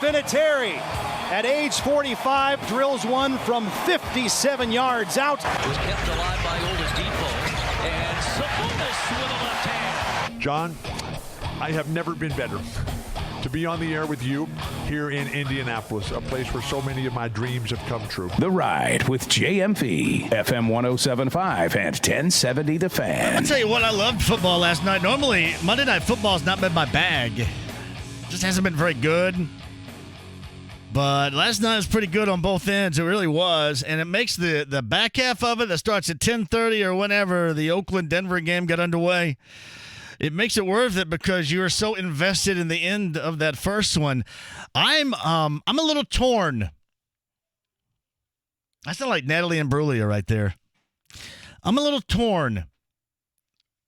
Vinatieri, at age 45, drills one from 57 yards out. Was kept alive by Oladipo, and Sabonis with a left hand. John, I have never been better to be on the air with you here in Indianapolis, a place where so many of my dreams have come true. The Ride with JMV, FM 107.5 and 1070 The Fan. I'll tell you what, I loved football last night. Normally, Monday Night Football has not been my bag. Just hasn't been very good. But last night was pretty good on both ends. It really was. And it makes the back half of it that starts at 10:30 or whenever the Oakland-Denver game got underway, it makes it worth it because you are so invested in the end of that first one. I'm a little torn. I sound like Natalie Imbruglia right there. I'm a little torn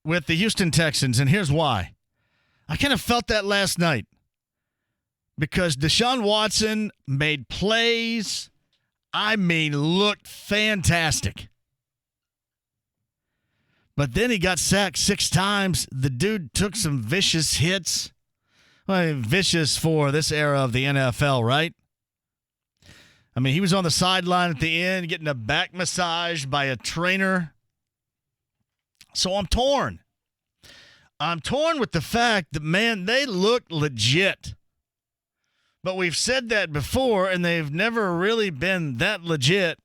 with the Houston Texans, and here's why. I kind of felt that last night because Deshaun Watson made plays, looked fantastic. But then he got sacked 6 times. The dude took some vicious hits. Well, vicious for this era of the NFL, right? I mean, he was on the sideline at the end getting a back massage by a trainer. So I'm torn. I'm torn with the fact that, man, they look legit. But we've said that before, and they've never really been that legit.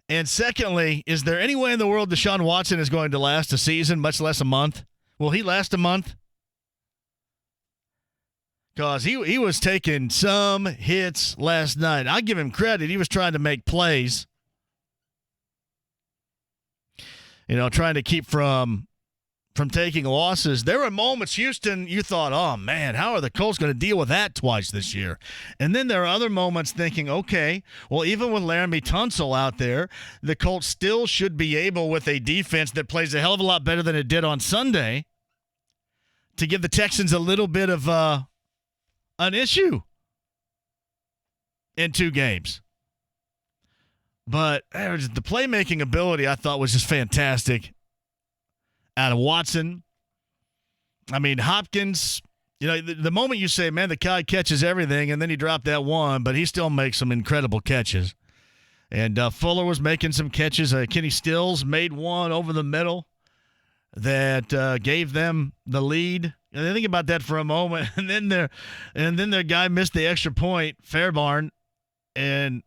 And secondly, is there any way in the world Deshaun Watson is going to last a season, much less a month? Will he last a month? Because he was taking some hits last night. I give him credit. He was trying to make plays. You know, trying to keep from taking losses. There were moments, Houston, you thought, oh, man, how are the Colts going to deal with that twice this year? And then there are other moments thinking, okay, well, even with Laramie Tunsil out there, the Colts still should be able, with a defense that plays a hell of a lot better than it did on Sunday, to give the Texans a little bit of an issue in 2 games. But the playmaking ability, I thought, was just fantastic out of Watson. I mean, Hopkins, you know, the moment you say, man, the guy catches everything, and then he dropped that one, but he still makes some incredible catches. And Fuller was making some catches. Kenny Stills made one over the middle that gave them the lead. And think about that for a moment. And then their guy missed the extra point, Fairbairn, and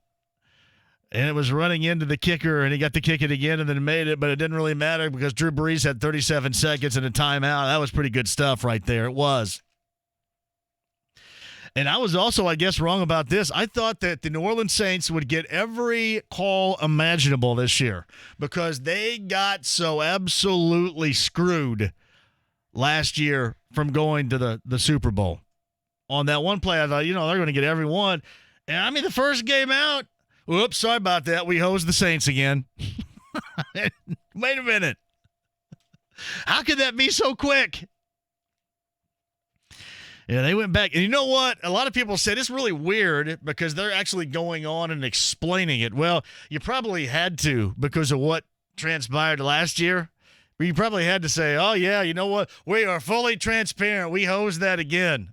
it was running into the kicker, and he got to kick it again and then made it, but it didn't really matter because Drew Brees had 37 seconds and a timeout. That was pretty good stuff right there. It was. And I was also, I guess, wrong about this. I thought that the New Orleans Saints would get every call imaginable this year because they got so absolutely screwed last year from going to the Super Bowl. On that one play, I thought, they're going to get every one. And I mean, the first game out, whoops, sorry about that. We hosed the Saints again. Wait a minute. How could that be so quick? Yeah, they went back. And you know what? A lot of people said it's really weird because they're actually going on and explaining it. Well, you probably had to because of what transpired last year. But you probably had to say, oh, yeah, you know what? We are fully transparent. We hosed that again.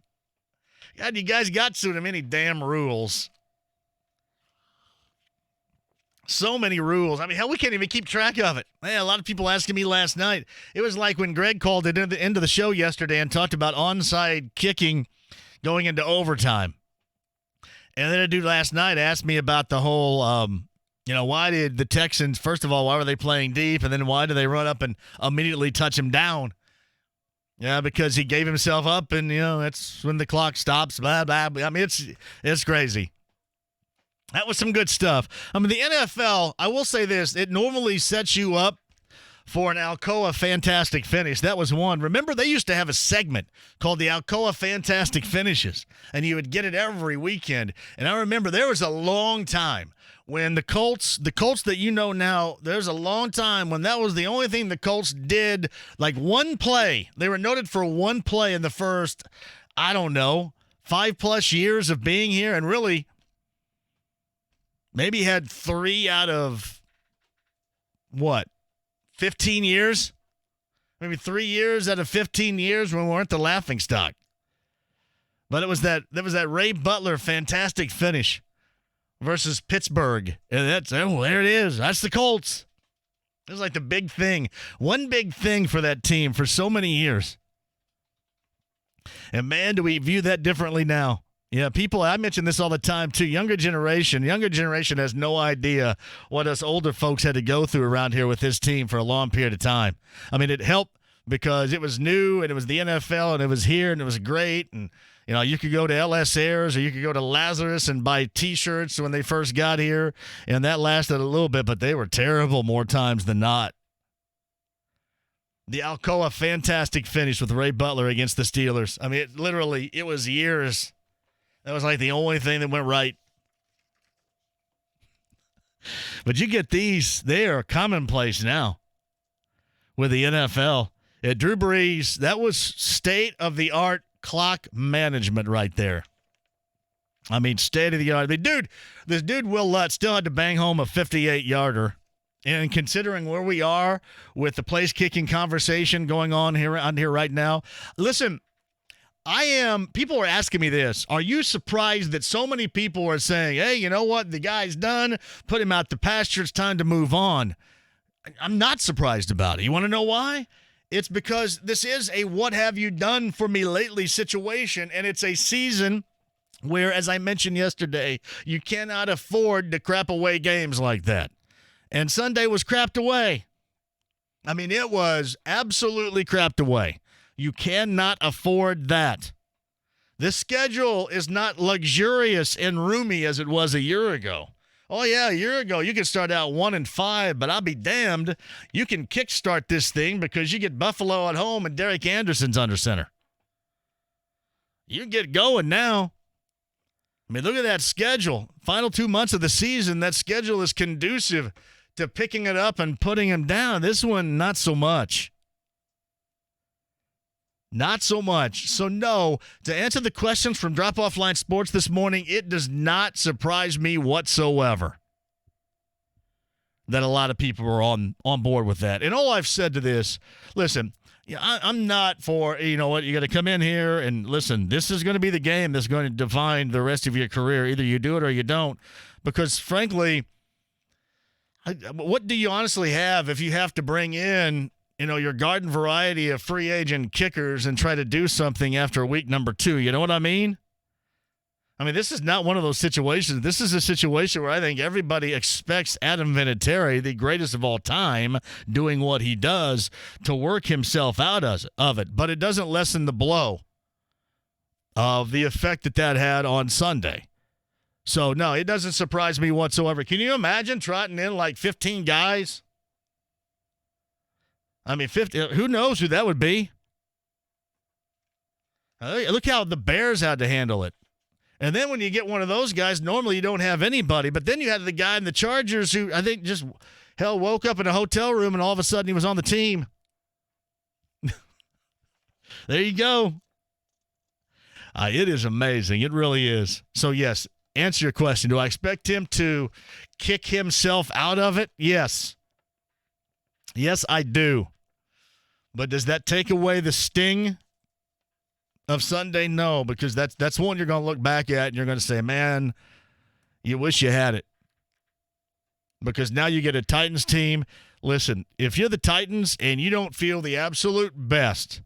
God, you guys got so many damn rules. So many rules. I mean, hell, we can't even keep track of it. Hey, a lot of people asking me last night. It was like when Greg called it at the end of the show yesterday and talked about onside kicking going into overtime. And then a dude last night asked me about the whole, why did the Texans, first of all, why were they playing deep? And then why did they run up and immediately touch him down? Yeah, because he gave himself up and, that's when the clock stops, blah, blah, blah. I mean, it's crazy. That was some good stuff. I mean, the NFL, I will say this, it normally sets you up for an Alcoa Fantastic Finish. That was one. Remember, they used to have a segment called the Alcoa Fantastic Finishes, and you would get it every weekend. And I remember there was a long time when the Colts that you know now, there's a long time when that was the only thing the Colts did, like one play. They were noted for one play in the first, 5+ years of being here, and really maybe had 3 out of, 15 years? Maybe 3 years out of 15 years when we weren't the laughingstock. But it was that Ray Butler fantastic finish versus Pittsburgh. And there it is. That's the Colts. It was like the big thing. One big thing for that team for so many years. And, man, do we view that differently now. Yeah, people, I mention this all the time, too. Younger generation has no idea what us older folks had to go through around here with this team for a long period of time. I mean, it helped because it was new and it was the NFL and it was here and it was great. And, you know, you could go to LS Airs or you could go to Lazarus and buy T-shirts when they first got here. And that lasted a little bit, but they were terrible more times than not. The Alcoa fantastic finish with Ray Butler against the Steelers. I mean, it was years. That was like the only thing that went right. But you get these, they are commonplace now with the NFL. At Drew Brees, that was state-of-the-art clock management right there. I mean, state-of-the-art. This dude, Will Lutz, still had to bang home a 58-yarder. And considering where we are with the place-kicking conversation going on here right now, listen, people are asking me this. Are you surprised that so many people are saying, hey, you know what? The guy's done. Put him out to pasture. It's time to move on. I'm not surprised about it. You want to know why? It's because this is a what have you done for me lately situation, and it's a season where, as I mentioned yesterday, you cannot afford to crap away games like that. And Sunday was crapped away. I mean, it was absolutely crapped away. You cannot afford that. This schedule is not luxurious and roomy as it was a year ago. Oh, yeah, a year ago, you could start out 1-5, but I'll be damned. You can kickstart this thing because you get Buffalo at home and Derek Anderson's under center. You get going now. I mean, look at that schedule. Final 2 months of the season, that schedule is conducive to picking it up and putting him down. This one, not so much. Not so much. So, no, to answer the questions from Drop Off Line Sports this morning, it does not surprise me whatsoever that a lot of people are on board with that. And all I've said to this, listen, I'm not for, you know what, you got to come in here and listen, this is going to be the game that's going to define the rest of your career. Either you do it or you don't. Because, frankly, what do you honestly have if you have to bring in, you know, your garden variety of free agent kickers and try to do something after week number 2? You know what I mean? I mean, this is not one of those situations. This is a situation where I think everybody expects Adam Vinatieri, the greatest of all time, doing what he does to work himself out of it. But it doesn't lessen the blow of the effect that had on Sunday. So, no, it doesn't surprise me whatsoever. Can you imagine trotting in like 15 guys? I mean, 50. Who knows who that would be? Look how the Bears had to handle it. And then when you get one of those guys, normally you don't have anybody. But then you had the guy in the Chargers who I think just, woke up in a hotel room and all of a sudden he was on the team. There you go. It is amazing. It really is. So, yes, answer your question. Do I expect him to kick himself out of it? Yes. Yes, I do. But does that take away the sting of Sunday? No, because that's one you're going to look back at and you're going to say, man, you wish you had it. Because now you get a Titans team. Listen, if you're the Titans and you don't feel the absolute best,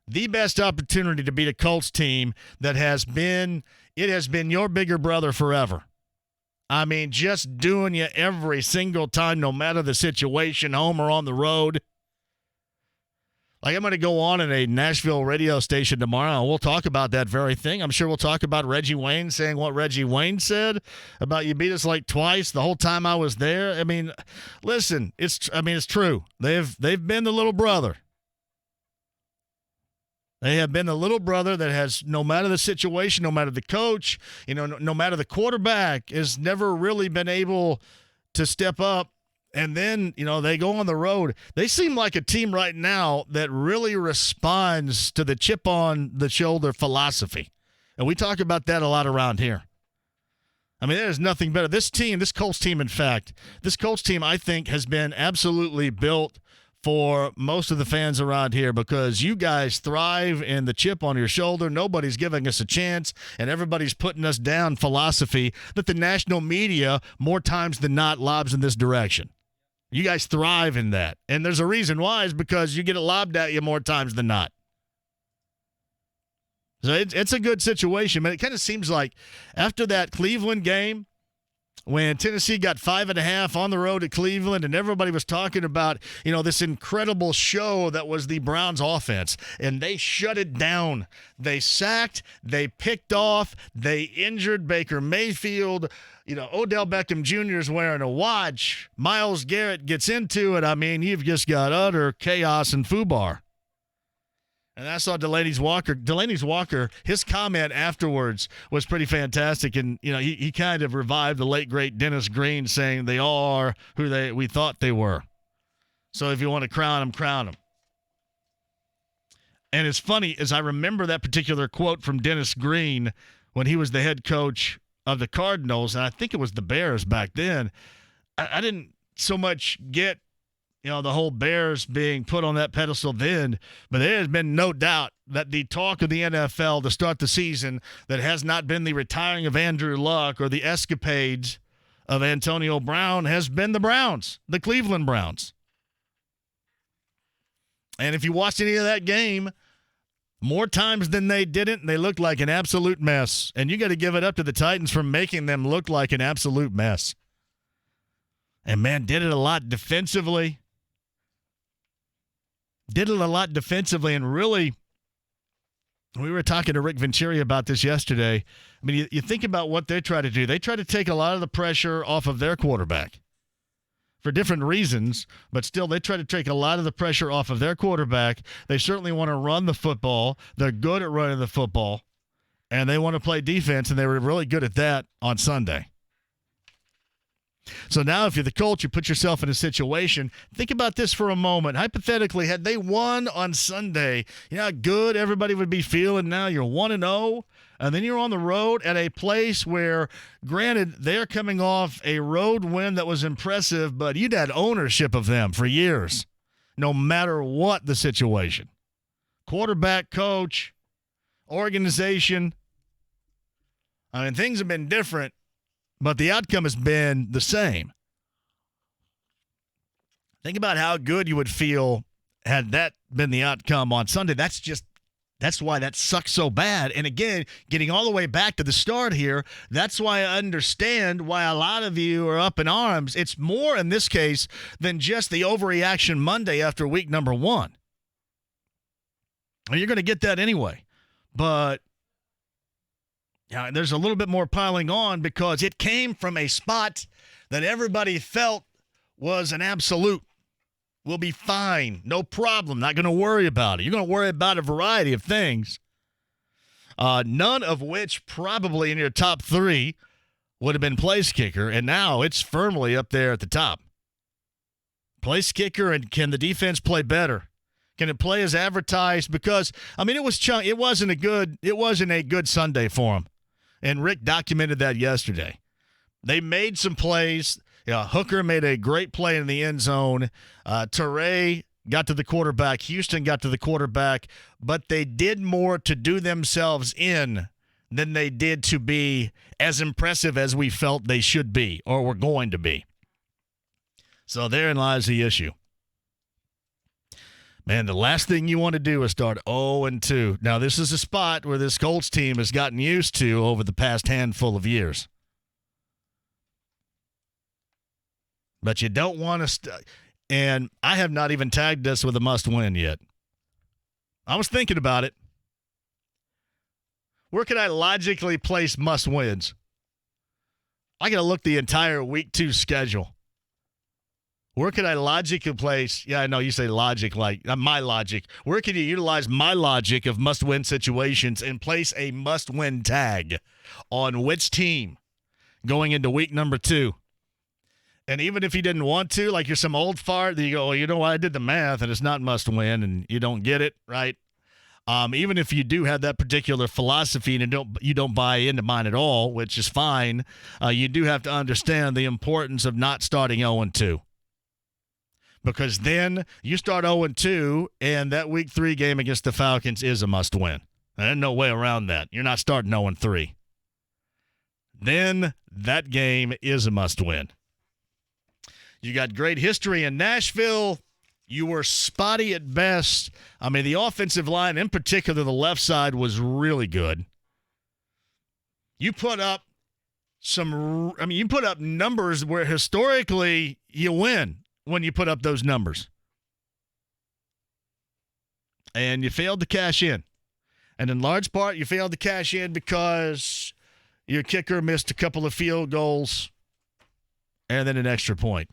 the best opportunity to beat a Colts team that has been your bigger brother forever. I mean, just doing you every single time, no matter the situation, home or on the road. Like, I'm going to go on in a Nashville radio station tomorrow, and we'll talk about that very thing. I'm sure we'll talk about Reggie Wayne saying what Reggie Wayne said about you beat us like twice the whole time I was there. I mean, listen, it's true. They've been the little brother. They have been the little brother that has, no matter the situation, no matter the coach, no matter the quarterback, has never really been able to step up. And then, they go on the road. They seem like a team right now that really responds to the chip on the shoulder philosophy. And we talk about that a lot around here. I mean, there's nothing better. This Colts team, in fact, I think has been absolutely built for most of the fans around here because you guys thrive in the chip on your shoulder. Nobody's giving us a chance, and everybody's putting us down philosophy that the national media, more times than not, lobs in this direction. You guys thrive in that. And there's a reason why, is because you get it lobbed at you more times than not. So it's a good situation, but it kind of seems like after that Cleveland game, when Tennessee got 5.5 on the road at Cleveland and everybody was talking about, this incredible show that was the Browns offense, and they shut it down. They sacked, they picked off, they injured Baker Mayfield. Odell Beckham Jr. is wearing a watch. Myles Garrett gets into it. I mean, you've just got utter chaos and foobar. And I saw Delaney's Walker, his comment afterwards was pretty fantastic. And, he kind of revived the late, great Dennis Green, saying they are who we thought they were. So if you want to crown them, crown them. And it's funny, as I remember that particular quote from Dennis Green when he was the head coach of the Cardinals, and I think it was the Bears back then, I didn't so much get the whole Bears being put on that pedestal then, but there has been no doubt that the talk of the NFL to start the season that has not been the retiring of Andrew Luck or the escapades of Antonio Brown has been the Browns, the Cleveland Browns. And if you watched any of that game, more times than they didn't, they looked like an absolute mess. And you got to give it up to the Titans for making them look like an absolute mess. And, man, did it a lot defensively. And really, we were talking to Rick Venturi about this yesterday. I mean, you think about what they try to do. They try to take a lot of the pressure off of their quarterback for different reasons, but still they try to take a lot of the pressure off of their quarterback. They certainly want to run the football. They're good at running the football, and they want to play defense, and they were really good at that on Sunday. So now if you're the Colts, you put yourself in a situation. Think about this for a moment. Hypothetically, had they won on Sunday, you know how good everybody would be feeling now? You're 1-0, and then you're on the road at a place where, granted, they're coming off a road win that was impressive, but you'd had ownership of them for years, no matter what the situation. Quarterback, coach, organization. I mean, things have been different, but the outcome has been the same. Think about how good you would feel had that been the outcome on Sunday. That's why that sucks so bad. And again, getting all the way back to the start here, that's why I understand why a lot of you are up in arms. It's more in this case than just the overreaction Monday after week number 1. You're going to get that anyway. But yeah, there's a little bit more piling on because it came from a spot that everybody felt was an absolute. We'll be fine. No problem. Not going to worry about it. You're going to worry about a variety of things, none of which probably in your top 3 would have been place kicker, and now it's firmly up there at the top. Place kicker, and can the defense play better? Can it play as advertised? Because, I mean, it wasn't a good Sunday for them. And Rick documented that yesterday. They made some plays. Hooker made a great play in the end zone. Teray got to the quarterback. Houston got to the quarterback. But they did more to do themselves in than they did to be as impressive as we felt they should be or were going to be. So therein lies the issue. Man, the last thing you want to do is start 0-2. Now, this is a spot where this Colts team has gotten used to over the past handful of years. But you don't want to and I have not even tagged this with a must-win yet. I was thinking about it. Where could I logically place must-wins? I got to look the entire Week 2 schedule. Where could I logically place? Yeah, I know you say logic, like my logic. Where can you utilize my logic of must-win situations and place a must-win tag on which team going into week number 2? And even if you didn't want to, like you're some old fart, you go, well, you know what? I did the math, and it's not must-win, and you don't get it, right? Even if you do have that particular philosophy and you don't buy into mine at all, which is fine, you do have to understand the importance of not starting 0-2. because then you start 0-2, and that Week 3 game against the Falcons is a must-win. There's no way around that. You're not starting 0-3. Then that game is a must-win. You got great history in Nashville. You were spotty at best. I mean, the offensive line, in particular the left side, was really good. You put up you put up numbers where historically you win when you put up those numbers. And you failed to cash in. And in large part, you failed to cash in because your kicker missed a couple of field goals and then an extra point.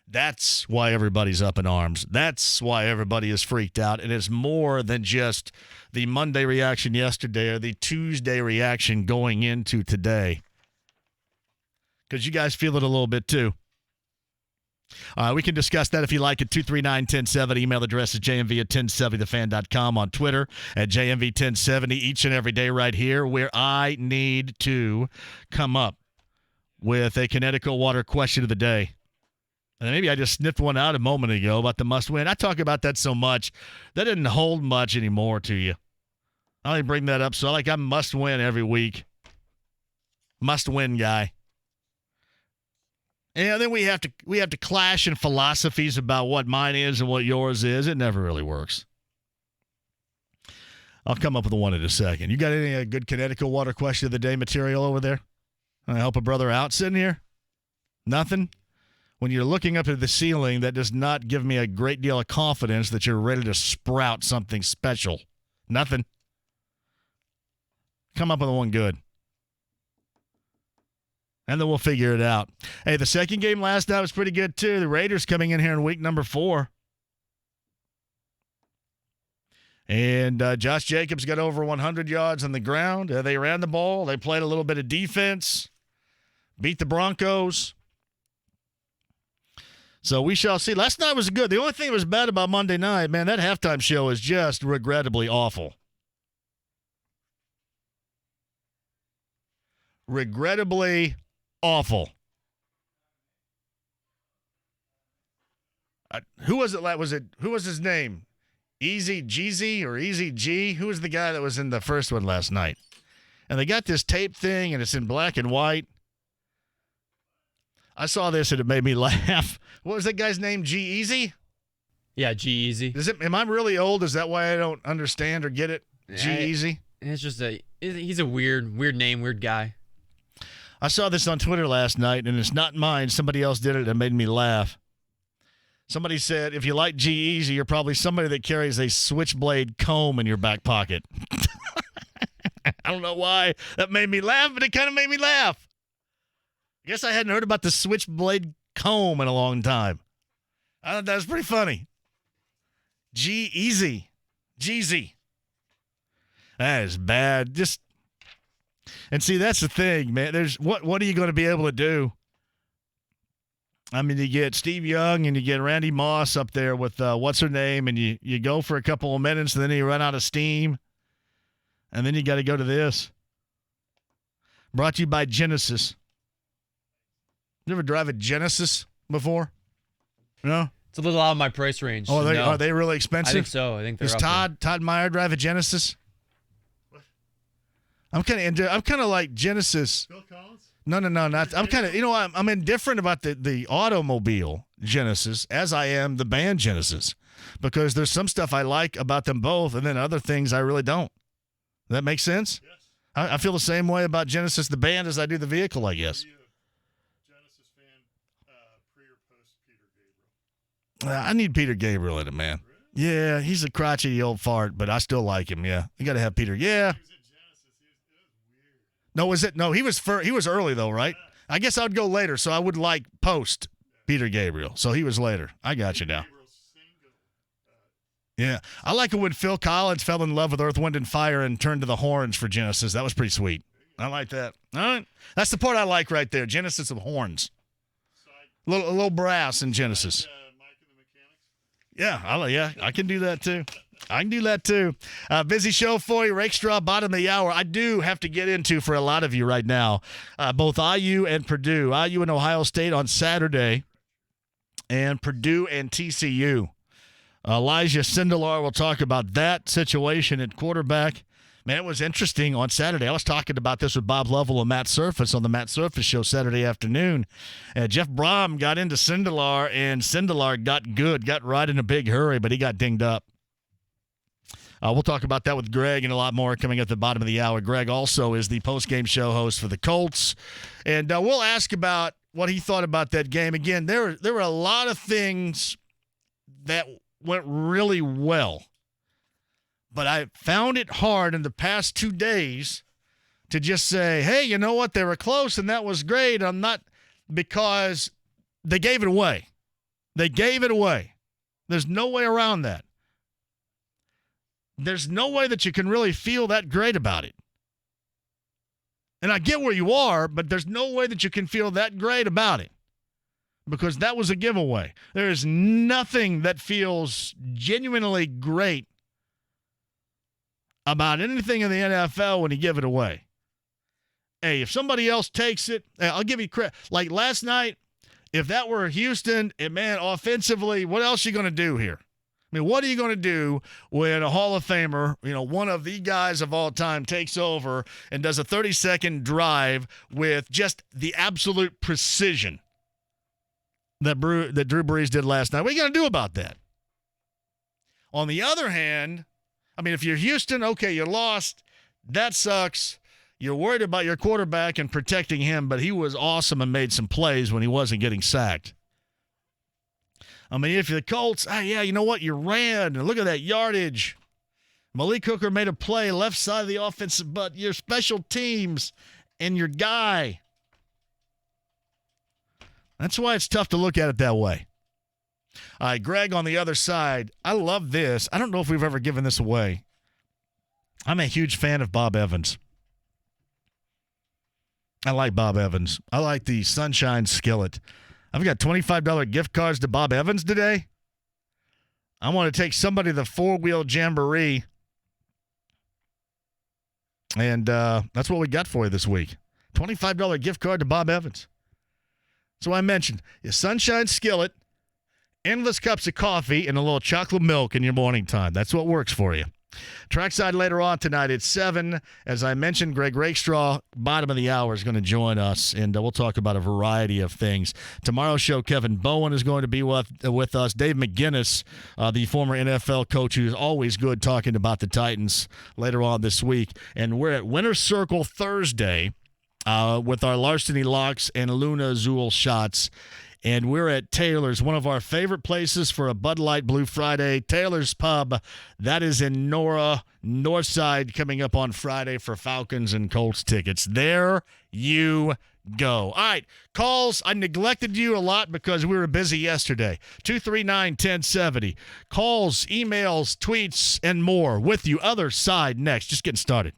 That's why everybody's up in arms. That's why everybody is freaked out. And it's more than just the Monday reaction yesterday or the Tuesday reaction going into today. Because you guys feel it a little bit too. We can discuss that if you like at 239-1070. Email address is jmv@1070thefan.com. On Twitter at jmv1070 each and every day right here, where I need to come up with a Connecticut Water question of the day. And maybe I just sniffed one out a moment ago about the must-win. I talk about that so much. That didn't hold much anymore to you. I only bring that up so I must-win every week. Must-win guy. And then we have to clash in philosophies about what mine is and what yours is. It never really works. I'll come up with one in a second. You got any good Connecticut Water question of the day material over there? I help a brother out sitting here? Nothing? When you're looking up at the ceiling, that does not give me a great deal of confidence that you're ready to sprout something special. Nothing. Come up with one good. And then we'll figure it out. Hey, the second game last night was pretty good, too. The Raiders coming in here in week number 4. And Josh Jacobs got over 100 yards on the ground. They ran the ball. They played a little bit of defense. Beat the Broncos. So we shall see. Last night was good. The only thing that was bad about Monday night, man, that halftime show is just regrettably awful. Regrettably awful. Who was it? Who was his name? Easy Jeezy or Easy G? Who was the guy that was in the first one last night? And they got this tape thing, and it's in black and white. I saw this, and it made me laugh. What was that guy's name? G-Eazy? Yeah, G-Eazy. Am I really old? Is that why I don't understand or get it? G-Eazy? It's just he's a weird name, weird guy. I saw this on Twitter last night, and it's not mine. Somebody else did it and made me laugh. Somebody said, if you like G-Eazy, you're probably somebody that carries a switchblade comb in your back pocket. I don't know why that made me laugh, but it kind of made me laugh. I guess I hadn't heard about the switchblade comb in a long time. I thought that was pretty funny. G-Eazy. Jeezy. That is bad. And see, that's the thing, man. What are you going to be able to do? I mean, you get Steve Young and you get Randy Moss up there with what's her name, and you go for a couple of minutes, and then you run out of steam, and then you got to go to this. Brought to you by Genesis. You ever drive a Genesis before? No? It's a little out of my price range. Oh, no. Are they really expensive? I think so. I think they're Does up Todd Meyer drive a Genesis? I'm kind of like Genesis. Bill Collins? No, not. I'm kind of, I'm indifferent about the automobile Genesis as I am the band Genesis, because there's some stuff I like about them both, and then other things I really don't. Does that make sense? Yes. I feel the same way about Genesis the band as I do the vehicle, I guess. Genesis fan, pre or post Peter Gabriel? I need Peter Gabriel in it, man. Really? Yeah, he's a crotchety old fart, but I still like him. Yeah, you got to have Peter. Yeah. No, was it? No, he was early though, right? Yeah. I guess I'd go later, so I would like post Peter Gabriel. So he was later. I got you now. Yeah, I like it when Phil Collins fell in love with Earth, Wind, and Fire and turned to the horns for Genesis. That was pretty sweet. I like that. All right, that's the part I like right there. Genesis of horns, a little brass in Genesis. Yeah, I can do that too. Busy show for you. Rakestraw, bottom of the hour. I do have to get into for a lot of you right now, both IU and Purdue. IU and Ohio State on Saturday. and Purdue and TCU. Elijah Sindelar will talk about that situation at quarterback. Man, it was interesting on Saturday. I was talking about this with Bob Lovell and Matt Surface on the Matt Surface Show Saturday afternoon. Jeff Brom got into Sindelar, and Sindelar got right in a big hurry, but he got dinged up. We'll talk about that with Greg and a lot more coming at the bottom of the hour. Greg also is the post-game show host for the Colts, and we'll ask about what he thought about that game. Again, there were a lot of things that went really well. But I found it hard in the past 2 days to just say, hey, you know what? They were close, and that was great. Because they gave it away. They gave it away. There's no way around that. There's no way that you can really feel that great about it. And I get where you are, but there's no way that you can feel that great about it. Because that was a giveaway. There is nothing that feels genuinely great about anything in the NFL when you give it away. Hey, if somebody else takes it, I'll give you credit. Like last night, if that were Houston, man, offensively, what else are you going to do here? I mean, what are you going to do when a Hall of Famer, one of the guys of all time, takes over and does a 30-second drive with just the absolute precision that Drew Brees did last night? What are you going to do about that? On the other hand, I mean, if you're Houston, okay, you lost. That sucks. You're worried about your quarterback and protecting him, but he was awesome and made some plays when he wasn't getting sacked. I mean, if you're the Colts, you know what? You ran. And look at that yardage. Malik Hooker made a play left side of the offense, but your special teams and your guy. That's why it's tough to look at it that way. All right, Greg on the other side. I love this. I don't know if we've ever given this away. I'm a huge fan of Bob Evans. I like Bob Evans. I like the Sunshine Skillet. I've got $25 gift cards to Bob Evans today. I want to take somebody to the four-wheel jamboree. And that's what we got for you this week. $25 gift card to Bob Evans. So I mentioned your Sunshine Skillet, endless cups of coffee, and a little chocolate milk in your morning time. That's what works for you. Trackside later on tonight at 7. As I mentioned, Greg Rakestraw, bottom of the hour, is going to join us, and we'll talk about a variety of things. Tomorrow's show, Kevin Bowen is going to be with us. Dave McGinnis, the former NFL coach, who's always good talking about the Titans later on this week. And we're at Winter Circle Thursday with our Larceny Locks and Luna Azul shots. And we're at Taylor's, one of our favorite places for a Bud Light Blue Friday. Taylor's Pub, that is in Nora, Northside, coming up on Friday for Falcons and Colts tickets. There you go. All right, calls. I neglected you a lot because we were busy yesterday. 239-1070. Calls, emails, tweets, and more with you. Other side next. Just getting started.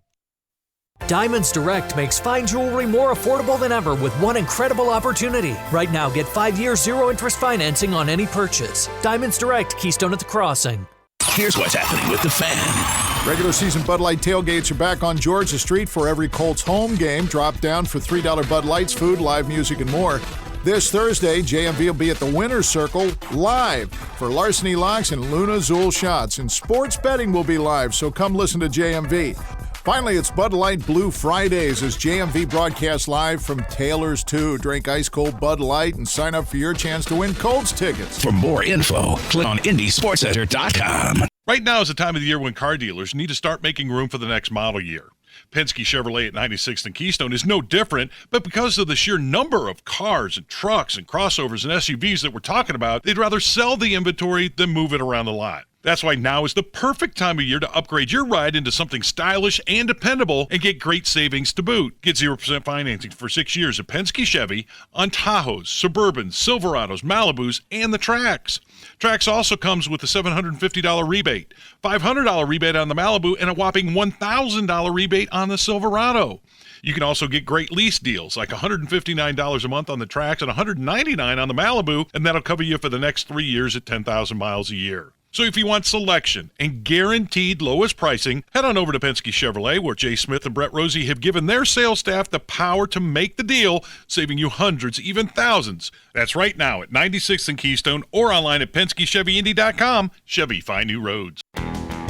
Diamonds Direct makes fine jewelry more affordable than ever with one incredible opportunity. Right now, get 5-year zero-interest financing on any purchase. Diamonds Direct, Keystone at the Crossing. Here's what's happening with the Fan. Regular season Bud Light tailgates are back on Georgia Street for every Colts home game. Drop down for $3 Bud Lights, food, live music, and more. This Thursday, JMV will be at the Winter Circle live for Larceny Locks and Luna Azul shots. And sports betting will be live, so come listen to JMV. Finally, it's Bud Light Blue Fridays as JMV broadcasts live from Taylor's 2. Drink ice-cold Bud Light and sign up for your chance to win Colts tickets. For more info, click on IndySportsCenter.com. Right now is the time of the year when car dealers need to start making room for the next model year. Penske Chevrolet at 96th and Keystone is no different, but because of the sheer number of cars and trucks and crossovers and SUVs that we're talking about, they'd rather sell the inventory than move it around the lot. That's why now is the perfect time of year to upgrade your ride into something stylish and dependable and get great savings to boot. Get 0% financing for 6 years at Penske Chevy on Tahoes, Suburbans, Silverados, Malibus, and the Trax. Trax also comes with a $750 rebate, $500 rebate on the Malibu, and a whopping $1,000 rebate on the Silverado. You can also get great lease deals like $159 a month on the Trax and $199 on the Malibu, and that'll cover you for the next 3 years at 10,000 miles a year. So if you want selection and guaranteed lowest pricing, head on over to Penske Chevrolet, where Jay Smith and Brett Rosie have given their sales staff the power to make the deal, saving you hundreds, even thousands. That's right now at 96th and Keystone or online at PenskeChevyIndy.com. Chevy, find new roads.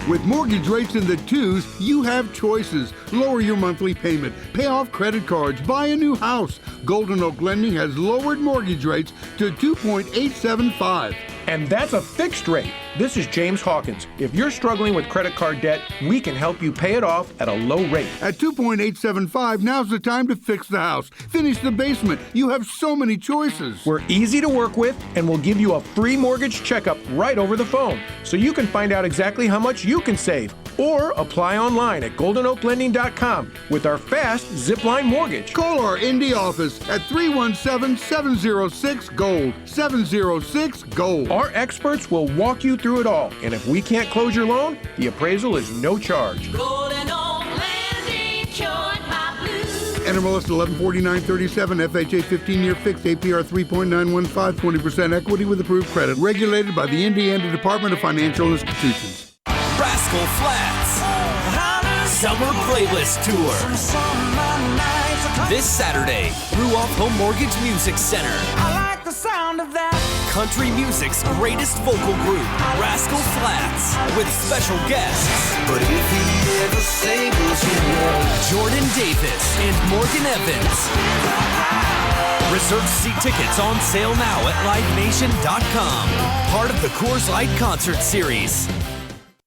With mortgage rates in the twos, you have choices. Lower your monthly payment, pay off credit cards, buy a new house. Golden Oak Lending has lowered mortgage rates to 2.875. And that's a fixed rate. This is James Hawkins. If you're struggling with credit card debt, we can help you pay it off at a low rate. At 2.875, now's the time to fix the house, finish the basement. You have so many choices. We're easy to work with, and we'll give you a free mortgage checkup right over the phone, so you can find out exactly how much you can save. Or apply online at goldenoaklending.com with our fast Zipline mortgage. Call our Indy office at 317-706-GOLD. 706-GOLD. Our experts will walk you through it all, and if we can't close your loan, the appraisal is no charge. Golden Oak Lending, cured my blues. NMLS 114937, FHA 15-year fixed, APR 3.915, 20% equity with approved credit. Regulated by the Indiana Department of Financial Institutions. Rascal Flatts Summer Playlist Tour. This Saturday, Ruoff Home Mortgage Music Center. I like the sound of that. Country music's greatest vocal group, Rascal Flatts, with special guests. But if he ever singles you know, Jordan Davis and Morgan Evans. Reserve seat tickets on sale now at LiveNation.com. Part of the Coors Light Concert Series.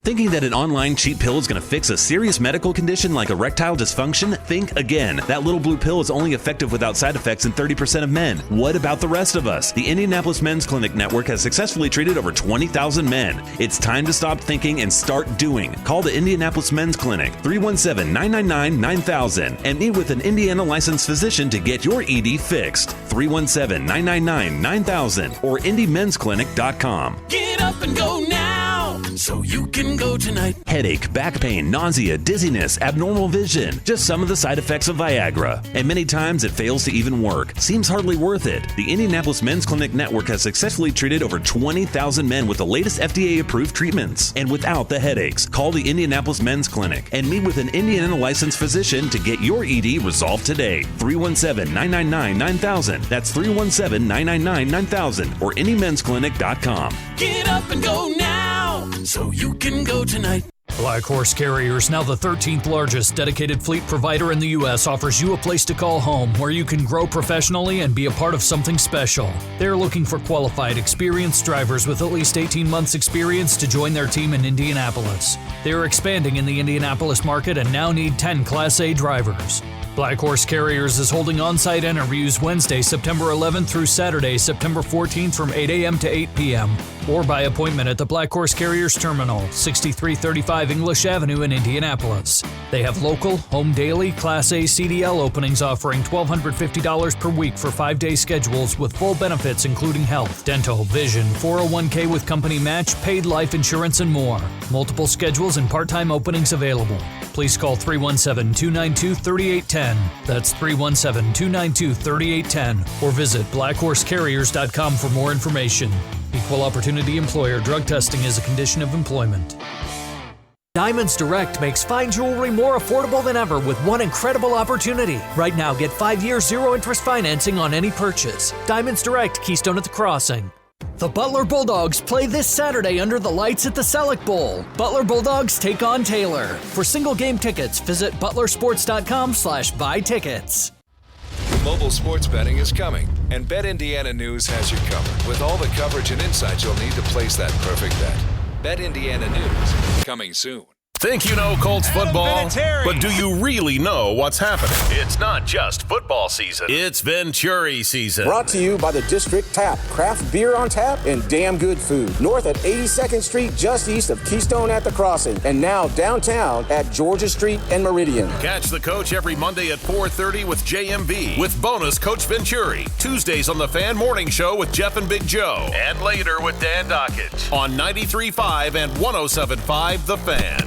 Thinking that an online cheap pill is going to fix a serious medical condition like erectile dysfunction? Think again. That little blue pill is only effective without side effects in 30% of men. What about the rest of us? The Indianapolis Men's Clinic Network has successfully treated over 20,000 men. It's time to stop thinking and start doing. Call the Indianapolis Men's Clinic, 317-999-9000, and meet with an Indiana licensed physician to get your ED fixed. 317-999-9000 or IndyMen'sClinic.com. Get up and go now, so you can go tonight. Headache, back pain, nausea, dizziness, abnormal vision. Just some of the side effects of Viagra. And many times it fails to even work. Seems hardly worth it. The Indianapolis Men's Clinic Network has successfully treated over 20,000 men with the latest FDA-approved treatments. And without the headaches, call the Indianapolis Men's Clinic and meet with an Indiana licensed physician to get your ED resolved today. 317-999-9000. That's 317-999-9000 or IndyMen'sClinic.com. Get up and go now, so you can go tonight. Black Horse Carriers, now the 13th largest dedicated fleet provider in the U.S., offers you a place to call home where you can grow professionally and be a part of something special. They're looking for qualified, experienced drivers with at least 18 months' experience to join their team in Indianapolis. They're expanding in the Indianapolis market and now need 10 Class A drivers. Black Horse Carriers is holding on-site interviews Wednesday, September 11th through Saturday, September 14th from 8 a.m. to 8 p.m. or by appointment at the Black Horse Carriers Terminal, 6335 English Avenue in Indianapolis. They have local, home daily, Class A CDL openings offering $1,250 per week for 5-day schedules with full benefits including health, dental, vision, 401k with company match, paid life insurance, and more. Multiple schedules and part-time openings available. Please call 317-292-3810. That's 317-292-3810. Or visit blackhorsecarriers.com for more information. Equal opportunity employer. Drug testing is a condition of employment. Diamonds Direct makes fine jewelry more affordable than ever with one incredible opportunity. Right now, get 5-year 0-interest financing on any purchase. Diamonds Direct, Keystone at the Crossing. The Butler Bulldogs play this Saturday under the lights at the Selleck Bowl. Butler Bulldogs take on Taylor. For single game tickets, visit butlersports.com/buy tickets. Mobile sports betting is coming, and Bet Indiana News has you covered with all the coverage and insights you'll need to place that perfect bet. Bet Indiana News, coming soon. Think you know Colts football, but do you really know what's happening? It's not just football season. It's Venturi season. Brought to you by the District Tap, craft beer on tap and damn good food. North at 82nd Street, just east of Keystone at the Crossing, and now downtown at Georgia Street and Meridian. Catch the coach every Monday at 4:30 with JMV, with bonus Coach Venturi. Tuesdays on the Fan Morning Show with Jeff and Big Joe, and later with Dan Dockage on 93.5 and 107.5 The Fan.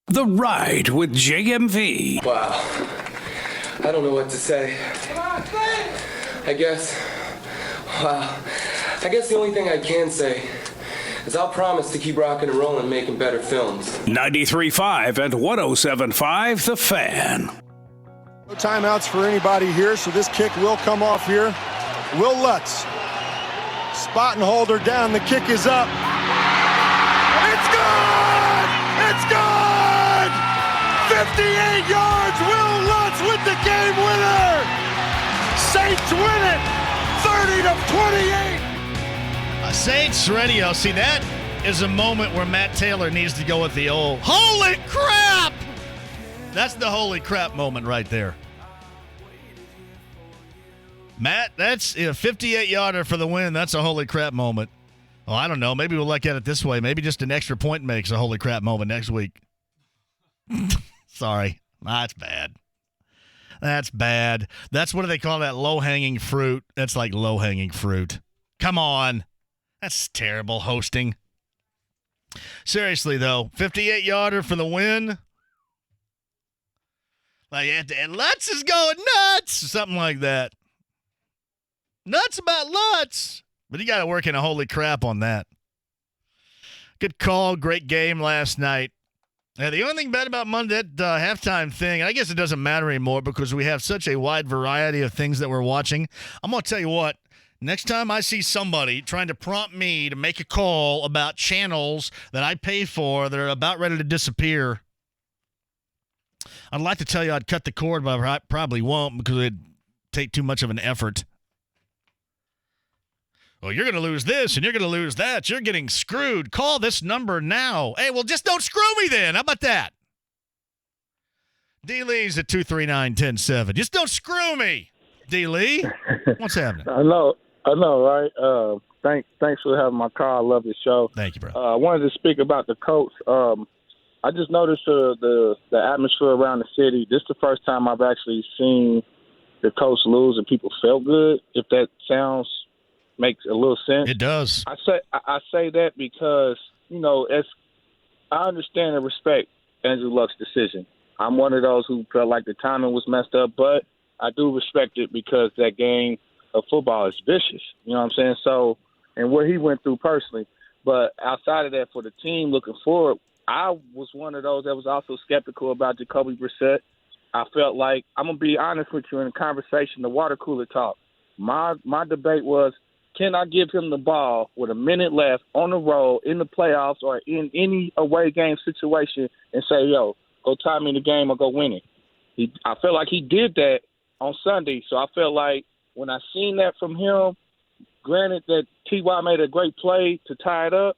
The Ride with JMV. Wow. I don't know what to say. I guess. Wow. I guess the only thing I can say is I'll promise to keep rocking and rolling, making better films. 93.5 and 107.5 The Fan. No timeouts for anybody here, so this kick will come off here. Will Lutz. Spot and holder down. The kick is up. It's good! It's good! 58 yards. Will Lutz with the game winner. Saints win it. 30-28. Saints radio. See, that is a moment where Matt Taylor needs to go with the old holy crap. That's the holy crap moment right there. Matt, that's a 58-yarder for the win. That's a holy crap moment. Well, I don't know. Maybe we'll look at it this way. Maybe just an extra point makes a holy crap moment next week. Sorry. That's bad. That's bad. That's what do they call that? Low-hanging fruit. That's like low-hanging fruit. Come on. That's terrible hosting. Seriously, though, 58-yarder for the win. Like, and Lutz is going nuts. Something like that. Nuts about Lutz. But you got to work in a holy crap on that. Good call. Great game last night. Now, the only thing bad about Monday, that halftime thing, I guess it doesn't matter anymore because we have such a wide variety of things that we're watching. I'm going to tell you what. Next time I see somebody trying to prompt me to make a call about channels that I pay for that are about ready to disappear, I'd like to tell you I'd cut the cord, but I probably won't because it'd take too much of an effort. Well, you're going to lose this and you're going to lose that. You're getting screwed. Call this number now. Hey, well, just don't screw me then. How about that? D. Lee's at 239-1070. Just don't screw me. D. Lee, what's happening? I know, right? Thanks for having my call. I love the show. Thank you, bro. I wanted to speak about the coach. I just noticed the atmosphere around the city. This is the first time I've actually seen the coach lose and people felt good. If that makes a little sense. It does. I say that because, as I understand and respect Andrew Luck's decision. I'm one of those who felt like the timing was messed up, but I do respect it because that game of football is vicious. You know what I'm saying? So, and what he went through personally. But outside of that, for the team looking forward, I was one of those that was also skeptical about Jacoby Brissett. I felt like, I'm going to be honest with you in the conversation, the water cooler talk. My debate was, can I give him the ball with a minute left on the road in the playoffs or in any away game situation and say, yo, go tie me in the game or go win it? I felt like he did that on Sunday. So I felt like when I seen that from him, granted that T.Y. made a great play to tie it up,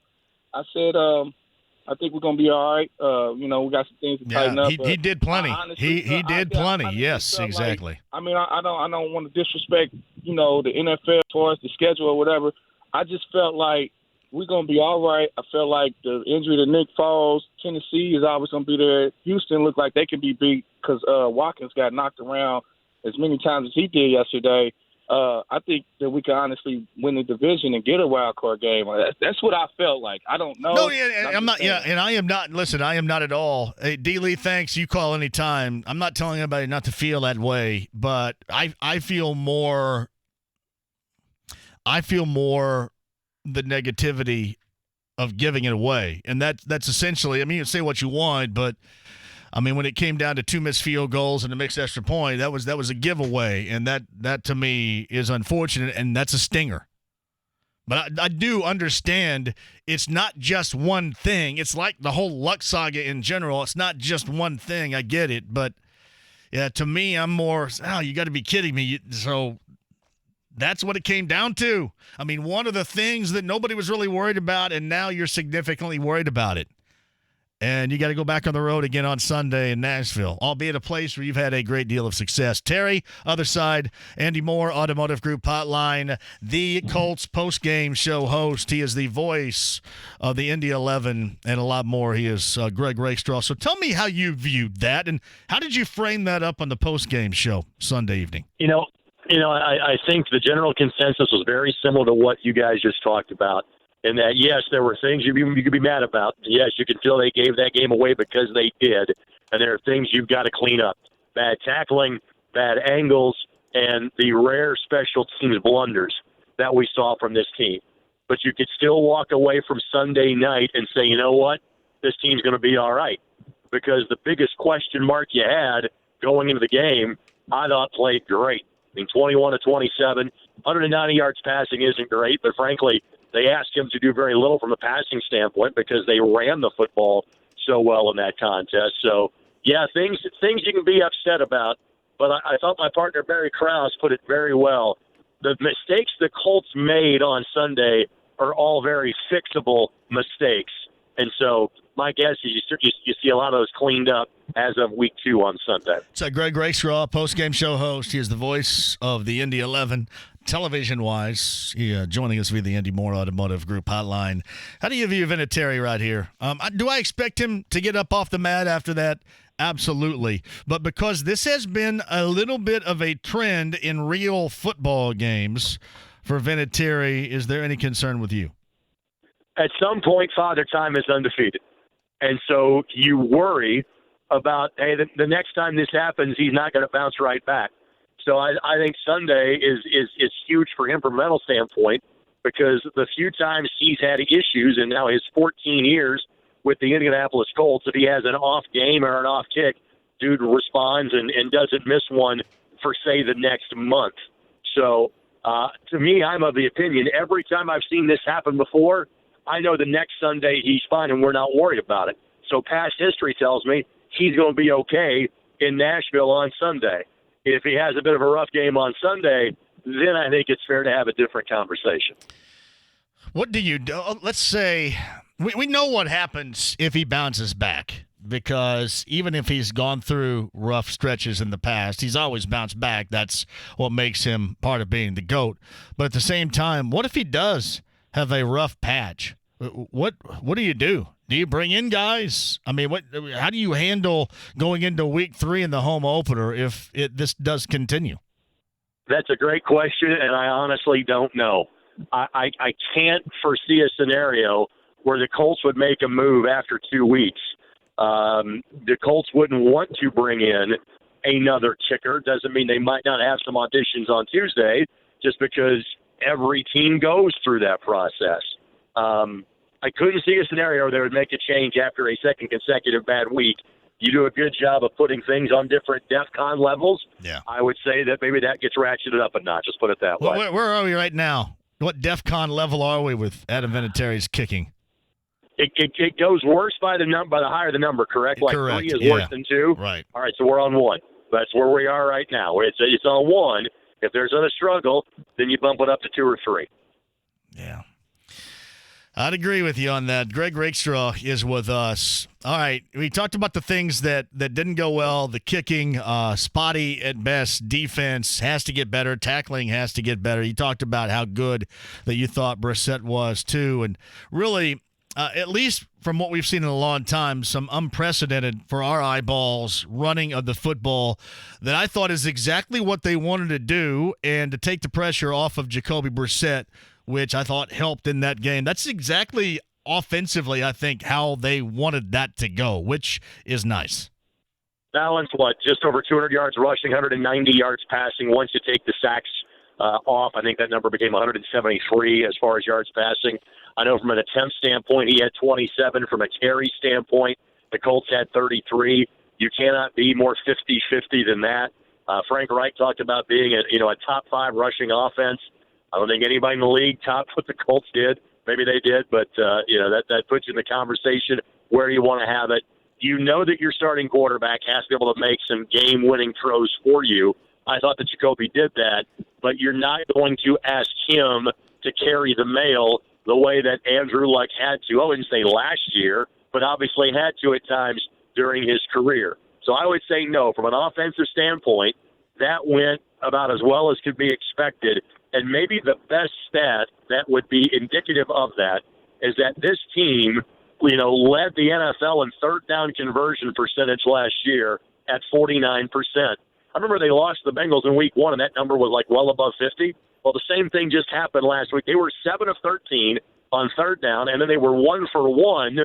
I said, I think we're going to be all right. We got some things to tighten up. He did plenty. He did plenty. Yes, exactly. I don't want to disrespect, the NFL as far as the schedule or whatever. I just felt like we're going to be all right. I felt like the injury to Nick Foles, Tennessee is always going to be there. Houston looked like they could be beat because Watkins got knocked around as many times as he did yesterday. I think that we can honestly win the division and get a wild card game. That's what I felt like. I don't know. No, I'm not. Yeah, and I am not. Listen, I am not at all. Hey, D. Lee, thanks. You call any time. I'm not telling anybody not to feel that way, but I feel more. I feel more the negativity of giving it away, and that's essentially. I mean, you can say what you want, but. I mean, when it came down to 2 missed field goals and a mixed extra point, that was a giveaway, and that to me is unfortunate, and that's a stinger. But I do understand it's not just one thing. It's like the whole Luck saga in general. It's not just one thing. I get it, but yeah, to me, I'm more. Oh, you got to be kidding me! So that's what it came down to. I mean, one of the things that nobody was really worried about, and now you're significantly worried about it. And you got to go back on the road again on Sunday in Nashville, albeit a place where you've had a great deal of success. Terry, other side, Andy Moore, Automotive Group Hotline, the Colts postgame show host. He is the voice of the Indy 11 and a lot more. He is Greg Rakestraw. So tell me how you viewed that, and how did you frame that up on the postgame show Sunday evening? I think the general consensus was very similar to what you guys just talked about. And that, yes, there were things you could be mad about. Yes, you could feel they gave that game away because they did. And there are things you've got to clean up. Bad tackling, bad angles, and the rare special teams blunders that we saw from this team. but you could still walk away from Sunday night and say, you know what, this team's going to be all right. Because the biggest question mark you had going into the game, I thought played great. I mean, 21 to 27, 190 yards passing isn't great, but frankly, they asked him to do very little from a passing standpoint because they ran the football so well in that contest. So, yeah, things you can be upset about, but I thought my partner Barry Krause put it very well. The mistakes the Colts made on Sunday are all very fixable mistakes. And so my guess is you see a lot of those cleaned up as of week 2 on Sunday. So Greg Rakestraw, post-game show host. He is the voice of the Indy 11, television-wise. He joining us via the Indy Moore Automotive Group hotline. How do you view Vinatieri right here? Do I expect him to get up off the mat after that? Absolutely. But because this has been a little bit of a trend in real football games for Vinatieri, is there any concern with you? At some point, Father Time is undefeated. And so you worry about, hey, the next time this happens, he's not going to bounce right back. So I think Sunday is huge for him from a mental standpoint because the few times he's had issues in now his 14 years with the Indianapolis Colts, if he has an off game or an off kick, dude responds and doesn't miss one for, say, the next month. So to me, I'm of the opinion every time I've seen this happen before, I know the next Sunday he's fine and we're not worried about it. So past history tells me he's going to be okay in Nashville on Sunday. If he has a bit of a rough game on Sunday, then I think it's fair to have a different conversation. What do you do? Let's say we know what happens if he bounces back, because even if he's gone through rough stretches in the past, he's always bounced back. That's what makes him part of being the GOAT. But at the same time, what if he does have a rough patch? What do you do? Do you bring in guys? I mean, how do you handle going into week 3 in the home opener if this does continue? That's a great question, and I honestly don't know. I can't foresee a scenario where the Colts would make a move after 2 weeks. The Colts wouldn't want to bring in another kicker. Doesn't mean they might not have some auditions on Tuesday, just because every team goes through that process. I couldn't see a scenario where they would make a change after a second consecutive bad week. You do a good job of putting things on different DEFCON levels. Yeah. I would say that maybe that gets ratcheted up a notch. Let's put it that way. Where are we right now? What DEFCON level are we with Adam Vinatieri's kicking? It goes worse by the higher the number, correct? Like Correct. 3 is worse than 2? Right. All right, so we're on 1. That's where we are right now. It's on 1. If there's a struggle, then you bump it up to 2 or 3. Yeah. I'd agree with you on that. Greg Rakestraw is with us. All right, we talked about the things that didn't go well, the kicking, spotty at best, defense has to get better, tackling has to get better. You talked about how good that you thought Brissett was too, and really, at least from what we've seen in a long time, some unprecedented for our eyeballs running of the football that I thought is exactly what they wanted to do, and to take the pressure off of Jacoby Brissett, which I thought helped in that game. That's exactly offensively, I think, how they wanted that to go, which is nice. Balance, just over 200 yards rushing, 190 yards passing. Once you take the sacks off, I think that number became 173 as far as yards passing. I know from an attempt standpoint, he had 27. From a carry standpoint, the Colts had 33. You cannot be more 50-50 than that. Frank Reich talked about being a top 5 rushing offense. I don't think anybody in the league topped what the Colts did. Maybe they did, but that puts you in the conversation where you want to have it. You know that your starting quarterback has to be able to make some game-winning throws for you. I thought that Jacoby did that, but you're not going to ask him to carry the mail the way that Andrew Luck had to. I wouldn't say last year, but obviously had to at times during his career. So I would say no. From an offensive standpoint, that went about as well as could be expected. And maybe the best stat that would be indicative of that is that this team, led the NFL in third down conversion percentage last year at 49%. I remember they lost the Bengals in week 1, and that number was well above 50. Well, the same thing just happened last week. They were 7 of 13 on third down, and then they were 1 for 1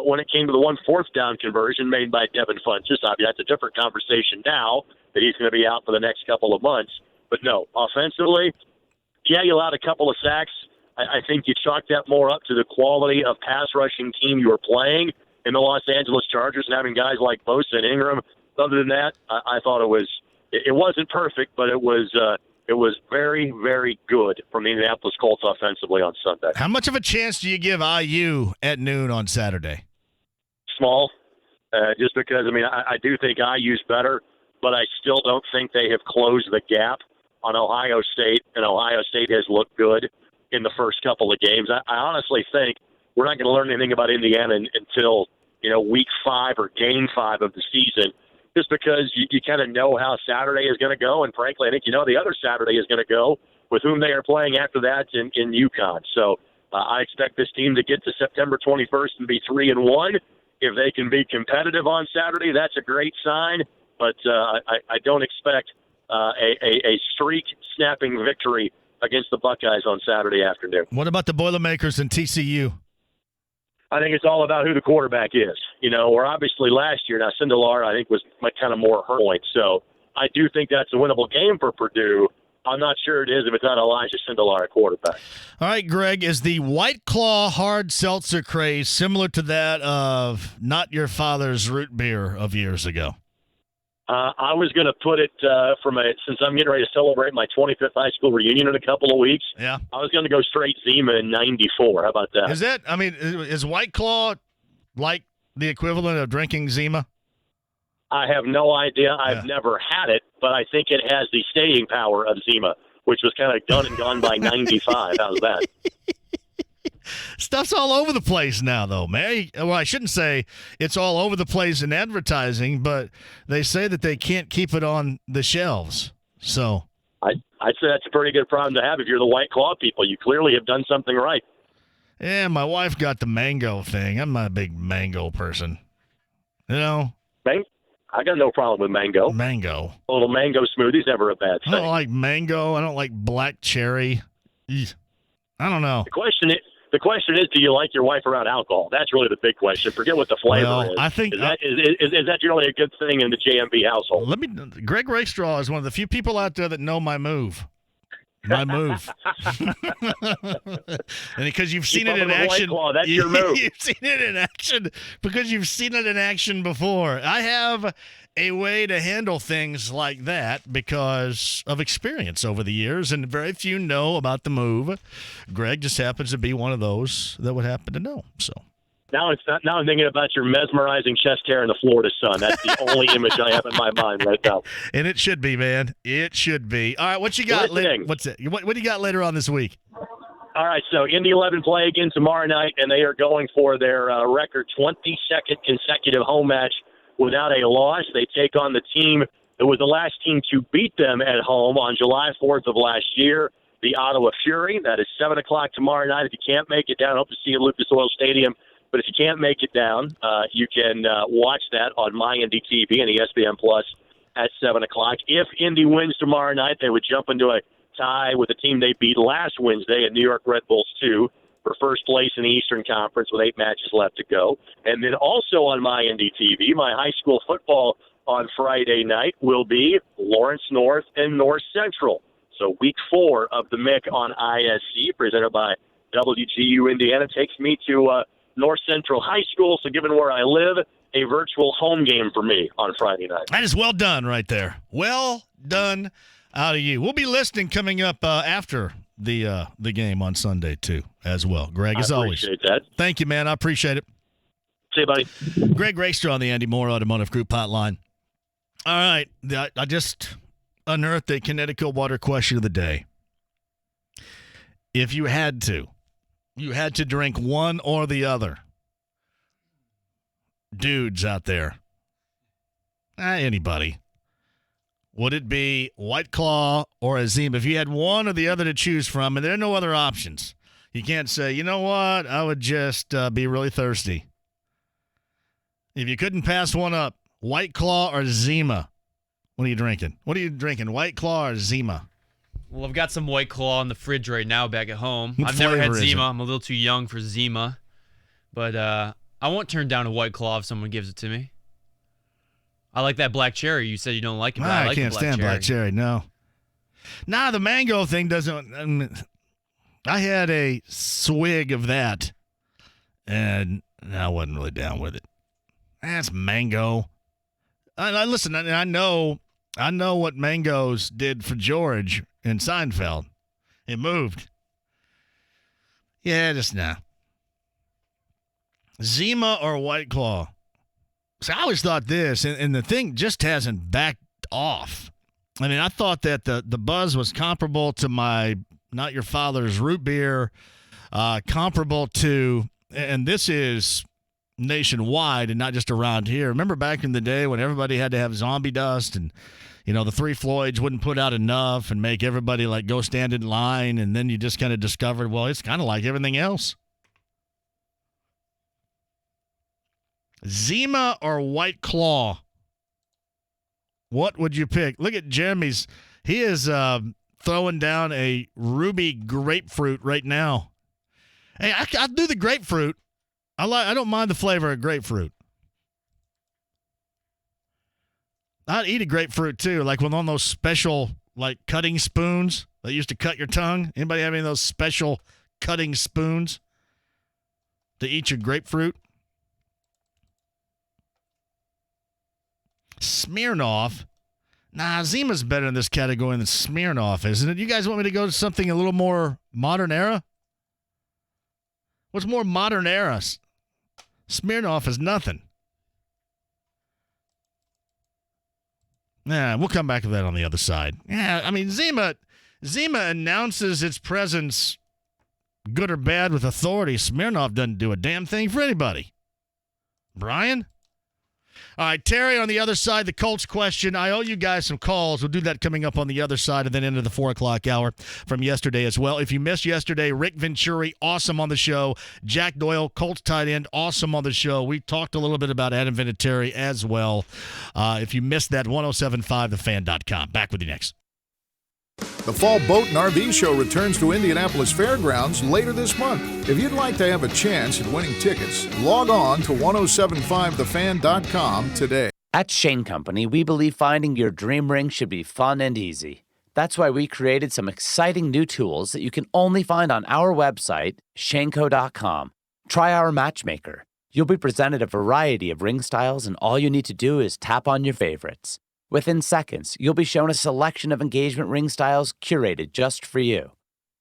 when it came to the 1 fourth down conversion made by Devin Funchess. Obviously, that's a different conversation now that he's going to be out for the next couple of months. But no, offensively, yeah, you allowed a couple of sacks. I think you chalk that more up to the quality of pass rushing team you were playing in the Los Angeles Chargers and having guys like Bosa and Ingram. Other than that, I thought it wasn't perfect, but it was very, very good from the Indianapolis Colts offensively on Sunday. How much of a chance do you give IU at noon on Saturday? Small, just because, I do think IU's better, but I still don't think they have closed the gap on Ohio State, and Ohio State has looked good in the first couple of games. I honestly think we're not going to learn anything about Indiana until week 5 or game 5 of the season, just because you kind of know how Saturday is going to go, and frankly, I think the other Saturday is going to go with whom they are playing after that in UConn. So I expect this team to get to September 21st and be 3-1. If they can be competitive on Saturday, that's a great sign, but I don't expect a streak-snapping victory against the Buckeyes on Saturday afternoon. What about the Boilermakers and TCU? I think it's all about who the quarterback is. Or obviously last year, now Sindelar, I think, was kind of more her point. So I do think that's a winnable game for Purdue. I'm not sure it is if it's not Elijah Sindelar at quarterback. All right, Greg, is the White Claw hard seltzer craze similar to that of not your father's root beer of years ago? I was going to put it since I'm getting ready to celebrate my 25th high school reunion in a couple of weeks. Yeah, I was going to go straight Zima in '94. How about that? Is White Claw like the equivalent of drinking Zima? I have no idea. I've never had it, but I think it has the staying power of Zima, which was kind of done and gone by '95. How's that? Stuff's all over the place now, though, man. Well, I shouldn't say it's all over the place in advertising, but they say that they can't keep it on the shelves. So I'd say that's a pretty good problem to have if you're the White Claw people. You clearly have done something right. Yeah, my wife got the mango thing. I'm not a big mango person. I got no problem with mango. Mango. A little mango smoothie's never a bad thing. I don't like mango. I don't like black cherry. Eesh. I don't know. The question is, do you like your wife around alcohol? That's really the big question. Forget what the flavor is. I think is that generally a good thing in the JMV household? Greg Rakestraw is one of the few people out there that know my move. My move. And because you've seen it in action. Claw, that's your move. You've seen it in action because you've seen it in action before. I have a way to handle things like that because of experience over the years, and very few know about the move. Greg just happens to be one of those that would happen to know. So now I'm thinking about your mesmerizing chest hair in the Florida sun. That's the only image I have in my mind right now. And it should be, man. It should be. All right, what you got later? What do you got later on this week? All right, so Indy 11 play again tomorrow night, and they are going for their record 22nd consecutive home match without a loss. They take on the team that was the last team to beat them at home on July 4th of last year, the Ottawa Fury. That is 7 o'clock tomorrow night. If you can't make it down, I hope to see you at Lucas Oil Stadium. But if you can't make it down, you can watch that on MyIndy TV and ESPN Plus at 7 o'clock. If Indy wins tomorrow night, they would jump into a tie with the team they beat last Wednesday at New York Red Bulls 2 for first place in the Eastern Conference with 8 matches left to go. And then also on MyIndy TV, my high school football on Friday night will be Lawrence North and North Central. So week 4 of the MIC on ISC, presented by WGU Indiana, takes me to North Central High School. So given where I live, a virtual home game for me on Friday night. That is well done right there. Well done out of you. We'll be listening coming up after the game on Sunday, too, as well. Greg, as always. I appreciate that. Thank you, man. I appreciate it. See you, buddy. Greg Rakestraw on the Andy Moore Automotive Group hotline. All right. I just unearthed a Connecticut water question of the day. If you had to drink one or the other, dudes out there, anybody, would it be White Claw or a Zima? If you had one or the other to choose from, and there are no other options, you can't say, you know what, I would just be really thirsty. If you couldn't pass one up, White Claw or Zima, what are you drinking? White Claw or Zima? Well, I've got some White Claw in the fridge right now back at home. What I've never had flavor is Zima. it? I'm a little too young for Zima. But I won't turn down a White Claw if someone gives it to me. I like that black cherry. You said you don't like it, but I like can't the stand black cherry, no. Nah, the mango thing doesn't. I had a swig of that, and I wasn't really down with it. That's mango. Listen, I know what mangoes did for George in Seinfeld. It moved. Yeah, just nah. Zima or White Claw? So I always thought this, and the thing just hasn't backed off. I mean, I thought that the buzz was comparable to my Not Your Father's root beer, comparable to, and this is nationwide and not just around here. Remember back in the day when everybody had to have zombie dust and, the Three Floyds wouldn't put out enough and make everybody like go stand in line, and then you just kind of discovered, well, it's kind of like everything else. Zima or White Claw? What would you pick? Look at Jeremy's. He is throwing down a ruby grapefruit right now. Hey, I'll do the grapefruit. I don't mind the flavor of grapefruit. I'd eat a grapefruit too, like with one of those special like cutting spoons that used to cut your tongue. Anybody have any of those special cutting spoons to eat your grapefruit? Smirnoff. Nah, Zima's better in this category than Smirnoff, isn't it? You guys want me to go to something a little more modern era? What's more modern era? Smirnoff is nothing. We'll come back to that on the other side. Yeah, I mean, Zima announces its presence, good or bad, with authority. Smirnoff doesn't do a damn thing for anybody. Brian? All right, Terry on the other side, the Colts question. I owe you guys some calls. We'll do that coming up on the other side and then into the 4 o'clock hour from yesterday as well. If you missed yesterday, Rick Venturi, awesome on the show. Jack Doyle, Colts tight end, awesome on the show. We talked a little bit about Adam Vinatieri as well. If you missed that, 1075thefan.com. Back with you next. The Fall Boat and RV Show returns to Indianapolis Fairgrounds later this month. If you'd like to have a chance at winning tickets, log on to 1075thefan.com today. At Shane Company, we believe finding your dream ring should be fun and easy. That's why we created some exciting new tools that you can only find on our website, shaneco.com. Try our matchmaker. You'll be presented a variety of ring styles, and all you need to do is tap on your favorites. Within seconds, you'll be shown a selection of engagement ring styles curated just for you.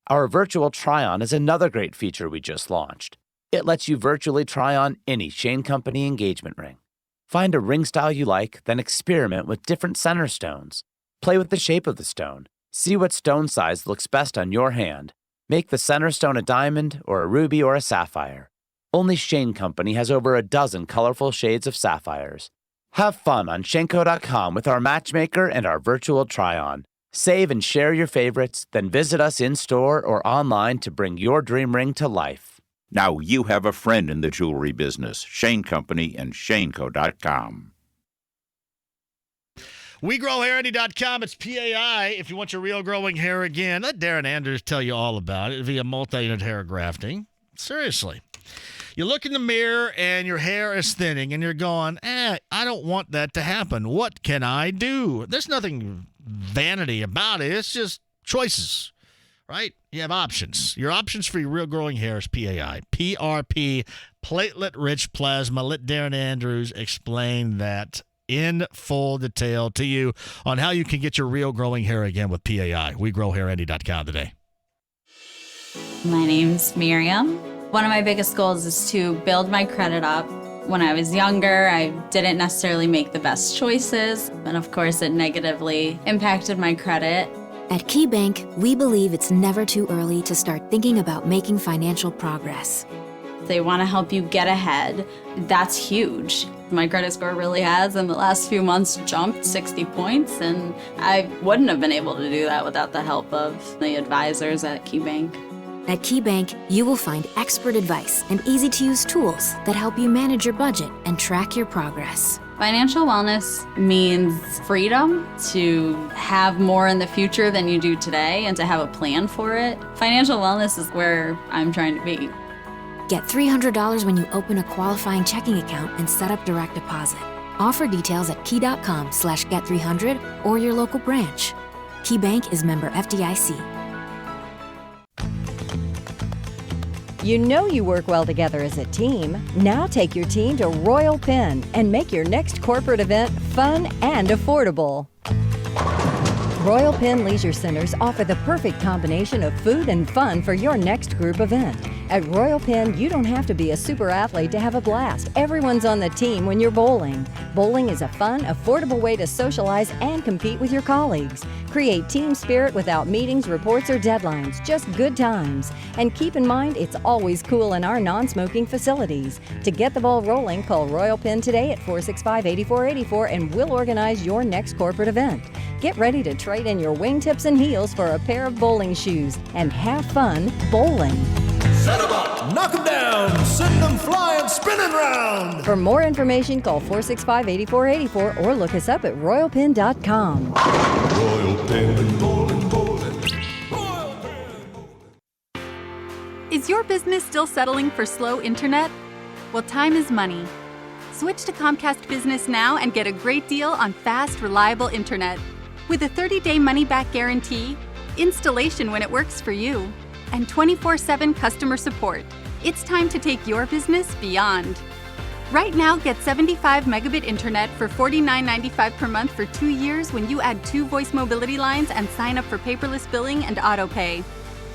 Our virtual try-on is another great feature we just launched. It lets you virtually try on any Shane Company engagement ring. Find a ring style you like, then experiment with different center stones. Play with the shape of the stone. See what stone size looks best on your hand. Make the center stone a diamond or a ruby or a sapphire. Only Shane Company has over a dozen colorful shades of sapphires. Have fun on Shenko.com with our matchmaker and our virtual try-on. Save and share your favorites, then visit us in-store or online to bring your dream ring to life. Now you have a friend in the jewelry business. Shane Company and Shenko.com. WeGrowHairity.com. It's PAI. If you want your real growing hair again, let Darren Andrews tell you all about it via multi-unit hair grafting. Seriously. You look in the mirror and your hair is thinning and you're going, I don't want that to happen. What can I do? There's nothing vanity about it. It's just choices, right? You have options. Your options for your real growing hair is PAI. PRP, platelet-rich plasma. Let Darren Andrews explain that in full detail to you on how you can get your real growing hair again with PAI. WeGrowHairity.com today. My name's Miriam. One of my biggest goals is to build my credit up. When I was younger, I didn't necessarily make the best choices, and of course it negatively impacted my credit. At KeyBank, we believe it's never too early to start thinking about making financial progress. They want to help you get ahead. That's huge. My credit score really has, in the last few months, jumped 60 points, and I wouldn't have been able to do that without the help of the advisors at KeyBank. At KeyBank, you will find expert advice and easy-to-use tools that help you manage your budget and track your progress. Financial wellness means freedom to have more in the future than you do today and to have a plan for it. Financial wellness is where I'm trying to be. Get $300 when you open a qualifying checking account and set up direct deposit. Offer details at key.com/get300 or your local branch. KeyBank is member FDIC. You know you work well together as a team. Now take your team to Royal Pen and make your next corporate event fun and affordable. Royal Pen Leisure Centers offer the perfect combination of food and fun for your next group event. At Royal Pen, you don't have to be a super athlete to have a blast. Everyone's on the team when you're bowling. Bowling is a fun, affordable way to socialize and compete with your colleagues. Create team spirit without meetings, reports, or deadlines, just good times. And keep in mind, it's always cool in our non-smoking facilities. To get the ball rolling, call Royal Pen today at 465-8484 and we'll organize your next corporate event. Get ready to trade in your wingtips and heels for a pair of bowling shoes and have fun bowling. Set 'em up, knock 'em down, send 'em flying, spinning round. For more information, call 465-8484 or look us up at royalpen.com. Royal Pen, bowling, bowling. Is your business still settling for slow internet? Well, time is money. Switch to Comcast Business now and get a great deal on fast, reliable internet. With a 30-day money-back guarantee, installation when it works for you, and 24/7 customer support, it's time to take your business beyond. Right now, get 75 megabit internet for $49.95 per month for 2 years when you add 2 voice mobility lines and sign up for paperless billing and autopay.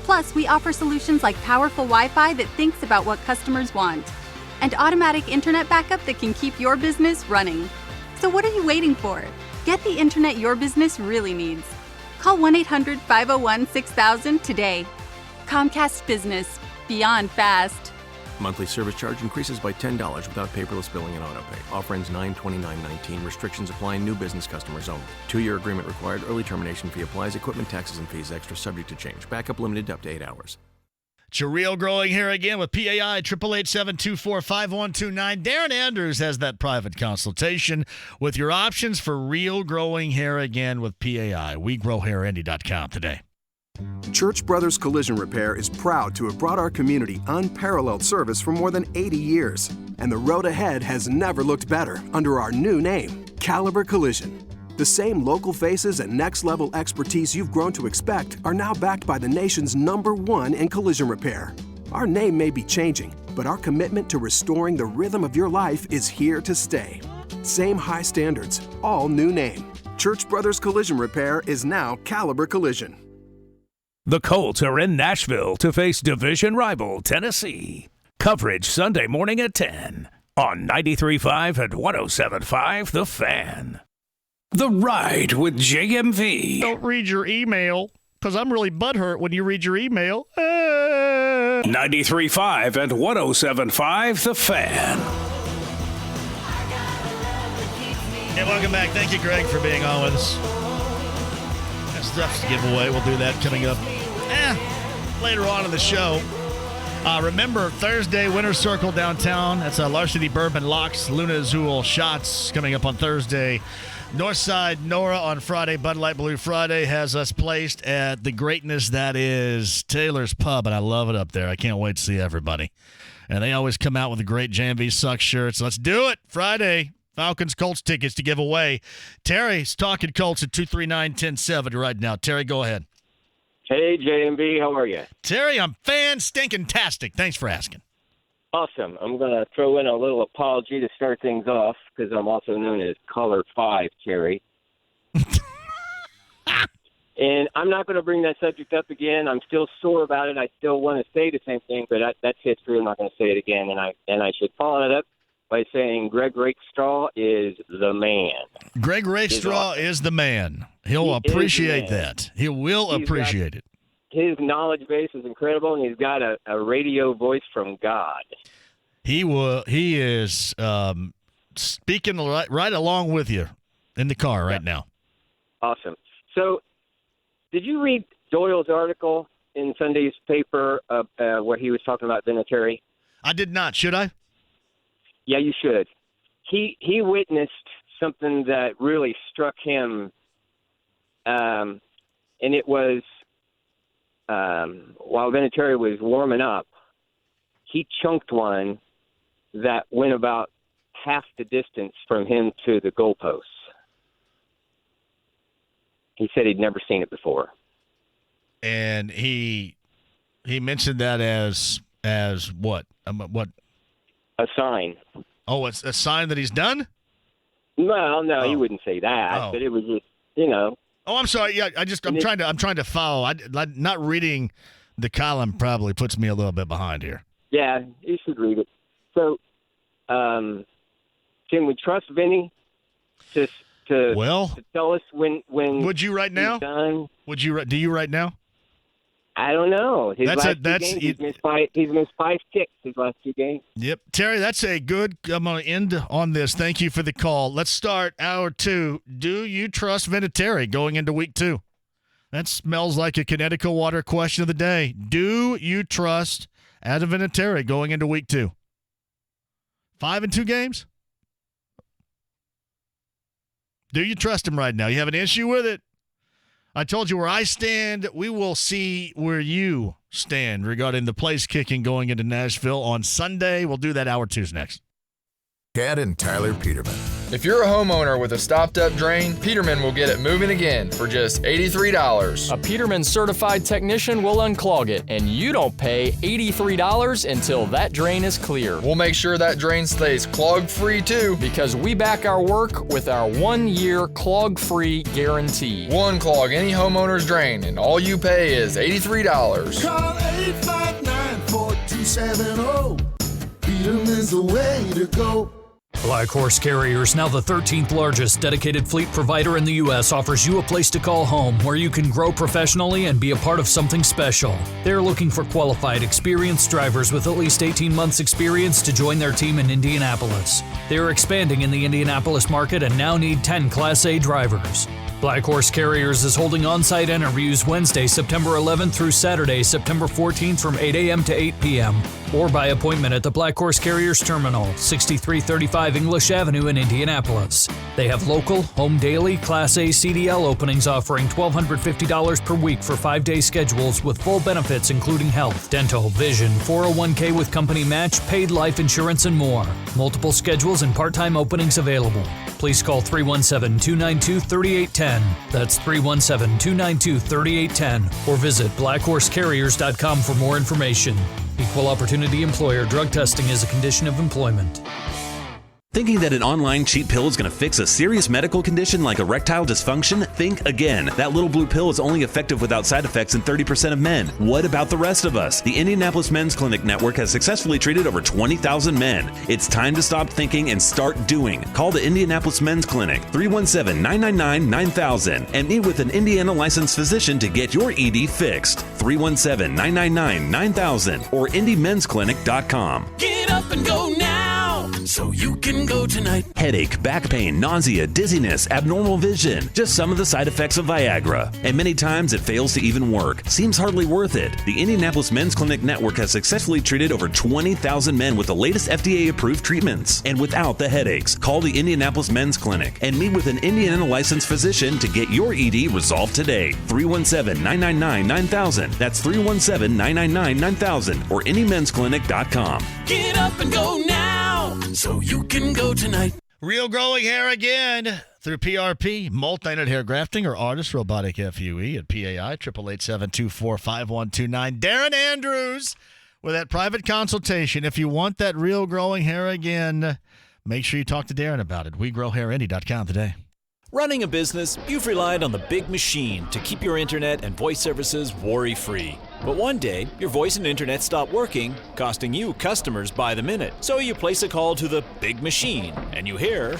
Plus, we offer solutions like powerful Wi-Fi that thinks about what customers want, and automatic internet backup that can keep your business running. So what are you waiting for? Get the internet your business really needs. Call 1-800-501-6000 today. Comcast Business. Beyond fast. Monthly service charge increases by $10 without paperless billing and autopay. Offer ends 9/29/19. Restrictions apply. New business customers only. 2-year agreement required. Early termination fee applies. Equipment, taxes, and fees extra, subject to change. Backup limited up to 8 hours. Real Growing here again with PAI, 888-724-5129. Darren Andrews has that private consultation with your options for Real Growing Hair again with PAI. WeGrowHairIndy.com today. Church Brothers Collision Repair is proud to have brought our community unparalleled service for more than 80 years. And the road ahead has never looked better under our new name, Caliber Collision. The same local faces and next-level expertise you've grown to expect are now backed by the nation's #1 in collision repair. Our name may be changing, but our commitment to restoring the rhythm of your life is here to stay. Same high standards, all new name. Church Brothers Collision Repair is now Caliber Collision. The Colts are in Nashville to face division rival Tennessee. Coverage Sunday morning at 10 on 93.5 and 107.5 The Fan. The Ride with JMV. Don't read your email, because I'm really butthurt when you read your email. 93.5 and 107.5 The Fan. Hey, welcome back. Thank you, Greg, for being on with us. Got stuff to give away. We'll do that coming up later on in the show. Remember, Thursday, Winner's Circle downtown. That's Larceny Bourbon Locks, Luna Azul Shots coming up on Thursday. Northside Nora on Friday. Bud Light Blue Friday has us placed at the greatness that is Taylor's Pub, and I love it up there. I can't wait to see everybody. And they always come out with the great JMV Sucks shirts. Let's do it. Friday, Falcons Colts tickets to give away. Terry's talking Colts at 239-1070 right now. Terry, go ahead. Hey, JMV, how are you? Terry, I'm fan-stinking-tastic. Thanks for asking. Awesome. I'm going to throw in a little apology to start things off because I'm also known as Color 5, Terry. And I'm not going to bring that subject up again. I'm still sore about it. I still want to say the same thing, but that's history. I'm not going to say it again. And I should follow it up by saying Greg Rakestraw is the man. Greg Rakestraw is the man. He'll appreciate that. He will appreciate it. His knowledge base is incredible, and he's got a radio voice from God. He is speaking right along with you in the car right now. Awesome. So, did you read Doyle's article in Sunday's paper where he was talking about Vinatieri? I did not. Should I? Yeah, you should. He witnessed something that really struck him, and it was while Vinatieri was warming up, he chunked one that went about half the distance from him to the goalposts. He said he'd never seen it before. And he mentioned that as as what? What? A sign. Oh, it's a sign that he's done? Well, no, he wouldn't say that, but it was just, Oh, I'm sorry. Yeah, I'm trying to follow. Not reading the column probably puts me a little bit behind here. Yeah, you should read it. So, can we trust Vinny to tell us when? Would you right now? Done? Would you? Do you right now? I don't know. He's missed 5 kicks his last 2 games. Yep. Terry, that's a good. I'm going to end on this. Thank you for the call. Let's start hour 2. Do you trust Vinatieri going into week 2? That smells like a Connecticut water question of the day. Do you trust Adam Vinatieri going into week 2? 5 in 2 games? Do you trust him right now? You have an issue with it? I told you where I stand. We will see where you stand regarding the place kicking going into Nashville on Sunday. We'll do that hour 2's next. Chad and Tyler Peterman. If you're a homeowner with a stopped-up drain, Peterman will get it moving again for just $83. A Peterman certified technician will unclog it, and you don't pay $83 until that drain is clear. We'll make sure that drain stays clog-free too, because we back our work with our 1-year clog-free guarantee. One clog any homeowner's drain, and all you pay is $83. Call 859-4270. Peterman's the way to go. Black Horse Carriers, now the 13th largest dedicated fleet provider in the U.S., offers you a place to call home where you can grow professionally and be a part of something special. They're looking for qualified, experienced drivers with at least 18 months' experience to join their team in Indianapolis. They are expanding in the Indianapolis market and now need 10 Class A drivers. Black Horse Carriers is holding on-site interviews Wednesday, September 11th through Saturday, September 14th from 8 a.m. to 8 p.m. or by appointment at the Black Horse Carriers Terminal, 6335 English Avenue in Indianapolis. They have local, home daily, Class A CDL openings offering $1,250 per week for 5-day schedules with full benefits including health, dental, vision, 401k with company match, paid life insurance, and more. Multiple schedules and part-time openings available. Please call 317-292-3810. That's 317-292-3810. Or visit blackhorsecarriers.com for more information. Equal opportunity employer. Drug testing is a condition of employment. Thinking that an online cheap pill is going to fix a serious medical condition like erectile dysfunction? Think again. That little blue pill is only effective without side effects in 30% of men. What about the rest of us? The Indianapolis Men's Clinic Network has successfully treated over 20,000 men. It's time to stop thinking and start doing. Call the Indianapolis Men's Clinic, 317-999-9000, and meet with an Indiana licensed physician to get your ED fixed. 317-999-9000 or IndyMen'sClinic.com. Get up and go now, so you can go tonight. Headache, back pain, nausea, dizziness, abnormal vision. Just some of the side effects of Viagra. And many times it fails to even work. Seems hardly worth it. The Indianapolis Men's Clinic Network has successfully treated over 20,000 men with the latest FDA-approved treatments. And without the headaches, call the Indianapolis Men's Clinic and meet with an Indiana licensed physician to get your ED resolved today. 317-999-9000. That's 317-999-9000 or IndyMen'sClinic.com. Get up and go now, so you can go tonight. Real growing hair again through PRP, multi-unit hair grafting or artist robotic FUE at PAI, 888-724-5129. Darren Andrews with that private consultation. If you want that real growing hair again, make sure you talk to Darren about it. WeGrowHairIndy.com today. Running a business, you've relied on the big machine to keep your internet and voice services worry-free. But one day, your voice and internet stop working, costing you customers by the minute. So you place a call to the big machine, and you hear,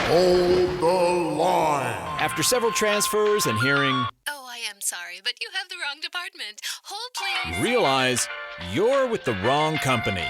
"Hold the line." After several transfers and hearing, "Oh, I am sorry, but you have the wrong department. Hold, please." you realize you're with the wrong company.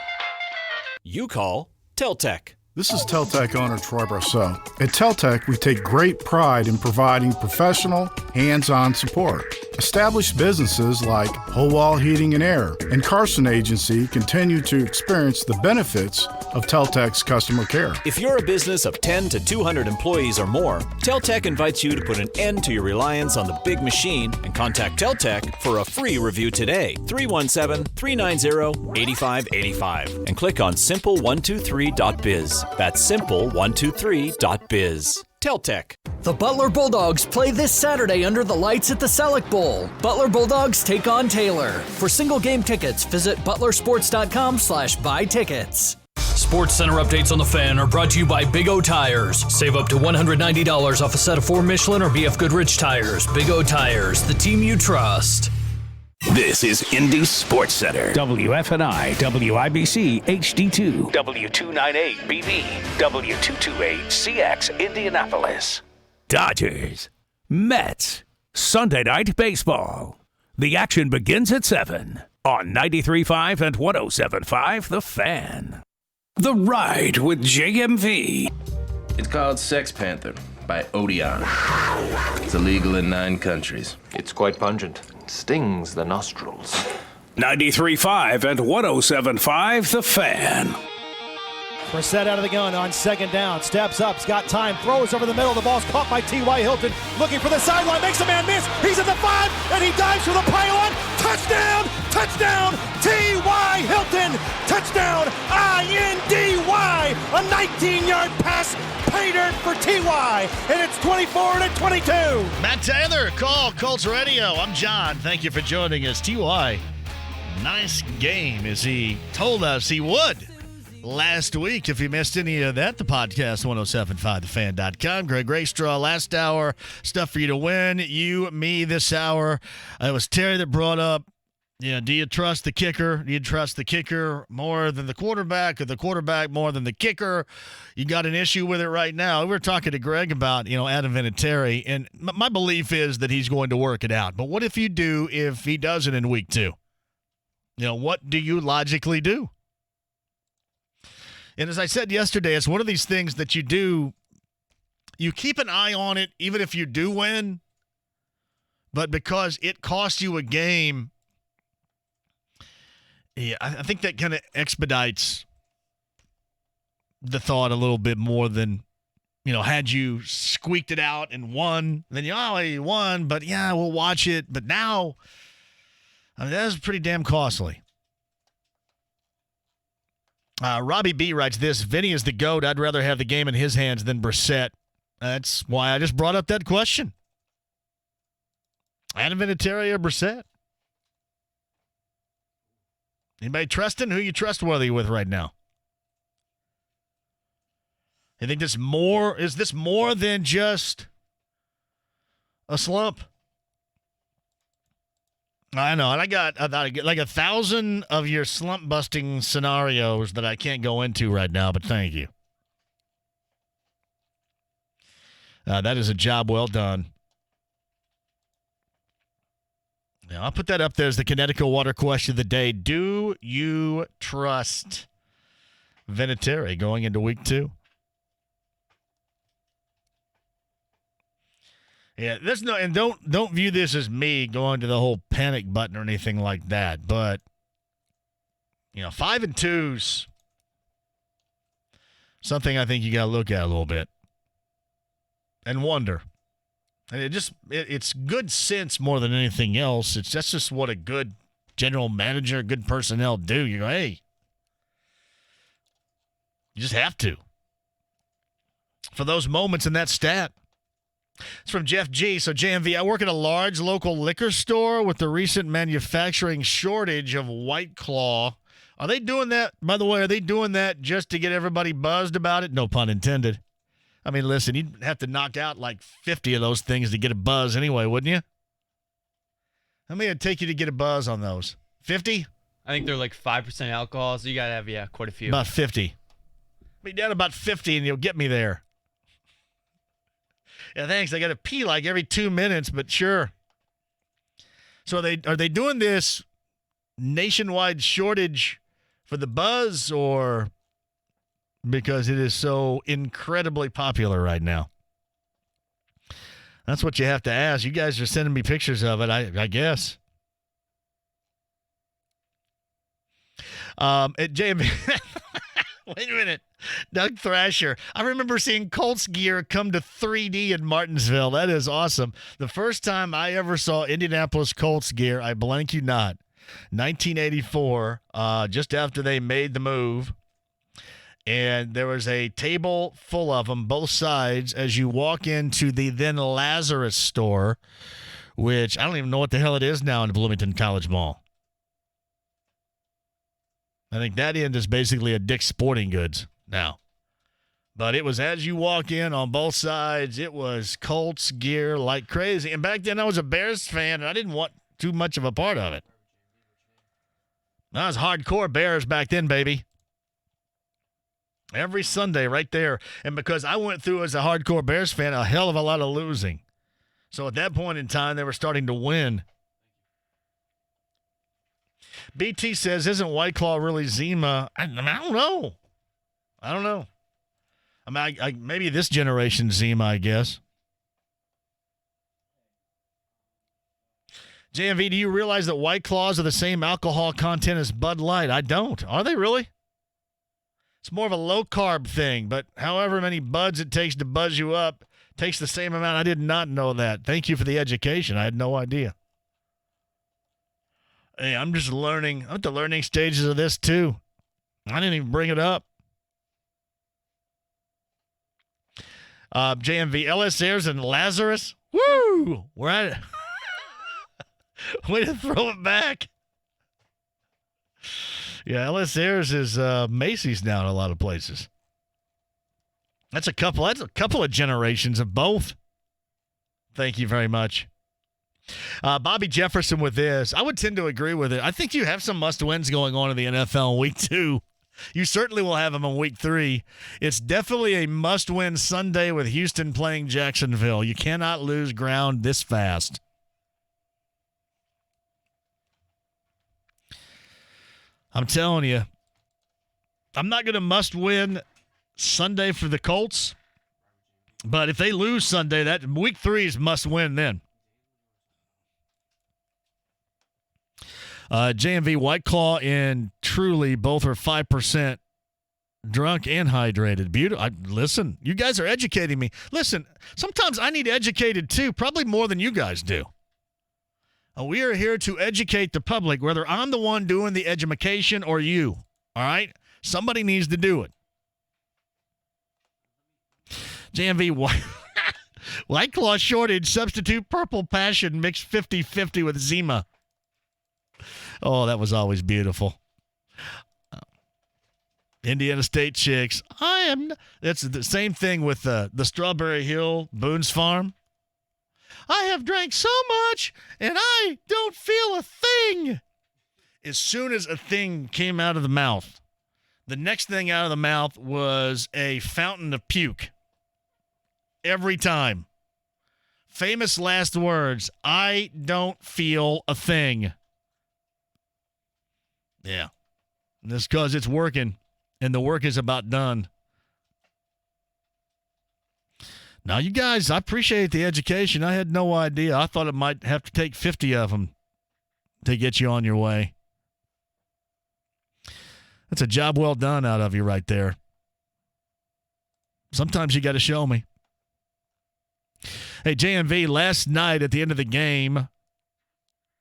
You call Teltec. This is Teltec owner Troy Brassell. At Teltec, we take great pride in providing professional, hands-on support. Established businesses like Whole Wall Heating and Air and Carson Agency continue to experience the benefits of Teltec's customer care. If you're a business of 10 to 200 employees or more, Teltec invites you to put an end to your reliance on the big machine and contact Teltec for a free review today. 317-390-8585 and click on simple123.biz. That's simple123.biz. Teltec. The Butler Bulldogs play this Saturday under the lights at the Selleck Bowl. Butler Bulldogs take on Taylor. For single game tickets, visit butlersports.com/buy tickets. Sports Center updates on the Fan are brought to you by Big O Tires. Save up to $190 off a set of 4 Michelin or BF Goodrich tires. Big O Tires, the team you trust. This is Indy Sports Center. WFNI, WIBC, HD2, W298BB, W228CX, Indianapolis. Dodgers, Mets, Sunday Night Baseball. The action begins at 7 on 93.5 and 107.5 The Fan. The Ride with JMV. It's called Sex Panther by Odeon. It's illegal in 9 countries. It's quite pungent. It stings the nostrils. 93.5 and 107.5 The Fan. Brissett out of the gun on second down. Steps up. He's got time. Throws over the middle. The ball's caught by T.Y. Hilton. Looking for the sideline. Makes a man miss. He's at the 5. And he dives for the pylon. Touchdown. Touchdown. T.Y. Hilton. Touchdown. I-N-D-Y. A 19-yard pass. Pay dirt for T.Y. And it's 24-22. Matt Taylor, call Colts Radio. I'm John. Thank you for joining us. T.Y. Nice game, as he told us he would. Last week, if you missed any of that, the podcast, 1075thefan.com. Greg Raystraw, last hour, stuff for you to win. You, me, this hour. It was Terry that brought up, do you trust the kicker? Do you trust the kicker more than the quarterback, or the quarterback more than the kicker? You got an issue with it right now. We were talking to Greg about, Adam Vinatieri, and my belief is that he's going to work it out. But what if he doesn't in week 2? What do you logically do? And as I said yesterday, it's one of these things that you do. You keep an eye on it, even if you do win. But because it costs you a game, I think that kind of expedites the thought a little bit more than, had you squeaked it out and won, then you won, but yeah, we'll watch it. But now, that is pretty damn costly. Robbie B writes this: Vinny is the GOAT. I'd rather have the game in his hands than Brissett. That's why I just brought up that question. Adam Vinatieri or Brissett? Anybody trusting? Who you trustworthy with right now? You think is this more than just a slump? I know, and I got like 1,000 of your slump busting scenarios that I can't go into right now, but thank you. That is a job well done. Now, I'll put that up there as the Connecticut water question of the day. Do you trust Vinatieri going into week 2? Yeah, don't view this as me going to the whole panic button or anything like that. But 5-2's something I think you got to look at a little bit and wonder. And it's good sense more than anything else. That's just what a good general manager, good personnel do. You go, hey, you just have to for those moments in that stat. It's from Jeff G. So, JMV, I work at a large local liquor store. With the recent manufacturing shortage of White Claw, are they doing that? By the way, are they doing that just to get everybody buzzed about it? No pun intended. I mean, listen, you'd have to knock out like 50 of those things to get a buzz anyway, wouldn't you? How many would it take you to get a buzz on those? 50? I think they're like 5% alcohol, so you got to have, quite a few. About 50. Be down about 50 and you'll get me there. Yeah, thanks. I got to pee like every 2 minutes, but sure. So are they doing this nationwide shortage for the buzz, or because it is so incredibly popular right now? That's what you have to ask. You guys are sending me pictures of it, I guess. At JMV, wait a minute. Doug Thrasher. I remember seeing Colts gear come to 3D in Martinsville. That is awesome. The first time I ever saw Indianapolis Colts gear, I blank you not, 1984, just after they made the move. And there was a table full of them, both sides, as you walk into the then Lazarus store, which I don't even know what the hell it is now in the Bloomington College Mall. I think that end is basically a Dick's Sporting Goods now. But it was as you walk in on both sides, it was Colts gear like crazy. And back then I was a Bears fan, and I didn't want too much of a part of it. I was hardcore Bears back then, baby. Every Sunday right there. And because I went through as a hardcore Bears fan a hell of a lot of losing. So at that point in time, they were starting to win. BT says, isn't White Claw really Zima? I don't know. I don't know. I mean, maybe this generation's Zima, I guess. JMV, do you realize that White Claws are the same alcohol content as Bud Light? I don't. Are they really? It's more of a low-carb thing, but however many buds it takes to buzz you up takes the same amount. I did not know that. Thank you for the education. I had no idea. Hey, I'm just learning. I'm at the learning stages of this, too. I didn't even bring it up. JMV, LS Airs and Lazarus. Woo! We're at it. Way to throw it back. Yeah, LS Airs is Macy's now in a lot of places. That's a couple of generations of both. Thank you very much. Bobby Jefferson with this. I would tend to agree with it. I think you have some must-wins going on in the NFL in week 2. You certainly will have them in week 3. It's definitely a must-win Sunday with Houston playing Jacksonville. You cannot lose ground this fast. I'm telling you, I'm not going to must-win Sunday for the Colts, but if they lose Sunday, that week 3 is must-win then. JMV, White Claw and Truly both are 5% drunk and hydrated. Beautiful. Listen, you guys are educating me. Listen, sometimes I need educated too, probably more than you guys do. We are here to educate the public, whether I'm the one doing the edumacation or you. All right? Somebody needs to do it. JMV, White Claw shortage, substitute Purple Passion, mixed 50-50 with Zima. Oh, that was always beautiful. Indiana State Chicks. That's the same thing with the Strawberry Hill Boone's Farm. I have drank so much, and I don't feel a thing. As soon as a thing came out of the mouth, the next thing out of the mouth was a fountain of puke. Every time. Famous last words, I don't feel a thing. Yeah. And that's because it's working, and the work is about done. Now, you guys, I appreciate the education. I had no idea. I thought it might have to take 50 of them to get you on your way. That's a job well done out of you right there. Sometimes you got to show me. Hey, JMV, last night at the end of the game,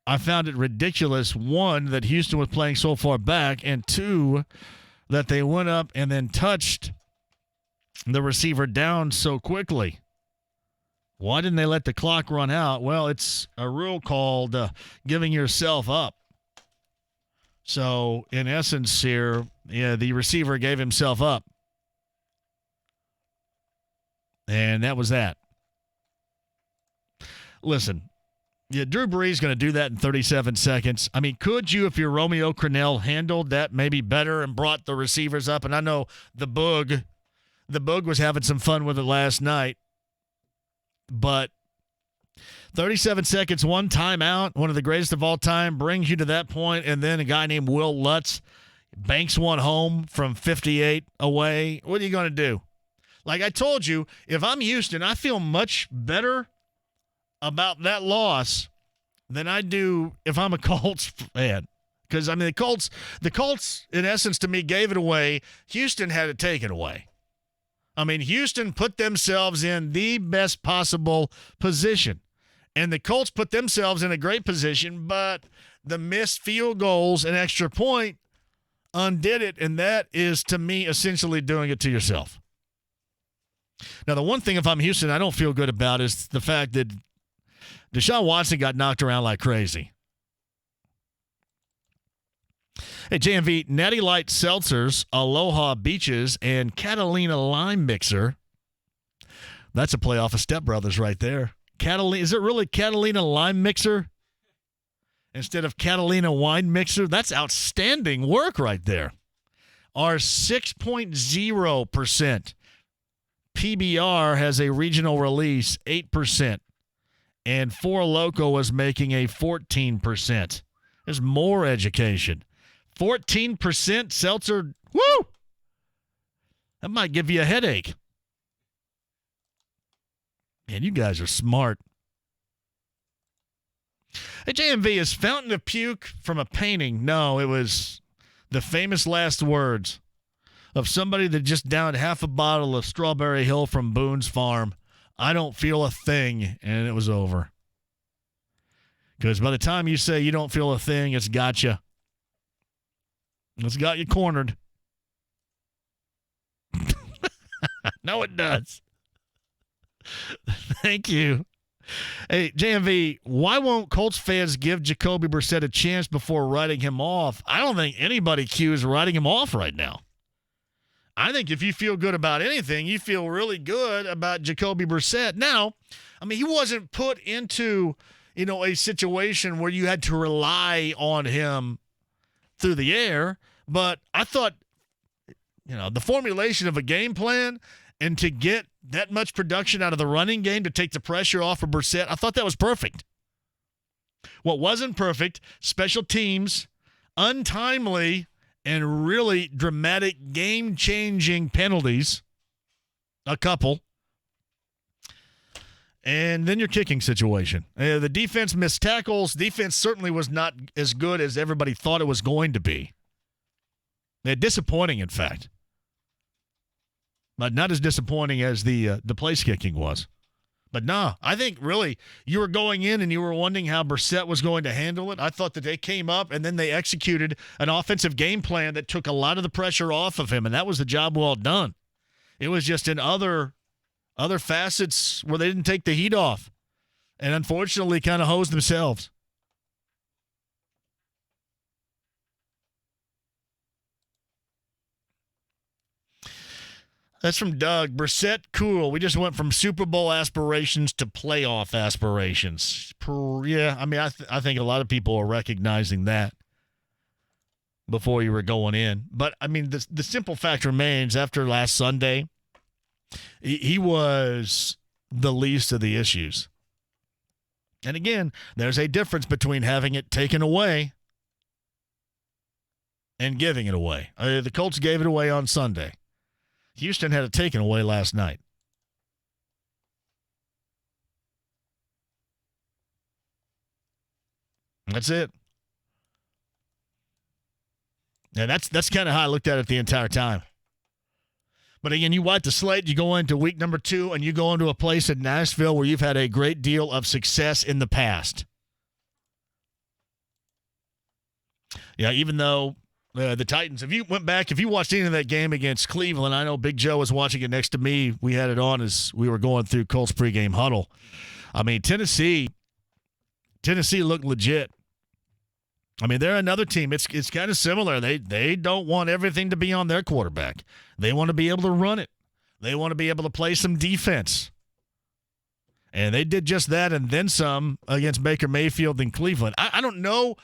I found it ridiculous, 1, that Houston was playing so far back, and 2, that they went up and then touched the receiver down so quickly. Why didn't they let the clock run out? Well, it's a rule called giving yourself up. So, in essence here, the receiver gave himself up. And that was that. Listen, Drew Brees going to do that in 37 seconds. I mean, could you, if you're Romeo Crennel, handled that maybe better and brought the receivers up? And I know the Boog was having some fun with it last night. But 37 seconds, 1 timeout, one of the greatest of all time, brings you to that point, and then a guy named Will Lutz banks one home from 58 away. What are you going to do? Like I told you, if I'm Houston, I feel much better about that loss than I do if I'm a Colts fan. Because, I mean, the Colts, in essence, to me, gave it away. Houston had to take it away. I mean, Houston put themselves in the best possible position. And the Colts put themselves in a great position, but the missed field goals and extra point undid it, and that is, to me, essentially doing it to yourself. Now, the one thing, if I'm Houston, I don't feel good about is the fact that Deshaun Watson got knocked around like crazy. Hey, JMV, Natty Light Seltzers, Aloha Beaches, and Catalina Lime Mixer. That's a play off of Step Brothers right there. Is it really Catalina Lime Mixer instead of Catalina Wine Mixer? That's outstanding work right there. Our 6.0%. PBR has a regional release, 8%. And Four Loko was making a 14%. There's more education. 14% seltzer. Woo! That might give you a headache. Man, you guys are smart. Hey, JMV, is Fountain of Puke from a painting? No, it was the famous last words of somebody that just downed half a bottle of Strawberry Hill from Boone's Farm. I don't feel a thing, and it was over. Because by the time you say you don't feel a thing, it's got you. It's got you cornered. No, it does. Thank you. Hey, JMV, why won't Colts fans give Jacoby Brissett a chance before writing him off? I don't think anybody, Q, is writing him off right now. I think if you feel good about anything, you feel really good about Jacoby Brissett. Now, I mean, he wasn't put into, a situation where you had to rely on him through the air, but I thought, the formulation of a game plan and to get that much production out of the running game to take the pressure off of Brissett, I thought that was perfect. What wasn't perfect, special teams, untimely, and really dramatic game-changing penalties, a couple, and then your kicking situation. The defense missed tackles. Defense certainly was not as good as everybody thought it was going to be. They're disappointing, in fact. But not as disappointing as the place kicking was. But no, I think really you were going in and you were wondering how Brissett was going to handle it. I thought that they came up and then they executed an offensive game plan that took a lot of the pressure off of him, and that was the job well done. It was just in other facets where they didn't take the heat off and unfortunately kind of hosed themselves. That's from Doug. Brissett, cool. We just went from Super Bowl aspirations to playoff aspirations. Yeah, I mean, I think a lot of people are recognizing that before you were going in. But, I mean, the simple fact remains, after last Sunday, he was the least of the issues. And, again, there's a difference between having it taken away and giving it away. The Colts gave it away on Sunday. Houston had it taken away last night. That's it. And that's kind of how I looked at it the entire time. But again, you wipe the slate, you go into week number 2, and you go into a place in Nashville where you've had a great deal of success in the past. Yeah, even though the Titans, if you watched any of that game against Cleveland, I know Big Joe was watching it next to me. We had it on as we were going through Colts pregame huddle. I mean, Tennessee looked legit. I mean, they're another team. It's kind of similar. They don't want everything to be on their quarterback. They want to be able to run it. They want to be able to play some defense. And they did just that and then some against Baker Mayfield in Cleveland. I don't know.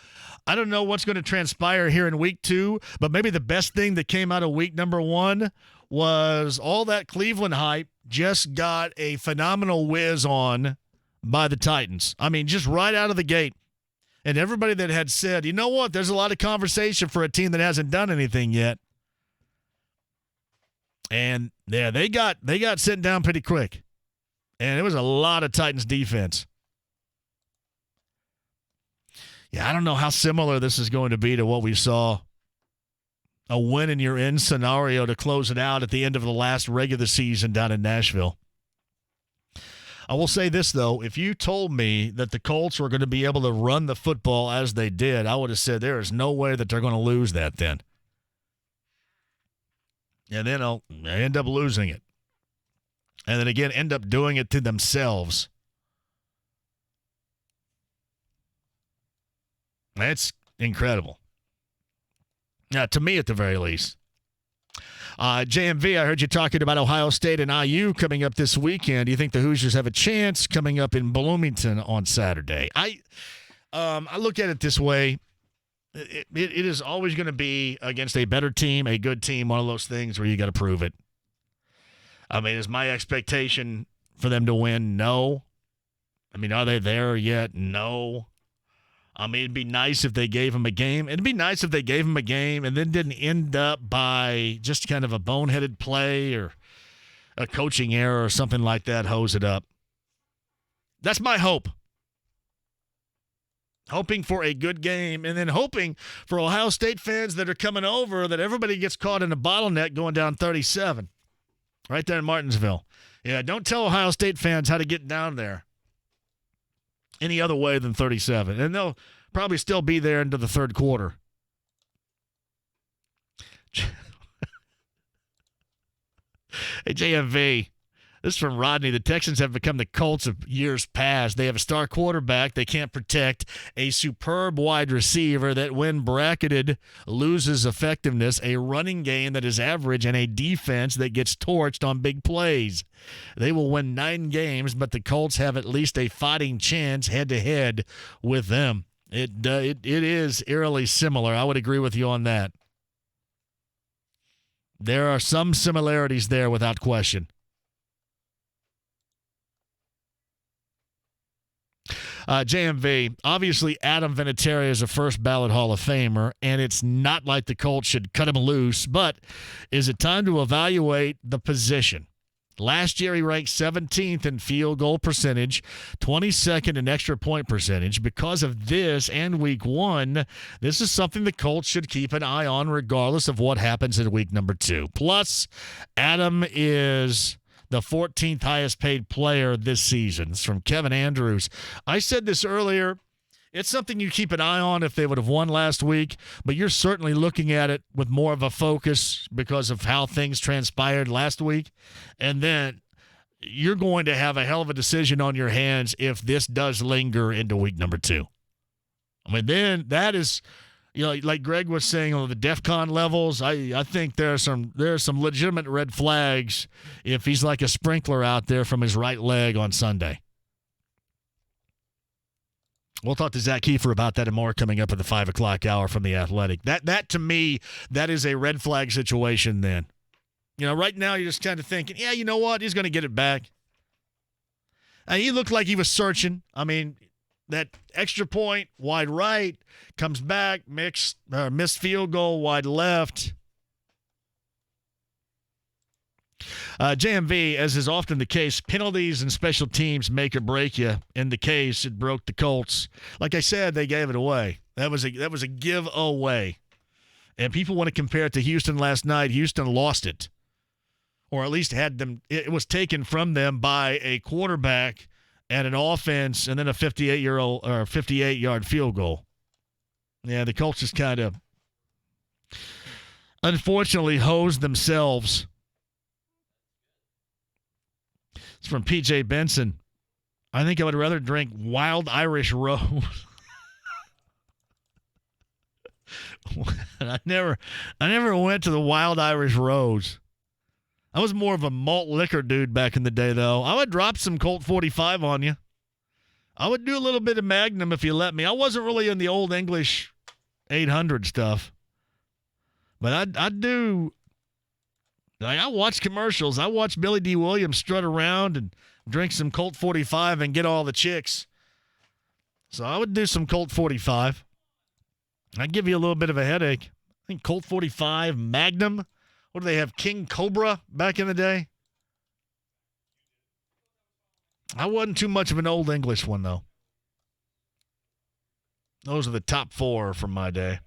I don't know what's going to transpire here in week 2, but maybe the best thing that came out of week number 1 was all that Cleveland hype just got a phenomenal whiz on by the Titans. I mean, just right out of the gate. And everybody that had said, you know what, there's a lot of conversation for a team that hasn't done anything yet. And yeah, they got sent down pretty quick. And it was a lot of Titans defense. Yeah, I don't know how similar this is going to be to what we saw. A win and you're in scenario to close it out at the end of the last regular season down in Nashville. I will say this, though. If you told me that the Colts were going to be able to run the football as they did, I would have said there is no way that they're going to lose that then. and then they'll end up losing it. And then again, end up doing it to themselves. That's incredible. Now, to me, at the very least. JMV, I heard you talking about Ohio State and IU coming up this weekend. Do you think the Hoosiers have a chance coming up in Bloomington on Saturday? I look at it this way. It is always going to be against a better team, a good team, one of those things where you got to prove it. I mean, is my expectation for them to win? No. I mean, are they there yet? No. I mean, it'd be nice if they gave him a game. It'd be nice if they gave him a game and then didn't end up by just kind of a boneheaded play or a coaching error or something like that, hose it up. That's my hope. Hoping for a good game and then hoping for Ohio State fans that are coming over that everybody gets caught in a bottleneck going down 37 right there in Martinsville. Yeah, don't tell Ohio State fans how to get down there any other way than 37. And they'll probably still be there into the third quarter. Hey, JMV, this is from Rodney. The Texans have become the Colts of years past. They have a star quarterback they can't protect, a superb wide receiver that, when bracketed, loses effectiveness, a running game that is average, and a defense that gets torched on big plays. They will win 9 games, but the Colts have at least a fighting chance head-to-head with them. It is eerily similar. I would agree with you on that. There are some similarities there without question. JMV, obviously Adam Vinatieri is a first ballot Hall of Famer, and it's not like the Colts should cut him loose, but is it time to evaluate the position? Last year he ranked 17th in field goal percentage, 22nd in extra point percentage. Because of this and week 1, this is something the Colts should keep an eye on regardless of what happens in week number 2. Plus, Adam is the 14th highest paid player this season. It's from Kevin Andrews. I said this earlier. It's something you keep an eye on if they would have won last week, but you're certainly looking at it with more of a focus because of how things transpired last week. And then you're going to have a hell of a decision on your hands if this does linger into week number 2. I mean, then that is, you know, like Greg was saying on the DEFCON levels, I think there are some legitimate red flags if he's like a sprinkler out there from his right leg on Sunday. We'll talk to Zach Kiefer about that and more coming up at the 5 o'clock hour from The Athletic. That to me, that is a red flag situation then. You know, right now you're just kind of thinking, yeah, you know what? He's going to get it back. And he looked like he was searching. I mean, that extra point, wide right, comes back, missed field goal, wide left. JMV, as is often the case, penalties and special teams make or break you. In the case, it broke the Colts. Like I said, they gave it away. That was a giveaway. And people want to compare it to Houston last night. Houston lost it. Or at least had them. It was taken from them by a quarterback and an offense and then a 58-yard field goal. Yeah, the Colts just kind of unfortunately hosed themselves. It's from P.J. Benson. I think I would rather drink Wild Irish Rose. I never went to the Wild Irish Rose. I was more of a malt liquor dude back in the day, though. I would drop some Colt 45 on you. I would do a little bit of Magnum if you let me. I wasn't really in the Old English 800 stuff. But I'd do... Like, I watch commercials. I watch Billy D. Williams strut around and drink some Colt 45 and get all the chicks. So I would do some Colt 45. I'd give you a little bit of a headache. I think Colt 45, Magnum. What do they have? King Cobra back in the day? I wasn't too much of an Old English one, though. Those are the top 4 from my day.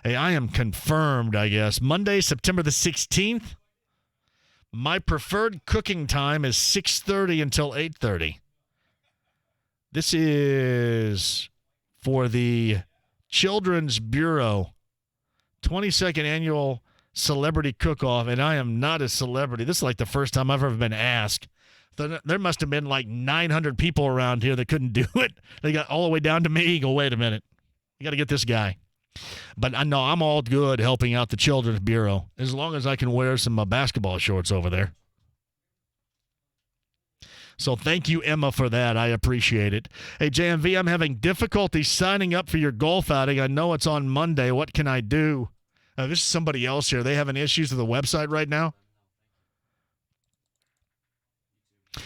Hey, I am confirmed, I guess. Monday, September the 16th. My preferred cooking time is 6:30 until 8:30. This is for the Children's Bureau 22nd Annual celebrity cook-off, and I am not a celebrity. This is like the first time I've ever been asked. There must have been like 900 people around here that couldn't do it. They got all the way down to me. You go, wait a minute. You got to get this guy. But I know I'm all good helping out the Children's Bureau as long as I can wear some basketball shorts over there. So thank you, Emma, for that. I appreciate it. Hey, JMV, I'm having difficulty signing up for your golf outing. I know it's on Monday. What can I do? This is somebody else here. They having issues with the website right now?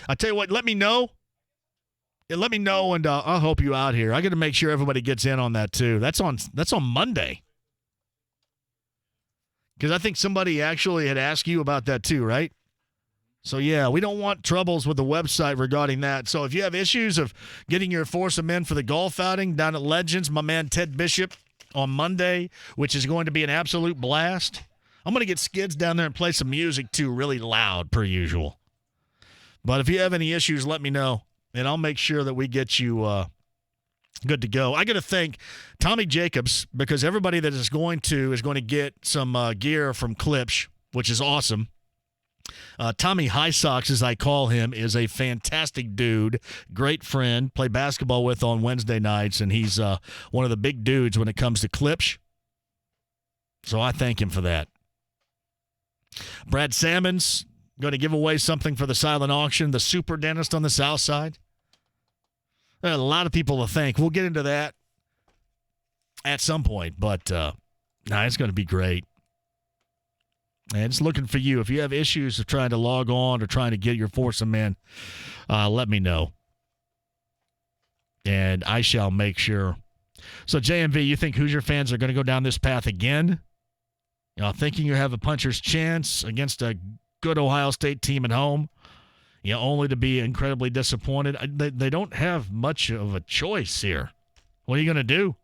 I tell you what, let me know. Let me know, and I'll help you out here. I got to make sure everybody gets in on that too. That's on Monday. Because I think somebody actually had asked you about that too, right? So, yeah, we don't want troubles with the website regarding that. So if you have issues of getting your foursome in for the golf outing down at Legends, my man Ted Bishop on Monday, which is going to be an absolute blast. I'm going to get Skids down there and play some music too, really loud per usual. But if you have any issues, let me know, and I'll make sure that we get you good to go. I got to thank Tommy Jacobs because everybody that is going to get some gear from Klipsch, which is awesome. Tommy High Socks, as I call him, is a fantastic dude, great friend, play basketball with on Wednesday nights, and he's one of the big dudes when it comes to Klipsch. So I thank him for that. Brad Salmons going to give away something for the silent auction, the super dentist on the south side. There are a lot of people to thank. We'll get into that at some point, but it's going to be great. And it's looking for you. If you have issues of trying to log on or trying to get your foursome in, let me know. And I shall make sure. So, JMV, you think Hoosier fans are going to go down this path again? Thinking you have a puncher's chance against a good Ohio State team at home, only to be incredibly disappointed. They don't have much of a choice here. What are you going to do?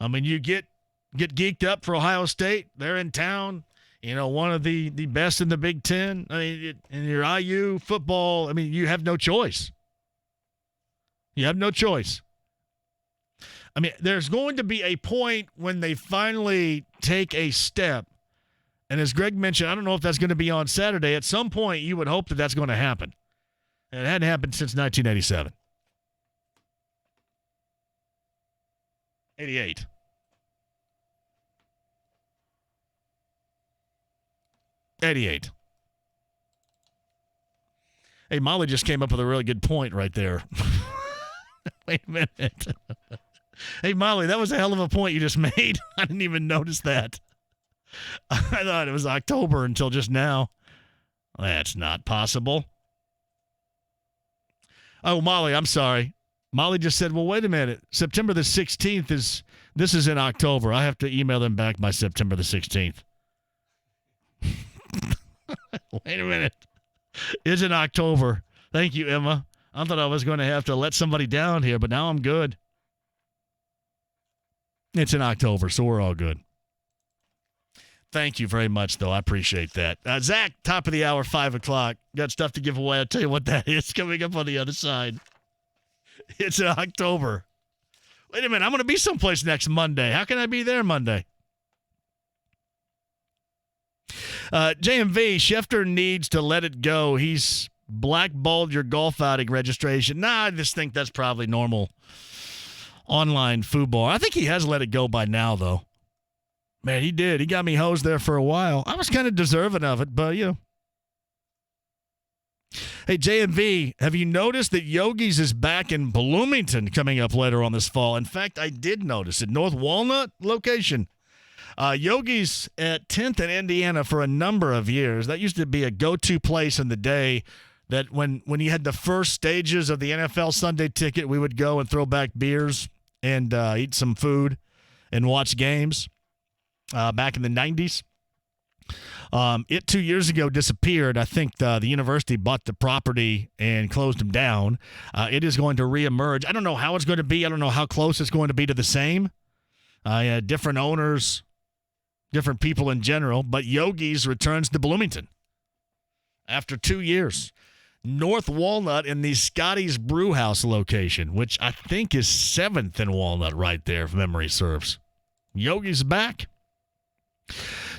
I mean, you get geeked up for Ohio State. They're in town. One of the best in the Big Ten. I mean, in your IU football, you have no choice. You have no choice. I mean, there's going to be a point when they finally take a step. And as Greg mentioned, I don't know if that's going to be on Saturday. At some point, you would hope that that's going to happen. And it hadn't happened since 1987. 88. Hey, Molly just came up with a really good point right there. Wait a minute. Hey, Molly, that was a hell of a point you just made. I didn't even notice that. I thought it was October until just now. That's not possible. Oh, Molly, I'm sorry. Molly just said, well, wait a minute. September the 16th is in October. I have to email them back by September the 16th. Wait a minute. It's in October. Thank you, Emma. I thought I was going to have to let somebody down here, but now I'm good. It's in October, so we're all good. Thank you very much, though. I appreciate that. Zach, top of the hour, 5 o'clock. Got stuff to give away. I'll tell you what that is coming up on the other side. It's in October. Wait a minute. I'm going to be someplace next Monday. How can I be there Monday? JMV, Schefter needs to let it go. He's blackballed your golf outing registration. I just think that's probably normal online football. I think he has let it go by now, though. Man, he did. He got me hosed there for a while. I was kind of deserving of it, but, Hey, JMV, have you noticed that Yogi's is back in Bloomington coming up later on this fall? In fact, I did notice it. North Walnut location. Yogi's at 10th in Indiana for a number of years. That used to be a go-to place in the day that when you had the first stages of the NFL Sunday Ticket, we would go and throw back beers and eat some food and watch games back in the 90s. It 2 years ago disappeared. I think the university bought the property and closed them down. It is going to reemerge. I don't know how it's going to be. I don't know how close it's going to be to the same. Different owners, different people in general, but Yogi's returns to Bloomington after 2 years. North Walnut in the Scotty's Brewhouse location, which I think is 7th in Walnut right there, if memory serves. Yogi's back.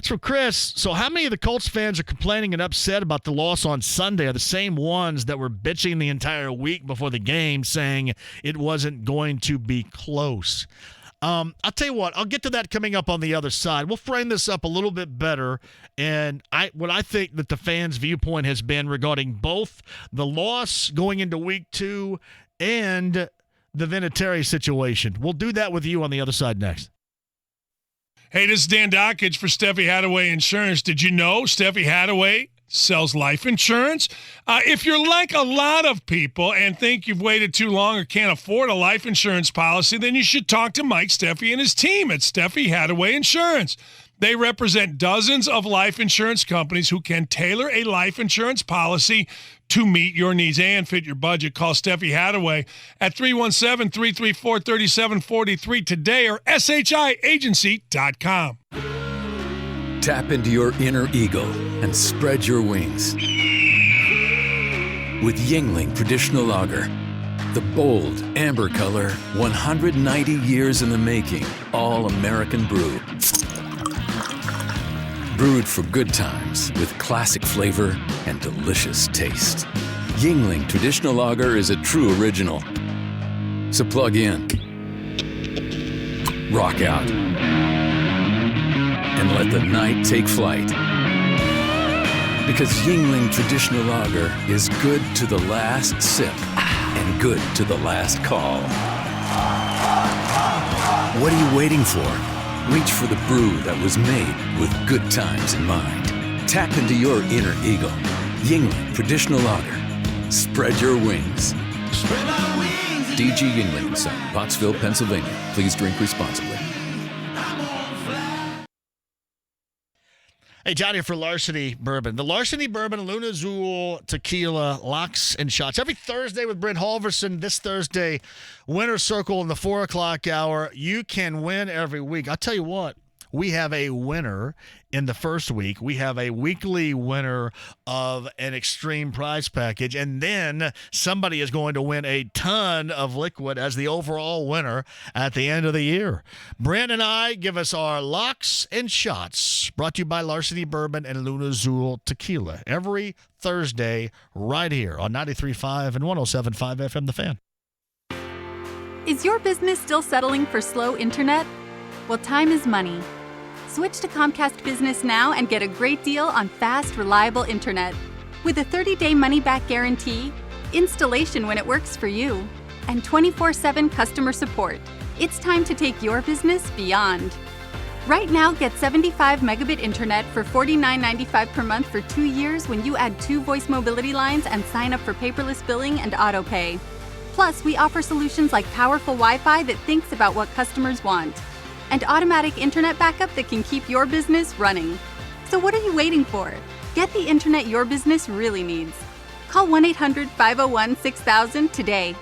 That's from Chris. So how many of the Colts fans are complaining and upset about the loss on Sunday are the same ones that were bitching the entire week before the game, saying it wasn't going to be close? I'll tell you what, I'll get to that coming up on the other side. We'll frame this up a little bit better, and what I think that the fans' viewpoint has been regarding both the loss going into week 2 and the Vinatieri situation. We'll do that with you on the other side next. Hey, this is Dan Dockage for Steffi Hadaway Insurance. Did you know Steffi Hadaway sells life insurance? If you're like a lot of people and think you've waited too long or can't afford a life insurance policy, then you should talk to Mike Steffi and his team at Steffi Hadaway Insurance. They represent dozens of life insurance companies who can tailor a life insurance policy to meet your needs and fit your budget. Call Steffi Hadaway at 317-334-3743 today or shiagency.com. Tap into your inner eagle and spread your wings. With Yingling Traditional Lager, the bold amber color, 190 years in the making, all American brew. Brewed for good times with classic flavor and delicious taste. Yingling Traditional Lager is a true original. So plug in, rock out, and let the night take flight. Because Yingling Traditional Lager is good to the last sip and good to the last call. What are you waiting for? Reach for the brew that was made with good times in mind. Tap into your inner eagle. Yingling Traditional Lager. Spread your wings. Spread my wings. DG Yingling & Son, Pottsville, Pennsylvania. Please drink responsibly. Hey, John here for Larceny Bourbon. The Larceny Bourbon Luna Azul Tequila Locks and Shots. Every Thursday with Brent Halverson. This Thursday, Winner's Circle in the 4 o'clock hour. You can win every week. I'll tell you what. We have a winner in the first week. We have a weekly winner of an extreme prize package. And then somebody is going to win a ton of liquid as the overall winner at the end of the year. Brent and I give us our locks and shots. Brought to you by Larceny Bourbon and Luna Azul Tequila. Every Thursday right here on 93.5 and 107.5 FM The Fan. Is your business still settling for slow internet? Well, time is money. Switch to Comcast Business now and get a great deal on fast, reliable internet. With a 30-day money-back guarantee, installation when it works for you, and 24/7 customer support, it's time to take your business beyond. Right now, get 75 megabit internet for $49.95 per month for 2 years when you add 2 voice mobility lines and sign up for paperless billing and autopay. Plus, we offer solutions like powerful Wi-Fi that thinks about what customers want, and automatic internet backup that can keep your business running. So what are you waiting for? Get the internet your business really needs. Call 1-800-501-6000 today.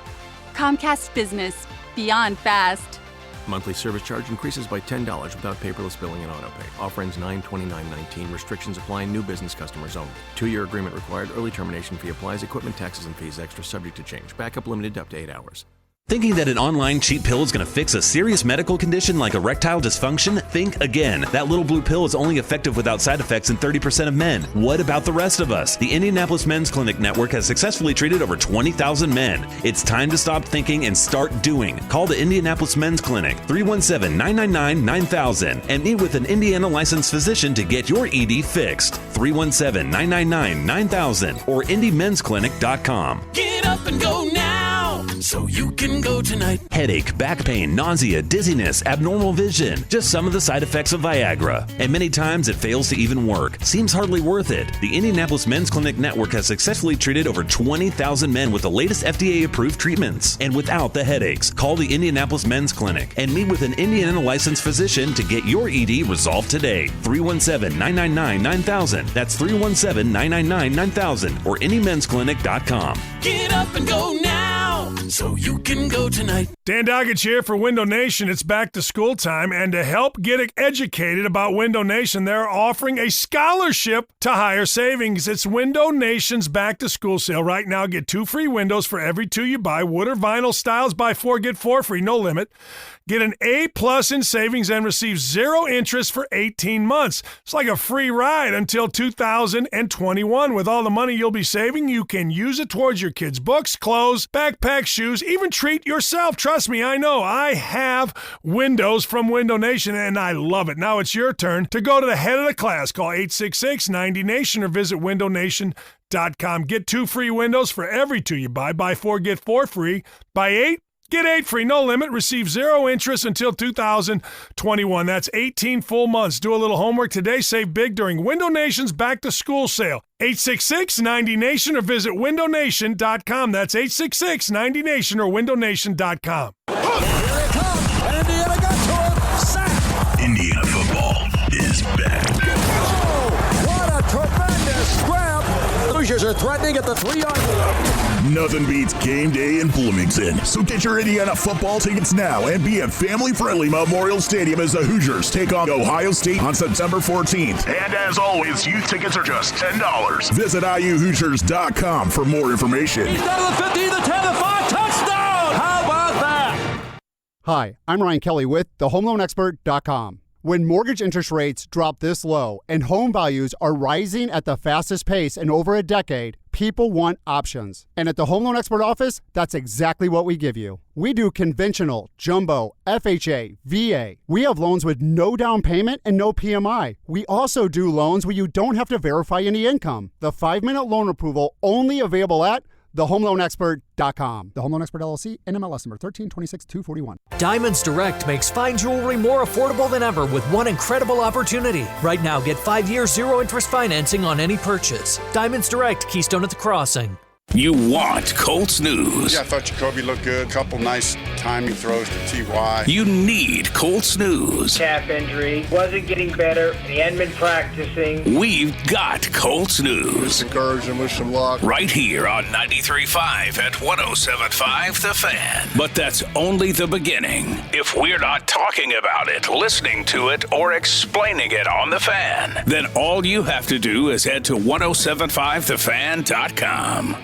Comcast Business. Beyond fast. Monthly service charge increases by $10 without paperless billing and autopay. Offer ends 9/29/19. Restrictions apply. New business customers only. 2-year agreement required. Early termination fee applies. Equipment, taxes, and fees extra subject to change. Backup limited to up to 8 hours. Thinking that an online cheap pill is going to fix a serious medical condition like erectile dysfunction? Think again. That little blue pill is only effective without side effects in 30% of men. What about the rest of us? The Indianapolis Men's Clinic Network has successfully treated over 20,000 men. It's time to stop thinking and start doing. Call the Indianapolis Men's Clinic, 317-999-9000, and meet with an Indiana licensed physician to get your ED fixed. 317-999-9000 or IndyMen'sClinic.com. Get up and go now, so you can go tonight. Headache, back pain, nausea, dizziness, abnormal vision. Just some of the side effects of Viagra. And many times it fails to even work. Seems hardly worth it. The Indianapolis Men's Clinic Network has successfully treated over 20,000 men with the latest FDA-approved treatments. And without the headaches. Call the Indianapolis Men's Clinic and meet with an Indiana licensed physician to get your ED resolved today. 317-999-9000. That's 317-999-9000 or IndyMen'sClinic.com. Get up and go now, so you can go tonight. Dan Doggett here for Window Nation. It's back to school time, and to help get educated about Window Nation, they're offering a scholarship to higher savings. It's Window Nation's back to school sale. Right now, get 2 free windows for every 2 you buy. Wood or vinyl styles, buy 4, get 4 free, no limit. Get an A+ in savings and receive 0 interest for 18 months. It's like a free ride until 2021. With all the money you'll be saving, you can use it towards your kids' books, clothes, backpacks, shoes, even treat yourself. Trust me, I know. I have windows from Window Nation, and I love it. Now it's your turn to go to the head of the class. Call 866-90NATION or visit windownation.com. Get 2 free windows for every 2 you buy. Buy 4, get 4 free. Buy 8. Get 8 free, no limit. Receive 0 interest until 2021. That's 18 full months. Do a little homework today. Save big during Window Nation's back-to-school sale. 866-90NATION or visit windownation.com. That's 866-90NATION or windownation.com. Here it comes, and Indiana got to him. Sack. Indiana football is back. Oh, what a tremendous grab. Hoosiers are threatening at the 3-yard line. Nothing beats game day in Bloomington. So get your Indiana football tickets now and be at family-friendly Memorial Stadium as the Hoosiers take on Ohio State on September 14th. And as always, youth tickets are just $10. Visit IUHoosiers.com for more information. He's down to the 50, the 10, the 5, touchdown! How about that? Hi, I'm Ryan Kelly with thehomeloanexpert.com. When mortgage interest rates drop this low and home values are rising at the fastest pace in over a decade, people want options. And at the Home Loan Expert office, that's exactly what we give you. We do conventional, jumbo, FHA, VA. We have loans with no down payment and no PMI. We also do loans where you don't have to verify any income. The 5-minute loan approval only available at thehomeloanexpert.com. The Home Loan Expert LLC, NMLS number 1326241. Diamonds Direct makes fine jewelry more affordable than ever with one incredible opportunity. Right now, get 5-year 0-interest financing on any purchase. Diamonds Direct, Keystone at the Crossing. You want Colts news. Yeah, I thought Jacoby looked good. Couple nice timing throws to T.Y. You need Colts news. Calf injury, wasn't getting better. He hadn't been practicing. We've got Colts news. Just encourage him with some luck. Right here on 93.5 at 107.5 The Fan. But that's only the beginning. If we're not talking about it, listening to it, or explaining it on The Fan, then all you have to do is head to 1075thefan.com.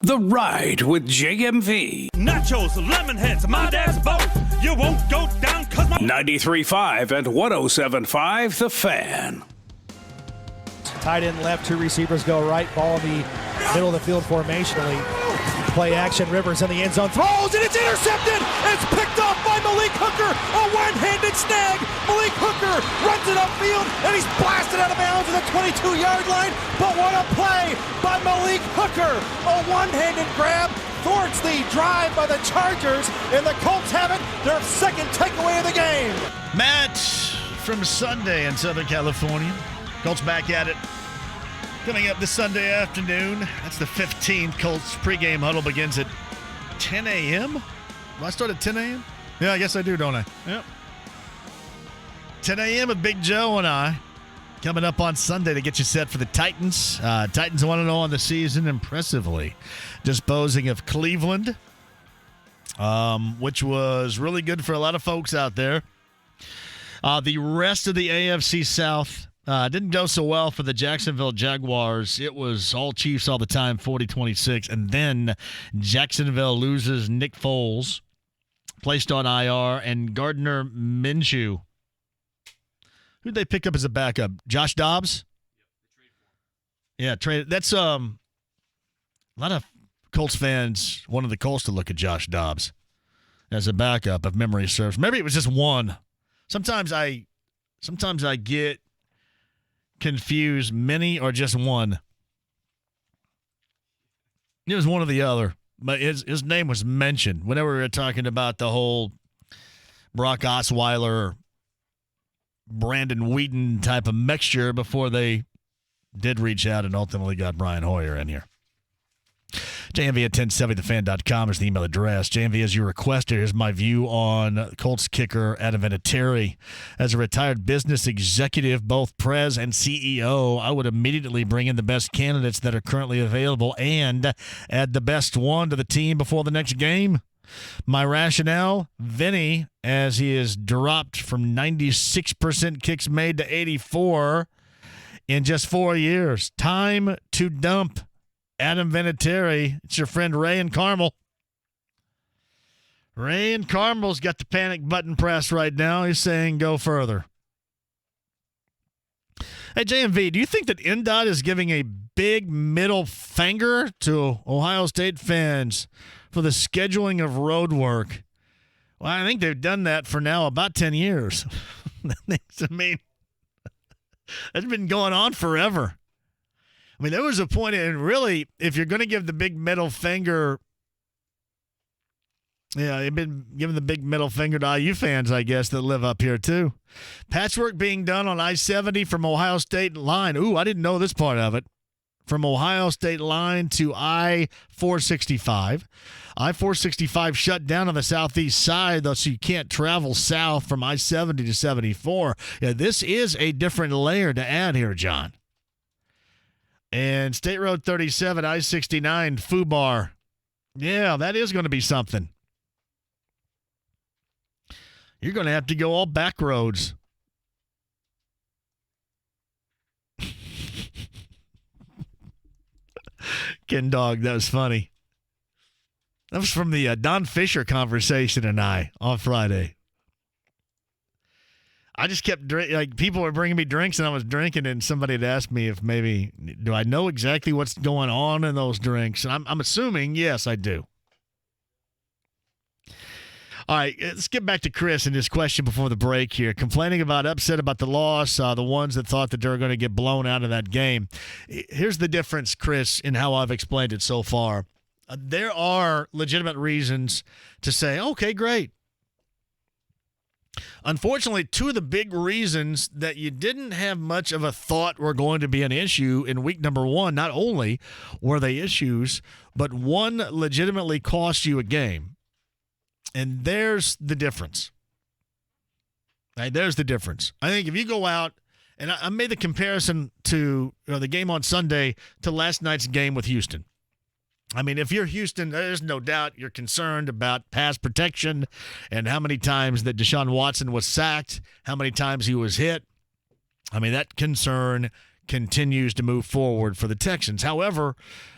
The Ride with JMV. Nachos, lemon heads, my dad's boat. You won't go down cause my 93.5 and 107.5 The Fan. Tight end left, 2 receivers go right. Ball in the middle of the field formationally. Play action, Rivers in the end zone. Throws, and it's intercepted! It's picked off by Malik Hooker! A one-handed snag! Malik Hooker runs it upfield, and he's blasted out of bounds at the 22-yard line. But what a play by Malik Hooker! A one-handed grab thwarts the drive by the Chargers, and the Colts have it, their second takeaway of the game. Matt from Sunday in Southern California. Colts back at it. Coming up this Sunday afternoon, that's the 15th. Colts pregame huddle begins at 10 a.m. Do I start at 10 a.m.? Yeah, I guess I do, don't I? Yep. 10 a.m. with Big Joe and I. Coming up on Sunday to get you set for the Titans. Titans 1-0 on the season, impressively disposing of Cleveland, which was really good for a lot of folks out there. The rest of the AFC South didn't go so well for the Jacksonville Jaguars. It was all Chiefs all the time, 40-26. And then Jacksonville loses Nick Foles, placed on IR, and Gardner Minshew. Who'd they pick up as a backup? Josh Dobbs? Yeah, trade. That's a lot of Colts fans wanted the Colts to look at Josh Dobbs as a backup, if memory serves. Maybe it was just one. Sometimes I get confused, many or just one. It was one or the other, but his name was mentioned whenever we were talking about the whole Brock Osweiler, Brandon Wheaton type of mixture before they did reach out and ultimately got Brian Hoyer in here. JMV at 1070thefan.com is the email address. JMV, as you requested, here's my view on Colts kicker Adam Vinatieri. As a retired business executive, both Prez and CEO, I would immediately bring in the best candidates that are currently available and add the best one to the team before the next game. My rationale, Vinny, as he has dropped from 96% kicks made to 84 in just 4 years. Time to dump Adam Vinatieri. It's your friend Ray and Carmel. Ray and Carmel's got the panic button pressed right now. He's saying go further. Hey, JMV, do you think that NDOT is giving a big middle finger to Ohio State fans for the scheduling of road work? Well, I think they've done that for now about 10 years. I mean, that's been going on forever. I mean, there was a point, and really, if you're going to give the big middle finger, yeah, they've been giving the big middle finger to IU fans, I guess, that live up here, too. Patchwork being done on I-70 from Ohio State line. Ooh, I didn't know this part of it. From Ohio State line to I-465. I-465 shut down on the southeast side, though, so you can't travel south from I-70 to 74. Yeah, this is a different layer to add here, John. And State Road 37, I-69, FUBAR. Yeah, that is going to be something. You're going to have to go all back roads. Ken Dog, that was funny. That was from the Don Fisher conversation and I on Friday. I just kept like people were bringing me drinks and I was drinking, and somebody had asked me if maybe do I know exactly what's going on in those drinks, and I'm assuming yes, I do. All right, let's get back to Chris and his question before the break here. Complaining about, upset about the loss, the ones that thought that they were going to get blown out of that game. Here's the difference, Chris, in how I've explained it so far. There are legitimate reasons to say, okay, great. Unfortunately, two of the big reasons that you didn't have much of a thought were going to be an issue in week number one, not only were they issues, but one legitimately cost you a game. And there's the difference. Right, there's the difference. I think if you go out, and I made the comparison to the game on Sunday to last night's game with Houston. I mean, if you're Houston, there's no doubt you're concerned about pass protection and how many times that Deshaun Watson was sacked, how many times he was hit. I mean, that concern continues to move forward for the Texans. However,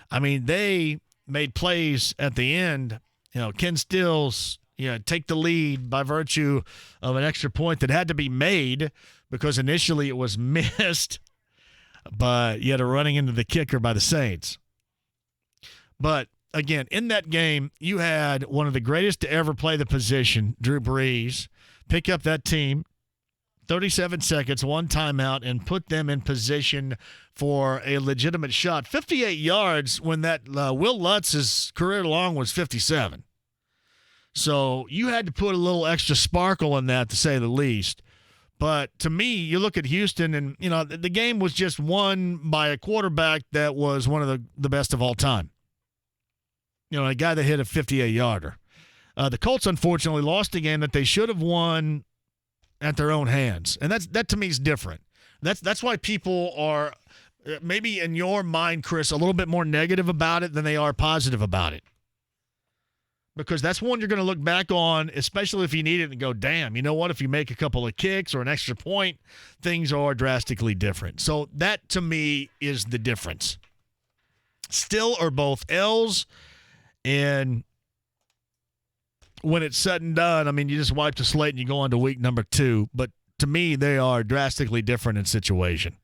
I mean, they made plays at the end. Ken Stills, take the lead by virtue of an extra point that had to be made because initially it was missed, but you had a running into the kicker by the Saints. But, again, in that game, you had one of the greatest to ever play the position, Drew Brees, pick up that team, 37 seconds, one timeout, and put them in position for a legitimate shot. 58 yards when that Will Lutz's career long was 57. So you had to put a little extra sparkle in that, to say the least. But to me, you look at Houston, and, the game was just won by a quarterback that was one of the best of all time. A guy that hit a 58-yarder. The Colts, unfortunately, lost a game that they should have won at their own hands. And that to me is different. That's why people are, maybe in your mind, Chris, a little bit more negative about it than they are positive about it. Because that's one you're going to look back on, especially if you need it, and go, damn, you know what? If you make a couple of kicks or an extra point, things are drastically different. So that, to me, is the difference. Still are both L's. And when it's said and done, I mean, you just wipe the slate and you go on to week number 2. But to me, they are drastically different in situation.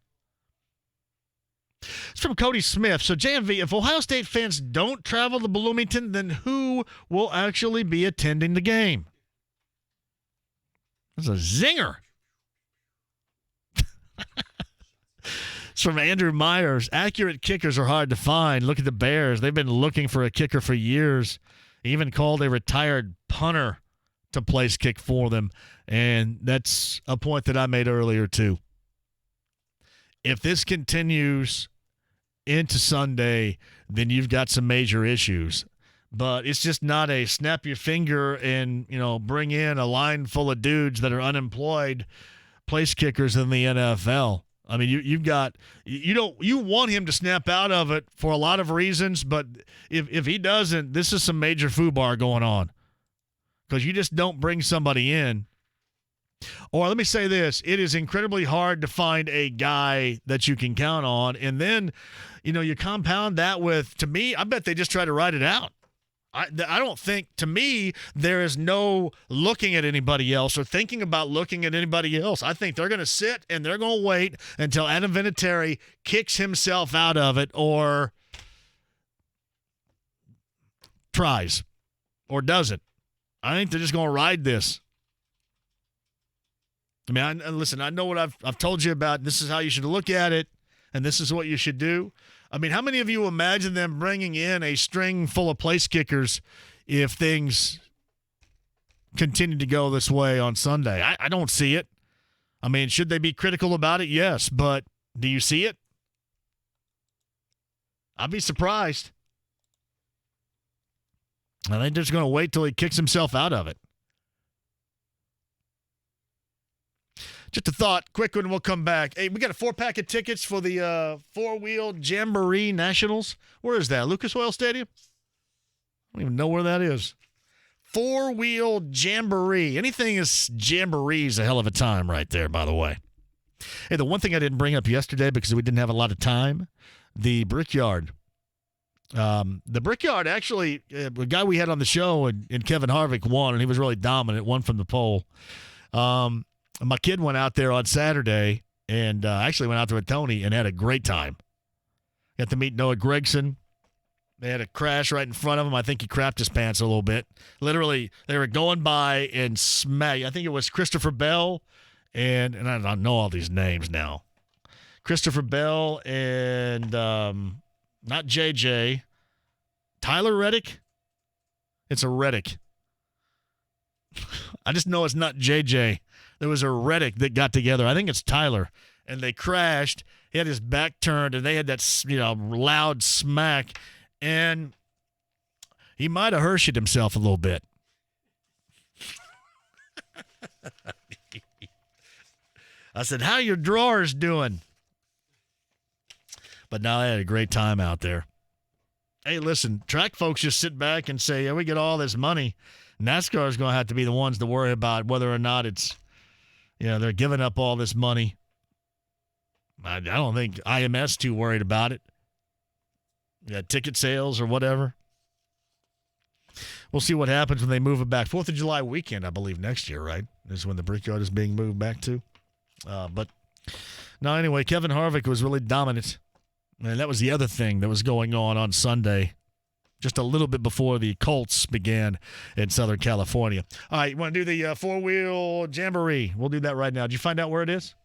It's from Cody Smith. So, JMV, if Ohio State fans don't travel to Bloomington, then who will actually be attending the game? That's a zinger. It's from Andrew Myers. Accurate kickers are hard to find. Look at the Bears. They've been looking for a kicker for years. Even called a retired punter to place kick for them. And that's a point that I made earlier, too. If this continues into Sunday, then you've got some major issues. But it's just not a snap your finger and, bring in a line full of dudes that are unemployed place kickers in the NFL. I mean, you want him to snap out of it for a lot of reasons, but if he doesn't, this is some major foobar going on, because you just don't bring somebody in. Or let me say this, it is incredibly hard to find a guy that you can count on, and then, you compound that with, to me, I bet they just try to ride it out. I don't think, to me, there is no looking at anybody else or thinking about looking at anybody else. I think they're going to sit and they're going to wait until Adam Vinatieri kicks himself out of it or tries or doesn't. I think they're just going to ride this. I mean, listen, I know what I've told you about. This is how you should look at it, and this is what you should do. I mean, how many of you imagine them bringing in a string full of place kickers if things continue to go this way on Sunday? I don't see it. I mean, should they be critical about it? Yes, but do you see it? I'd be surprised. I think they're just going to wait till he kicks himself out of it. Just a thought, quick one, we'll come back. Hey, we got a 4-pack of tickets for the four-wheel Jamboree Nationals. Where is that? Lucas Oil Stadium? I don't even know where that is. Four-wheel Jamboree. Anything is Jamboree is a hell of a time right there, by the way. Hey, the one thing I didn't bring up yesterday because we didn't have a lot of time, the Brickyard. The Brickyard, actually, the guy we had on the show, and Kevin Harvick won, and he was really dominant, won from the pole. My kid went out there on Saturday and actually went out there with Tony and had a great time. Got to meet Noah Gragson. They had a crash right in front of him. I think he crapped his pants a little bit. Literally, they were going by and smack. I think it was Christopher Bell and I don't know all these names now. Christopher Bell and not JJ. Tyler Reddick? It's a Reddick. I just know it's not JJ. There was a Reddick that got together. I think it's Tyler. And they crashed. He had his back turned, and they had that, loud smack. And he might have Hersheyed himself a little bit. I said, how your drawers doing? But now they had a great time out there. Hey, listen, track folks just sit back and say, yeah, we get all this money. NASCAR is going to have to be the ones to worry about whether or not it's, they're giving up all this money. I don't think IMS too worried about it. Ticket sales or whatever. We'll see what happens when they move it back. 4th of July weekend, I believe, next year, right? Is when the Brickyard is being moved back to. But no, anyway, Kevin Harvick was really dominant. And that was the other thing that was going on Sunday, just a little bit before the Colts began in Southern California. All right, you want to do the four-wheel Jamboree? We'll do that right now. Did you find out where it is?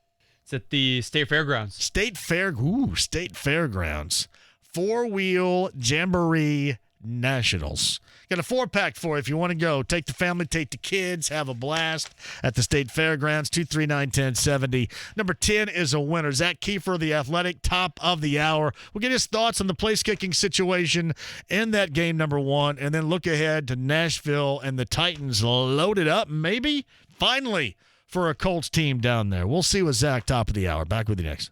It's at the State Fairgrounds. State Fairgrounds. Four-wheel Jamboree Nationals. Got a 4-pack for you if you want to go. Take the family, take the kids, have a blast at the State Fairgrounds, 239-1070. Number 10 is a winner. Zach Kiefer, the Athletic, top of the hour. We'll get his thoughts on the place-kicking situation in that game, number 1, and then look ahead to Nashville and the Titans loaded up, maybe, finally, for a Colts team down there. We'll see with Zach, top of the hour. Back with you next.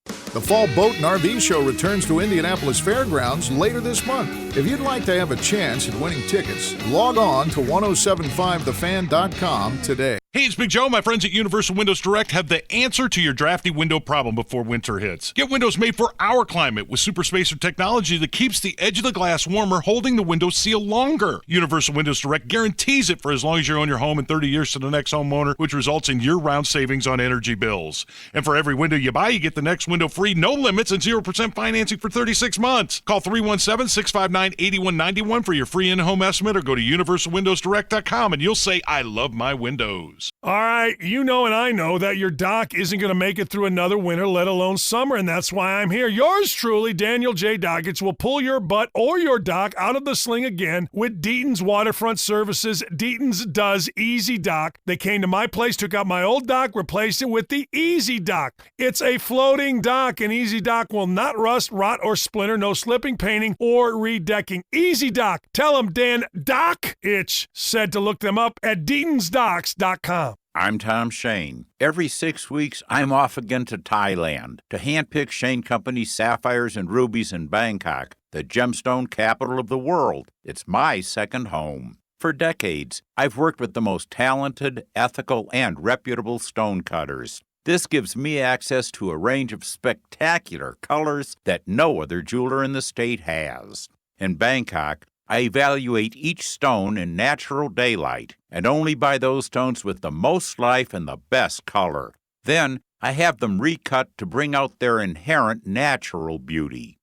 The Fall Boat and RV Show returns to Indianapolis Fairgrounds later this month. If you'd like to have a chance at winning tickets, log on to 1075thefan.com today. Hey, it's Big Joe. My friends at Universal Windows Direct have the answer to your drafty window problem before winter hits. Get windows made for our climate with super spacer technology that keeps the edge of the glass warmer, holding the window seal longer. Universal Windows Direct guarantees it for as long as you own your home and 30 years to the next homeowner, which results in year-round savings on energy bills. And for every window you buy, you get the next window free, no limits, and 0% financing for 36 months. Call 317-659-8191 for your free in-home estimate or go to universalwindowsdirect.com and you'll say, I love my windows. Insurance. All right, you know and I know that your dock isn't going to make it through another winter, let alone summer, and that's why I'm here. Yours truly, Daniel J. Dockets, will pull your butt or your dock out of the sling again with Deaton's Waterfront Services. Deaton's does Easy Dock. They came to my place, took out my old dock, replaced it with the Easy Dock. It's a floating dock, and Easy Dock will not rust, rot, or splinter. No slipping, painting, or redecking. Easy Dock. Tell them Dan Dock Itch said to look them up at DeatonsDocks.com. I'm Tom Shane. Every 6 weeks, I'm off again to Thailand to handpick Shane Company's sapphires and rubies in Bangkok, the gemstone capital of the world. It's my second home. For decades, I've worked with the most talented, ethical, and reputable stonecutters. This gives me access to a range of spectacular colors that no other jeweler in the state has. In Bangkok, I evaluate each stone in natural daylight and only buy those stones with the most life and the best color. Then I have them recut to bring out their inherent natural beauty.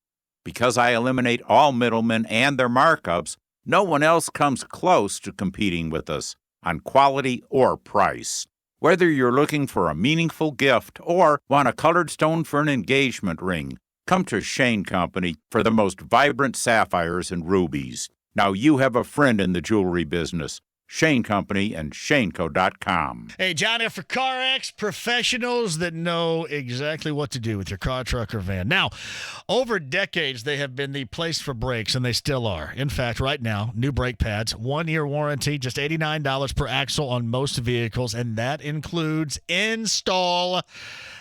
Because I eliminate all middlemen and their markups, no one else comes close to competing with us on quality or price. Whether you're looking for a meaningful gift or want a colored stone for an engagement ring, come to Shane Company for the most vibrant sapphires and rubies. Now you have a friend in the jewelry business. Shane Company and ShaneCo.com. Hey, John here for CarX, professionals that know exactly what to do with your car, truck, or van. Now, over decades, they have been the place for brakes, and they still are. In fact, right now, new brake pads, 1-year warranty, just $89 per axle on most vehicles, and that includes install.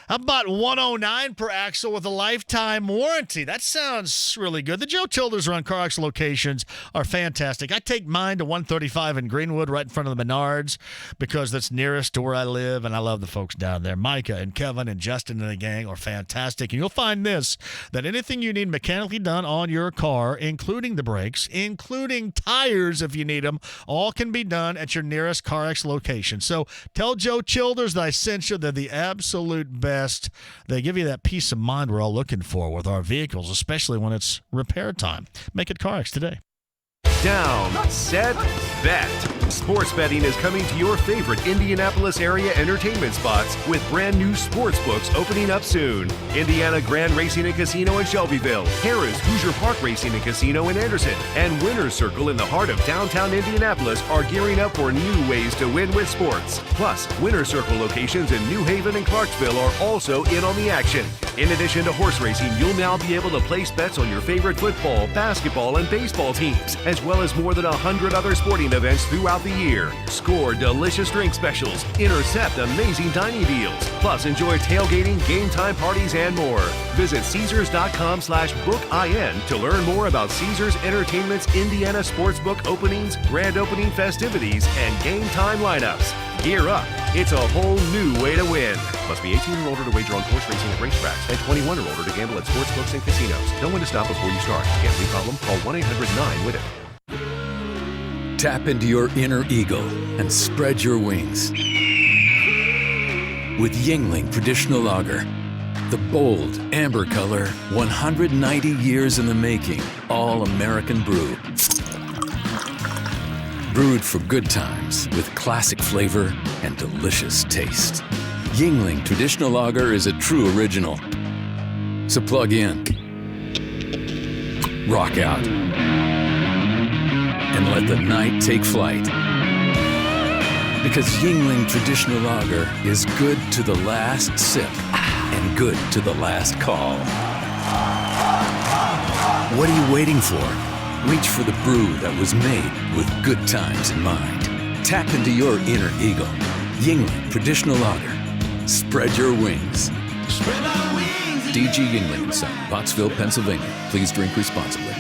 How about $109 per axle with a lifetime warranty? That sounds really good. The Joe Tilders around CarX locations are fantastic. I take mine to 135 in Greenwood, right in front of the Menards, because that's nearest to where I live, and I love the folks down there. Micah and Kevin and Justin and the gang are fantastic. And you'll find this, that anything you need mechanically done on your car, including the brakes, including tires if you need them, all can be done at your nearest CarX location. So tell Joe Childers that I sent you. They're the absolute best. They give you that peace of mind we're all looking for with our vehicles, especially when it's repair time. Make it CarX today. Down, set, bet. Sports betting is coming to your favorite Indianapolis area entertainment spots with brand new sports books opening up soon. Indiana Grand Racing and Casino in Shelbyville, Harrah's Hoosier Park Racing and Casino in Anderson, and Winner's Circle in the heart of downtown Indianapolis are gearing up for new ways to win with sports. Plus, Winner's Circle locations in New Haven and Clarksville are also in on the action. In addition to horse racing, you'll now be able to place bets on your favorite football, basketball, and baseball teams, as well as more than 100 other sporting events throughout the year. Score delicious drink specials, intercept amazing dining deals, plus enjoy tailgating, game time parties, and more. Visit Caesars.com/bookIN to learn more about Caesars Entertainment's Indiana Sportsbook openings, grand opening festivities, and game time lineups. Gear up. It's a whole new way to win. Must be 18 or older to wager on horse racing at racetracks and 21 or older to gamble at sportsbooks and casinos. Know when to stop before you start. Gambling problem? Call 1-800-9-WIN-IT. Tap into your inner eagle and spread your wings. With Yingling Traditional Lager. The bold, amber color, 190 years in the making, all American brew. Brewed for good times with classic flavor and delicious taste. Yingling Traditional Lager is a true original. So plug in, rock out, and let the night take flight. Because Yingling Traditional Lager is good to the last sip and good to the last call. What are you waiting for? Reach for the brew that was made with good times in mind. Tap into your inner eagle. Yingling Traditional Lager. Spread your wings. DG Yingling & Son, Pottsville, Pennsylvania. Please drink responsibly.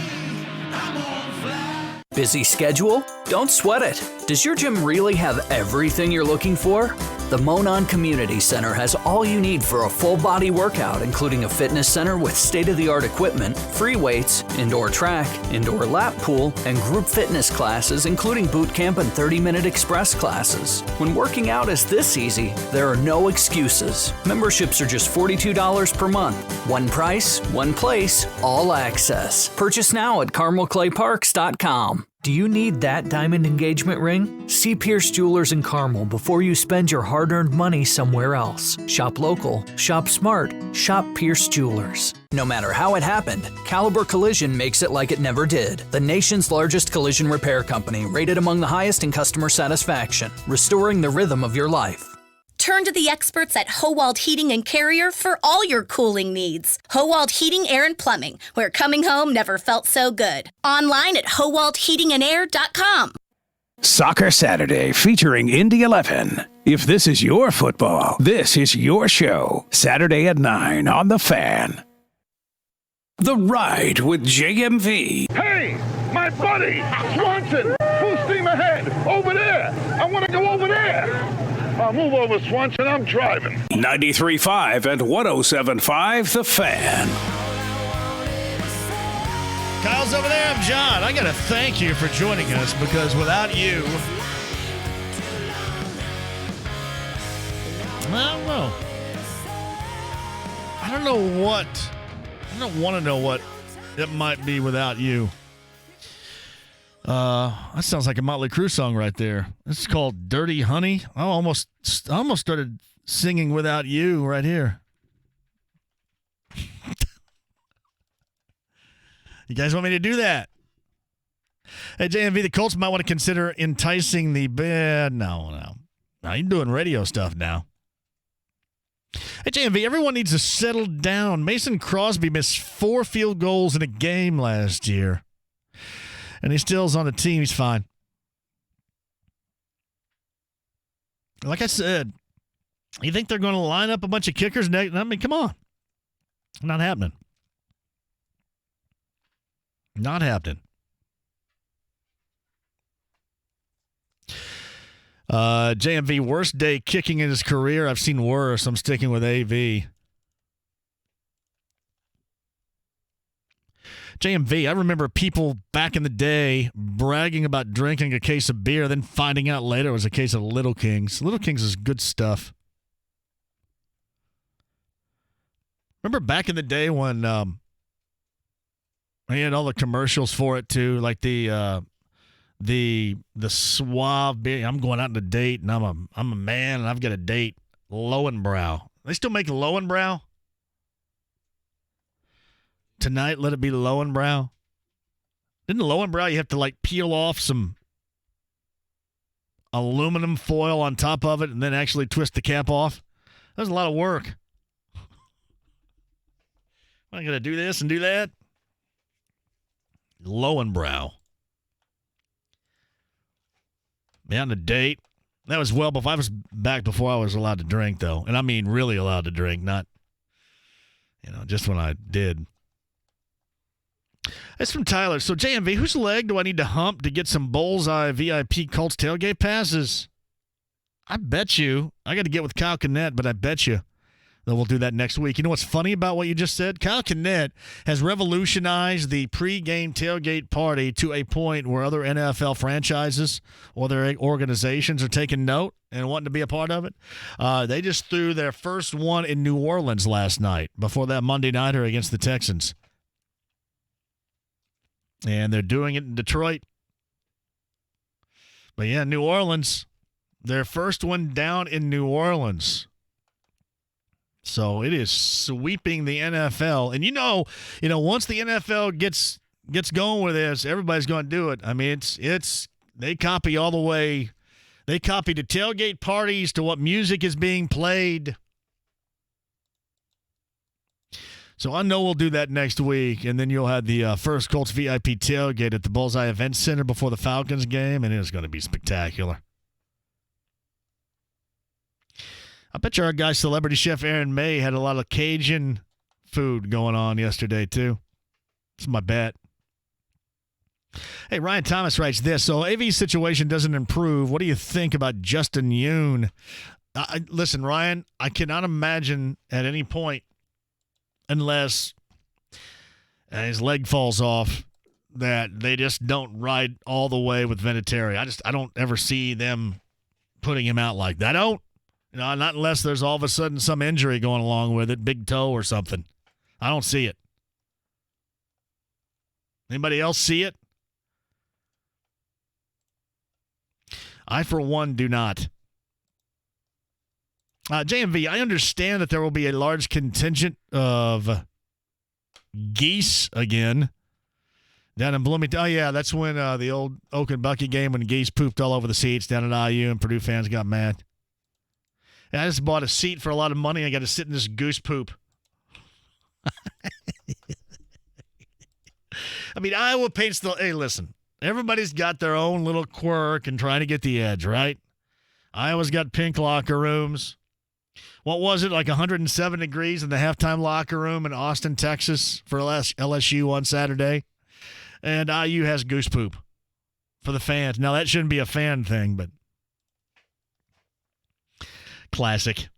Busy schedule? Don't sweat it. Does your gym really have everything you're looking for? The Monon Community Center has all you need for a full body workout, including a fitness center with state-of-the-art equipment, free weights, indoor track, indoor lap pool, and group fitness classes, including boot camp and 30-minute express classes. When working out is this easy, there are no excuses. Memberships are just $42 per month. One price, one place, all access. Purchase now at CarmelClayParks.com. Do you need that diamond engagement ring? See Pierce Jewelers in Carmel before you spend your hard-earned money somewhere else. Shop local, shop smart, shop Pierce Jewelers. No matter how it happened, Caliber Collision makes it like it never did. The nation's largest collision repair company, rated among the highest in customer satisfaction, restoring the rhythm of your life. Turn to the experts at Howald Heating and Carrier for all your cooling needs. Howald Heating, Air, and Plumbing, where coming home never felt so good. Online at howaldheatingandair.com. Soccer Saturday featuring Indy 11. If this is your football, this is your show. Saturday at 9 on The Fan. The Ride with JMV. Hey, my buddy, Swanson, full steam ahead, over there. I want to go over there. I'll move over, Swanson, I'm driving. 93.5 and 107.5 The Fan. Kyle's over there. I'm John. I got to thank you for joining us because without you, I don't know. I don't want to know what it might be without you. That sounds like a Motley Crue song right there. This is called Dirty Honey. I almost started singing Without You right here. You guys want me to do that? Hey, JMV, the Colts might want to consider enticing the bed. No. You're doing radio stuff now. Hey, JMV, everyone needs to settle down. Mason Crosby missed 4 field goals in a game last year. And he still's on the team. He's fine. Like I said, you think they're going to line up a bunch of kickers? I mean, come on. Not happening. Not happening. JMV, worst day kicking in his career. I've seen worse. I'm sticking with AV. JMV, I remember people back in the day bragging about drinking a case of beer, then finding out later it was a case of Little Kings. Little Kings is good stuff. Remember back in the day when they had all the commercials for it too, like the suave beer. I'm going out on a date, and I'm a man, and I've got a date. Lowenbrow. They still make Lowenbrow? Tonight, let it be Lowenbrow. Didn't Lowenbrow, you have to like peel off some aluminum foil on top of it and then actually twist the cap off? That was a lot of work. Am I going to do this and do that? Lowenbrow. Yeah, on a date. That was well before I was back before I was allowed to drink, though. And I mean really allowed to drink, not, just when I did. That's from Tyler. So, JMV, whose leg do I need to hump to get some Bullseye VIP Colts tailgate passes? I bet you. I got to get with Kyle Kinnett, but I bet you that we'll do that next week. You know what's funny about what you just said? Kyle Kinnett has revolutionized the pregame tailgate party to a point where other NFL franchises or their organizations are taking note and wanting to be a part of it. They just threw their first one in New Orleans last night before that Monday nighter against the Texans. And they're doing it in Detroit. But, yeah, New Orleans, their first one down in New Orleans. So it is sweeping the NFL. And, once the NFL gets going with this, everybody's going to do it. I mean, it's they copy all the way. They copy the tailgate parties to what music is being played. So I know we'll do that next week, and then you'll have the first Colts VIP tailgate at the Bullseye Event Center before the Falcons game, and it's going to be spectacular. I bet you our guy, celebrity chef Aaron May, had a lot of Cajun food going on yesterday, too. That's my bet. Hey, Ryan Thomas writes this. So AV's situation doesn't improve. What do you think about Justin Yoon? Listen, Ryan, I cannot imagine at any point, unless his leg falls off, that they just don't ride all the way with Vinatieri. I don't ever see them putting him out like that. I don't. Not unless there's all of a sudden some injury going along with it, big toe or something. I don't see it. Anybody else see it? I, for one, do not. JMV, I understand that there will be a large contingent of geese again down in Bloomington. Oh, yeah, that's when the old Oak and Bucky game when geese pooped all over the seats down at IU and Purdue fans got mad. And I just bought a seat for a lot of money. I got to sit in this goose poop. I mean, Iowa paints the – hey, listen, everybody's got their own little quirk and trying to get the edge, right? Iowa's got pink locker rooms. What was it, like 107 degrees in the halftime locker room in Austin, Texas for LSU on Saturday? And IU has goose poop for the fans. Now, that shouldn't be a fan thing, but classic.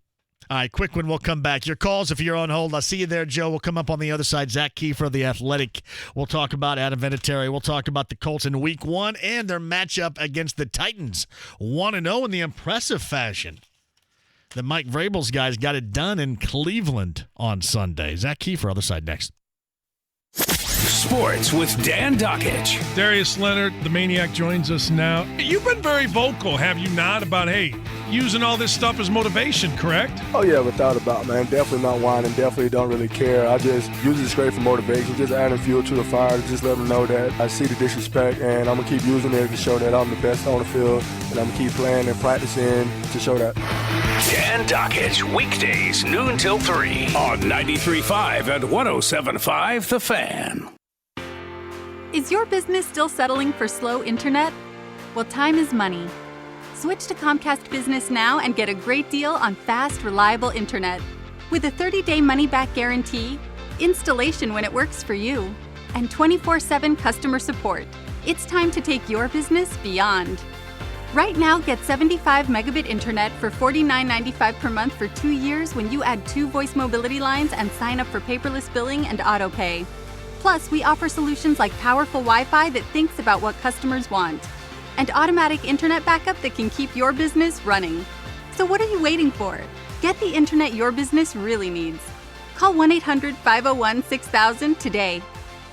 All right, quick one. We'll come back. Your calls if you're on hold. I'll see you there, Joe. We'll come up on the other side. Zach Kiefer of The Athletic. We'll talk about Adam Vinatieri. We'll talk about the Colts in Week 1 and their matchup against the Titans. 1-0 in the impressive fashion that Mike Vrabel's guys got it done in Cleveland on Sunday. Zach Kiefer, other side next. Sports with Dan Dockich. Darius Leonard, the Maniac, joins us now. You've been very vocal, have you not, about, hey, using all this stuff as motivation, correct? Oh, yeah, without a doubt, man. Definitely not whining. Definitely don't really care. I just use it straight for motivation, just adding fuel to the fire to just let them know that I see the disrespect, and I'm going to keep using it to show that I'm the best on the field, and I'm going to keep playing and practicing to show that. Dan Dockich, weekdays, noon till 3 on 93.5 and 107.5 The Fan. Is your business still settling for slow internet? Well, time is money. Switch to Comcast Business now and get a great deal on fast, reliable internet. With a 30-day money-back guarantee, installation when it works for you, and 24/7 customer support, it's time to take your business beyond. Right now, get 75 megabit internet for $49.95 per month for 2 years when you add 2 voice mobility lines and sign up for paperless billing and autopay. Plus, we offer solutions like powerful Wi-Fi that thinks about what customers want, and automatic internet backup that can keep your business running. So what are you waiting for? Get the internet your business really needs. Call 1-800-501-6000 today.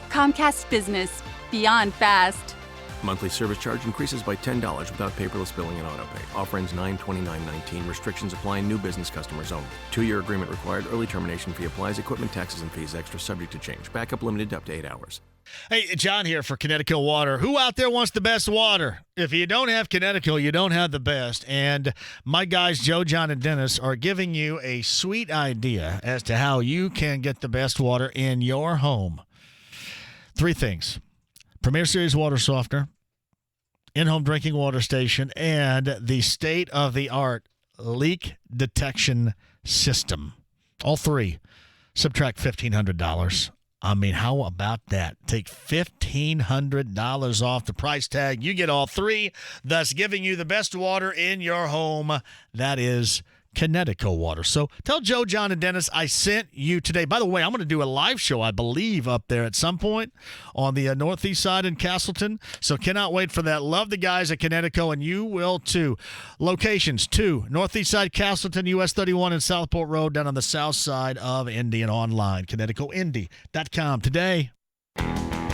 Comcast Business. Beyond fast. Monthly service charge increases by $10 without paperless billing and autopay. Offer ends 9/29/19. Restrictions apply. New business customers only. 2-year agreement required. Early termination fee applies. Equipment, taxes, and fees extra, subject to change. Backup limited up to 8 hours. Hey, John here for Connecticut Water. Who out there wants the best water? If you don't have Connecticut, you don't have the best. And my guys, Joe, John, and Dennis, are giving you a sweet idea as to how you can get the best water in your home. 3 things. Premier Series water softener, in-home drinking water station, and the state-of-the-art leak detection system. All 3 subtract $1,500. I mean, how about that? Take $1,500 off the price tag. You get all 3, thus giving you the best water in your home. That is Connecticut Water. So tell Joe, John, and Dennis I sent you today. By the way, I'm going to do a live show, I believe, up there at some point on the northeast side in Castleton. So cannot wait for that. Love the guys at Connecticut, and you will too. Locations: 2, northeast side Castleton, US 31 and Southport Road, down on the south side of Indy, and online, ConnecticutIndy.com today.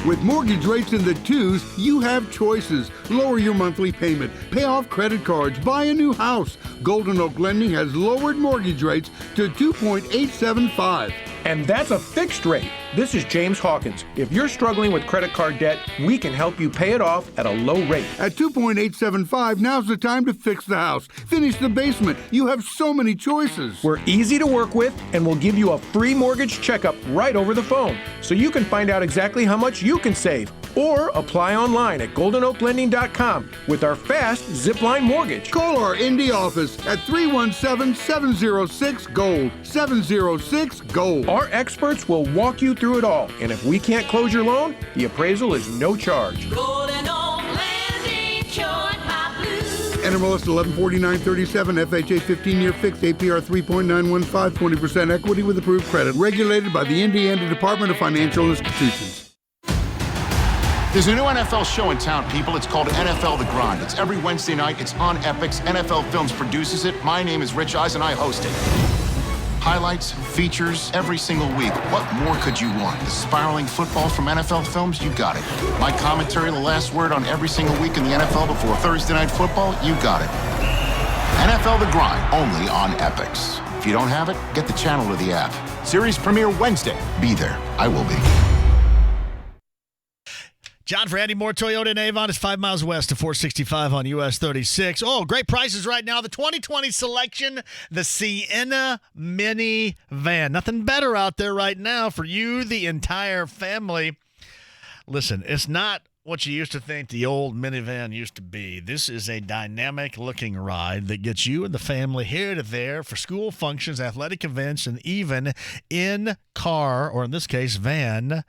With mortgage rates in the 2s, you have choices. Lower your monthly payment, pay off credit cards, buy a new house. Golden Oak Lending has lowered mortgage rates to 2.875. And that's a fixed rate. This is James Hawkins. If you're struggling with credit card debt, we can help you pay it off at a low rate. At 2.875, now's the time to fix the house. Finish the basement. You have so many choices. We're easy to work with, and we'll give you a free mortgage checkup right over the phone, so you can find out exactly how much you can save. Or apply online at goldenoaklending.com with our fast Zipline mortgage. Call our Indy office at 317-706-GOLD. 706-GOLD. Our experts will walk you through it all, and if we can't close your loan, the appraisal is no charge. Golden Oak Lending, cured my blues. NMLS 114937, FHA 15-year fixed, APR 3.915, 20% equity with approved credit. Regulated by the Indiana Department of Financial Institutions. There's a new NFL show in town, people. It's called NFL The Grind. It's every Wednesday night. It's on Epix. NFL Films produces it. My name is Rich Eisen. I host it. Highlights, features, every single week. What more could you want? The spiraling football from NFL Films? You got it. My commentary, the last word on every single week in the NFL before Thursday Night Football? You got it. NFL The Grind, only on Epix. If you don't have it, get the channel or the app. Series premiere Wednesday. Be there. I will be. John, for Andy Moore, Toyota in Avon is 5 miles west of 465 on US 36. Oh, great prices right now. The 2020 selection, the Sienna minivan. Nothing better out there right now for you, the entire family. Listen, it's not what you used to think the old minivan used to be. This is a dynamic-looking ride that gets you and the family here to there for school functions, athletic events, and even in-car, or in this case, van,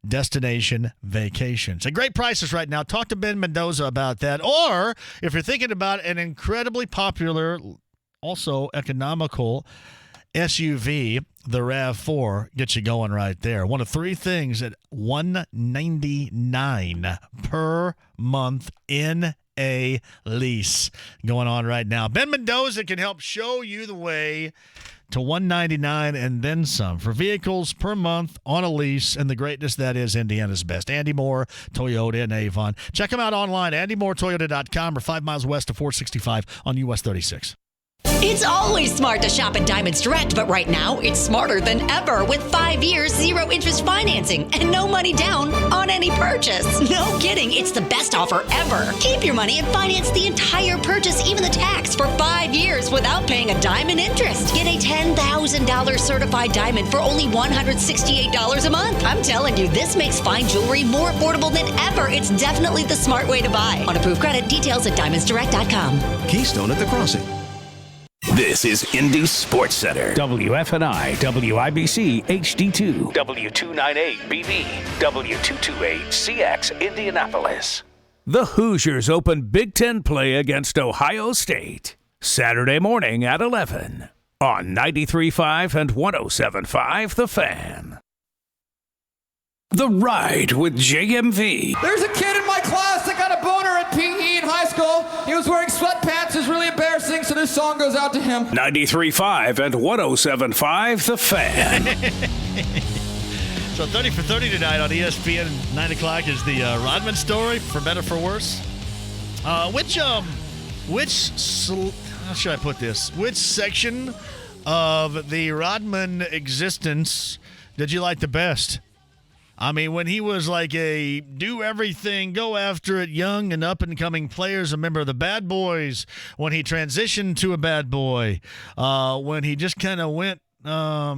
destination vacations. And great prices right now. Talk to Ben Mendoza about that. Or if you're thinking about an incredibly popular, also economical SUV, the RAV4 gets you going right there. One of three things at $199 per month in a lease going on right now. Ben Mendoza can help show you the way to $199 and then some for vehicles per month on a lease, and the greatness that is Indiana's best. Andy Moore, Toyota in Avon. Check them out online, andymoretoyota.com, or 5 miles west of 465 on US 36. It's always smart to shop at Diamonds Direct, but right now it's smarter than ever with 5 years, 0-interest financing and no money down on any purchase. No kidding, it's the best offer ever. Keep your money and finance the entire purchase, even the tax, for 5 years without paying a dime in interest. Get a $10,000 certified diamond for only $168 a month. I'm telling you, this makes fine jewelry more affordable than ever. It's definitely the smart way to buy. On approved credit, details at diamondsdirect.com. Keystone at the Crossing. This is Indy Sports Center. WFNI, WIBC, HD2, W298BB, W228CX, Indianapolis. The Hoosiers open Big Ten play against Ohio State. Saturday morning at 11 on 93.5 and 107.5 The Fan. The Ride with JMV. There's a kid in my class that got a boner at PE in high school. He was wearing sweatpants. It was really embarrassing, so this song goes out to him. 93.5 and 107.5 The Fan. So 30 for 30 tonight on ESPN. 9 o'clock is the Rodman story, for better for worse. How should I put this? Which section of the Rodman existence did you like the best? I mean, when he was like a do everything, go after it, young and up-and-coming players, a member of the Bad Boys, when he transitioned to a bad boy, when he just kind of went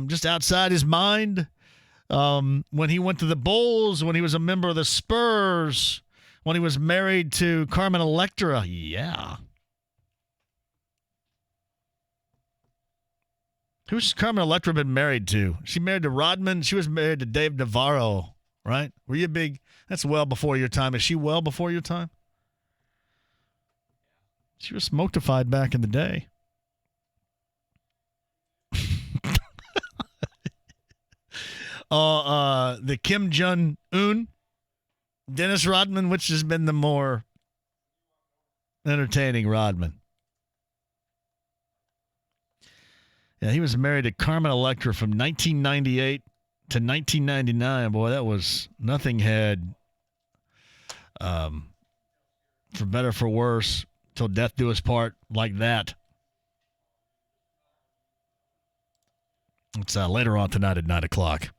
just outside his mind, when he went to the Bulls, when he was a member of the Spurs, when he was married to Carmen Electra. Yeah. Who's Carmen Electra been married to? She married to Rodman. She was married to Dave Navarro, right? Were you big? That's well before your time. Is she well before your time? She was smoketified back in the day. The Kim Jong-un, Dennis Rodman, which has been the more entertaining Rodman? Yeah, he was married to Carmen Electra from 1998 to 1999. Boy, that was nothing had, for better for worse, till death do us part, like that. It's later on tonight at 9 o'clock.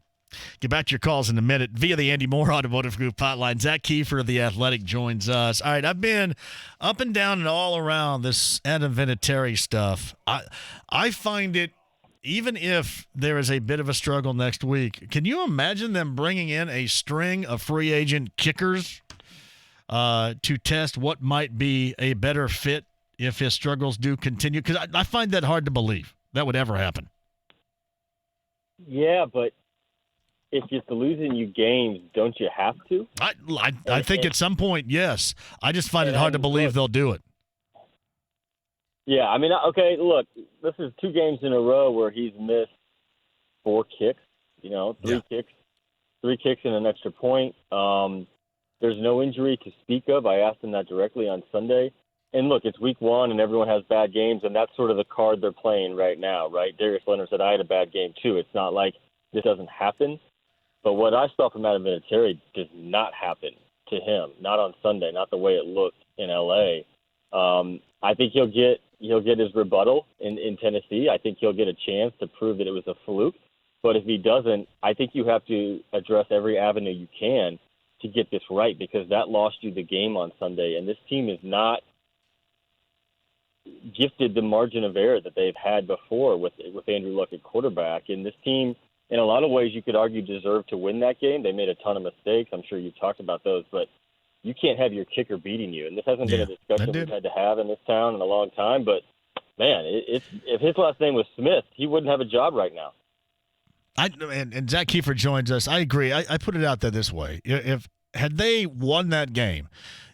Get back to your calls in a minute via the Andy Moore Automotive Group hotline. Zach Kiefer of The Athletic joins us. All right, I've been up and down and all around this Adam Vinatieri stuff. I find it, even if there is a bit of a struggle next week, can you imagine them bringing in a string of free agent kickers to test what might be a better fit if his struggles do continue? Because I find that hard to believe that would ever happen. Yeah, but if it's losing you games, don't you have to? I think at some point, yes. I just find it hard to believe they'll do it. Yeah, I mean, okay, look, this is 2 games in a row where he's missed 4 kicks, 3 kicks, 3 kicks and an extra point. There's no injury to speak of. I asked him that directly on Sunday. And look, it's week one, and everyone has bad games, and that's sort of the card they're playing right now, right? Darius Leonard said, I had a bad game too. It's not like this doesn't happen. But what I saw from Adam Vinatieri did not happen to him, not on Sunday, not the way it looked in L.A. I think he'll get his rebuttal in Tennessee. I think he'll get a chance to prove that it was a fluke. But if he doesn't, I think you have to address every avenue you can to get this right, because that lost you the game on Sunday. And this team is not gifted the margin of error that they've had before with Andrew Luck at quarterback. And this team, in a lot of ways, you could argue deserved to win that game. They made a ton of mistakes. I'm sure you've talked about those, but you can't have your kicker beating you. And this hasn't been a discussion we've had to have in this town in a long time. But, man, if his last name was Smith, he wouldn't have a job right now. And Zach Kiefer joins us. I agree. I put it out there this way. Had they won that game,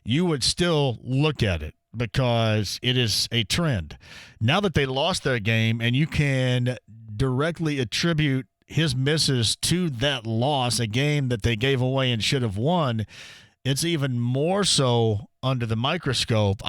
you would still look at it because it is a trend. Now that they lost their game and you can directly attribute his misses to that loss, a game that they gave away and should have won, it's even more so under the microscope.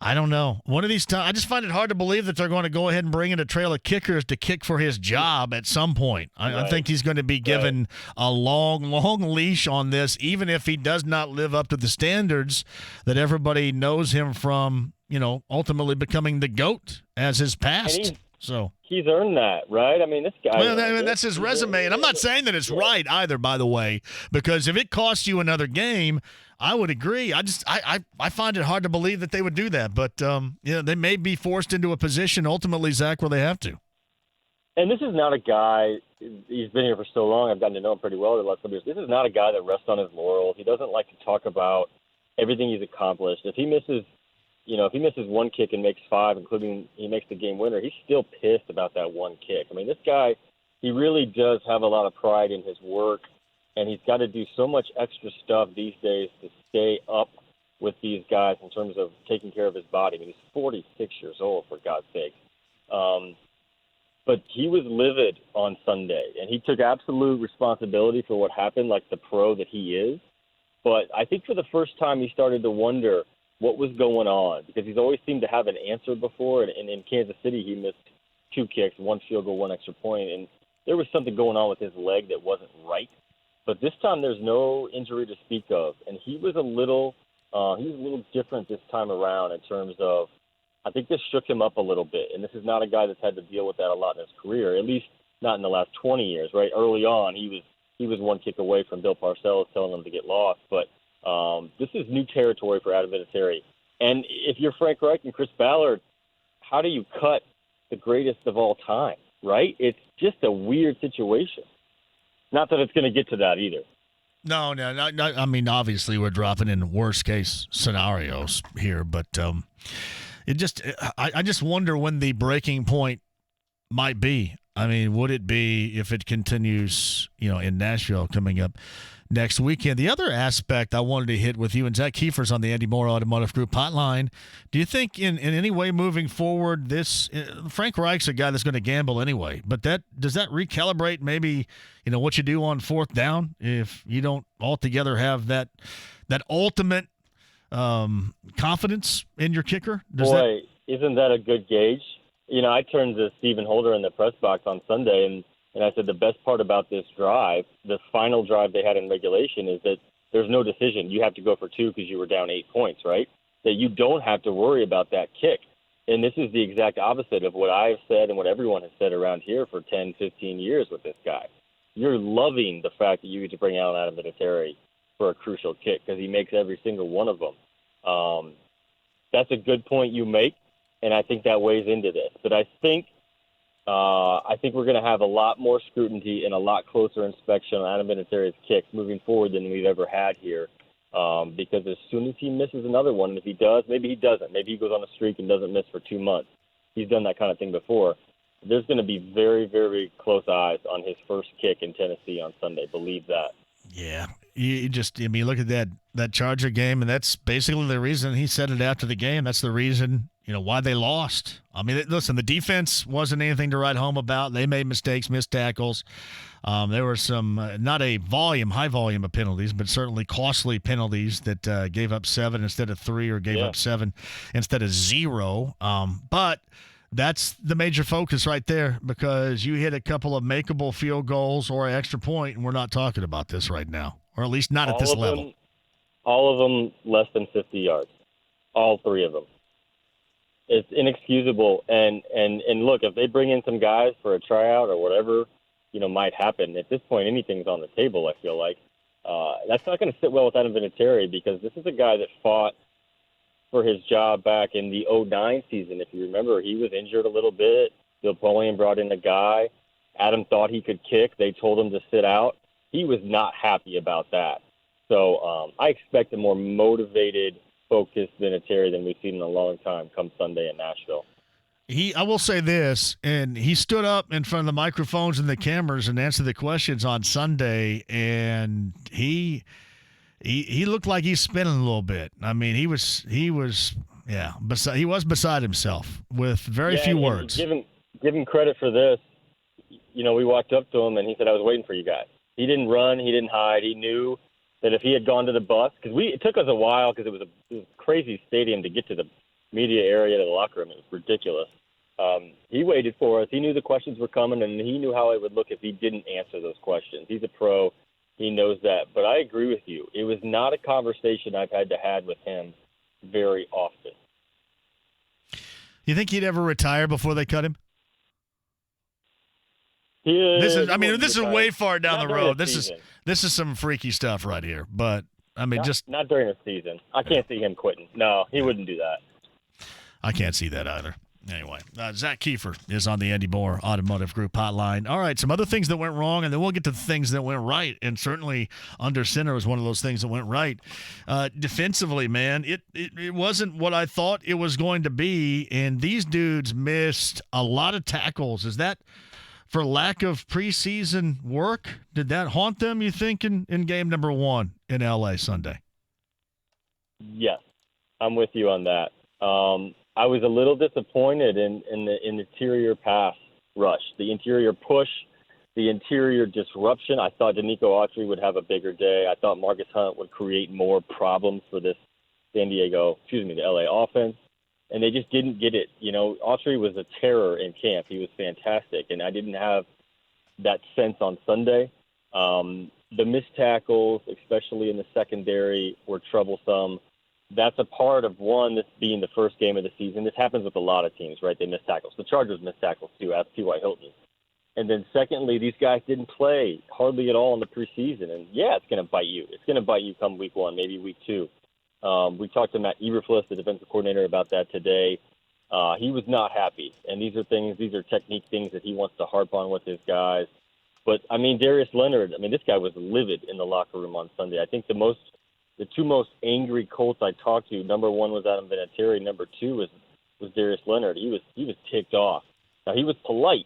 I don't know. One of these times, I just find it hard to believe that they're going to go ahead and bring in a trail of kickers to kick for his job at some point. I think he's going to be given a long, long leash on this, even if he does not live up to the standards that everybody knows him from, ultimately becoming the GOAT as his past. He's earned that, right? I mean, this guy. Well, that's his resume, and I'm not saying that it's right either, by the way, because if it costs you another game, I would agree. I find it hard to believe that they would do that, but they may be forced into a position ultimately, Zach, where they have to. And this is not a guy. He's been here for so long. I've gotten to know him pretty well the last couple years. This is not a guy that rests on his laurels. He doesn't like to talk about everything he's accomplished. If he misses one kick and makes 5, including he makes the game winner, he's still pissed about that one kick. I mean, this guy, he really does have a lot of pride in his work, and he's got to do so much extra stuff these days to stay up with these guys in terms of taking care of his body. I mean, he's 46 years old, for God's sake. But he was livid on Sunday, and he took absolute responsibility for what happened, like the pro that he is. But I think for the first time he started to wonder what was going on, because he's always seemed to have an answer before. And in Kansas City, he missed 2 kicks, 1 field goal, 1 extra point, and there was something going on with his leg that wasn't right. But this time, there's no injury to speak of, and he was a little different this time around in terms of, I think this shook him up a little bit. And this is not a guy that's had to deal with that a lot in his career, at least not in the last 20 years. Right, early on, he was 1 kick away from Bill Parcells telling him to get lost, but. This is new territory for Adam Vinatieri. And if you're Frank Reich and Chris Ballard, how do you cut the greatest of all time, right? It's just a weird situation. Not that it's going to get to that either. No. I mean, obviously, we're dropping in worst-case scenarios here, but I just wonder when the breaking point might be. I mean, would it be if it continues, in Nashville coming up next weekend? The other aspect I wanted to hit with you, and Zach Kiefer's on the Andy Moore Automotive Group hotline. Do you think in any way moving forward, Frank Reich's a guy that's going to gamble anyway, but does that recalibrate maybe, what you do on 4th down if you don't altogether have that ultimate confidence in your kicker? Isn't that a good gauge? I turned to Stephen Holder in the press box on Sunday, and I said the best part about this drive, the final drive they had in regulation, is that there's no decision. You have to go for 2 because you were down 8 points, right? That you don't have to worry about that kick. And this is the exact opposite of what I've said and what everyone has said around here for 10, 15 years with this guy. You're loving the fact that you get to bring out Adam Vinatieri for a crucial kick because he makes every single one of them. That's a good point you make, and I think that weighs into this. But I think we're going to have a lot more scrutiny and a lot closer inspection on Adam Vinatieri's kicks moving forward than we've ever had here. Because as soon as he misses another one, and if he does, maybe he doesn't. Maybe he goes on a streak and doesn't miss for 2 months. He's done that kind of thing before. There's going to be very, very close eyes on his first kick in Tennessee on Sunday. Believe that. Yeah. You look at that Charger game, and that's basically the reason he said it after the game. That's the reason, why they lost. I mean, listen, the defense wasn't anything to write home about. They made mistakes, missed tackles. There were some, not a high volume of penalties, but certainly costly penalties that gave up 7 instead of 3 or gave up 7 instead of 0. But that's the major focus right there, because you hit a couple of makeable field goals or an extra point, and we're not talking about this right now, or at least not at this level. All of them less than 50 yards. All 3 of them. It's inexcusable. And look, if they bring in some guys for a tryout or whatever, might happen. At this point, anything's on the table, I feel like. That's not going to sit well with Adam Vinatieri, because this is a guy that fought for his job back in the 2009 season. If you remember, he was injured a little bit. Bill Polian brought in a guy. Adam thought he could kick. They told him to sit out. He was not happy about that. So I expect a more motivated, focused Vinatieri than we've seen in a long time come Sunday in Nashville. I will say this, and he stood up in front of the microphones and the cameras and answered the questions on Sunday, and he looked like he's spinning a little bit. I mean, he was beside himself with very few words. Give him credit for this. We walked up to him, and he said, "I was waiting for you guys." He didn't run. He didn't hide. He knew that if he had gone to the bus, because it took us a while, because it was a crazy stadium to get to the media area, to the locker room. It was ridiculous. He waited for us. He knew the questions were coming, and he knew how it would look if he didn't answer those questions. He's a pro. He knows that. But I agree with you. It was not a conversation I've had to have with him very often. You think he'd ever retire before they cut him? This is way far down the road. This is some freaky stuff right here. But not during the season. I can't see him quitting. No, he wouldn't do that. I can't see that either. Anyway, Zach Kiefer is on the Andy Moore Automotive Group hotline. All right, some other things that went wrong, and then we'll get to the things that went right. And certainly under center was one of those things that went right. Defensively, man, it wasn't what I thought it was going to be, and these dudes missed a lot of tackles. Is that for lack of preseason work? Did that haunt them, you think, in game number 1 in L.A. Sunday? Yes, I'm with you on that. I was a little disappointed in the interior pass rush, the interior push, the interior disruption. I thought Danico Autry would have a bigger day. I thought Marcus Hunt would create more problems for this the LA offense, and they just didn't get it. Autry was a terror in camp. He was fantastic, and I didn't have that sense on Sunday. The missed tackles, especially in the secondary, were troublesome. That's a part of, one, this being the first game of the season. This happens with a lot of teams, right? They miss tackles. The Chargers missed tackles, too. Ask T.Y. Hilton. And then, secondly, these guys didn't play hardly at all in the preseason. And, yeah, it's going to bite you. It's going to bite you come week 1, maybe week 2. We talked to Matt Eberflus, the defensive coordinator, about that today. He was not happy. And these are technique things that he wants to harp on with his guys. But, Darius Leonard, this guy was livid in the locker room on Sunday. I think the two most angry Colts I talked to, number 1 was Adam Vinatieri, number 2 was Darius Leonard. He was ticked off. Now, he was polite,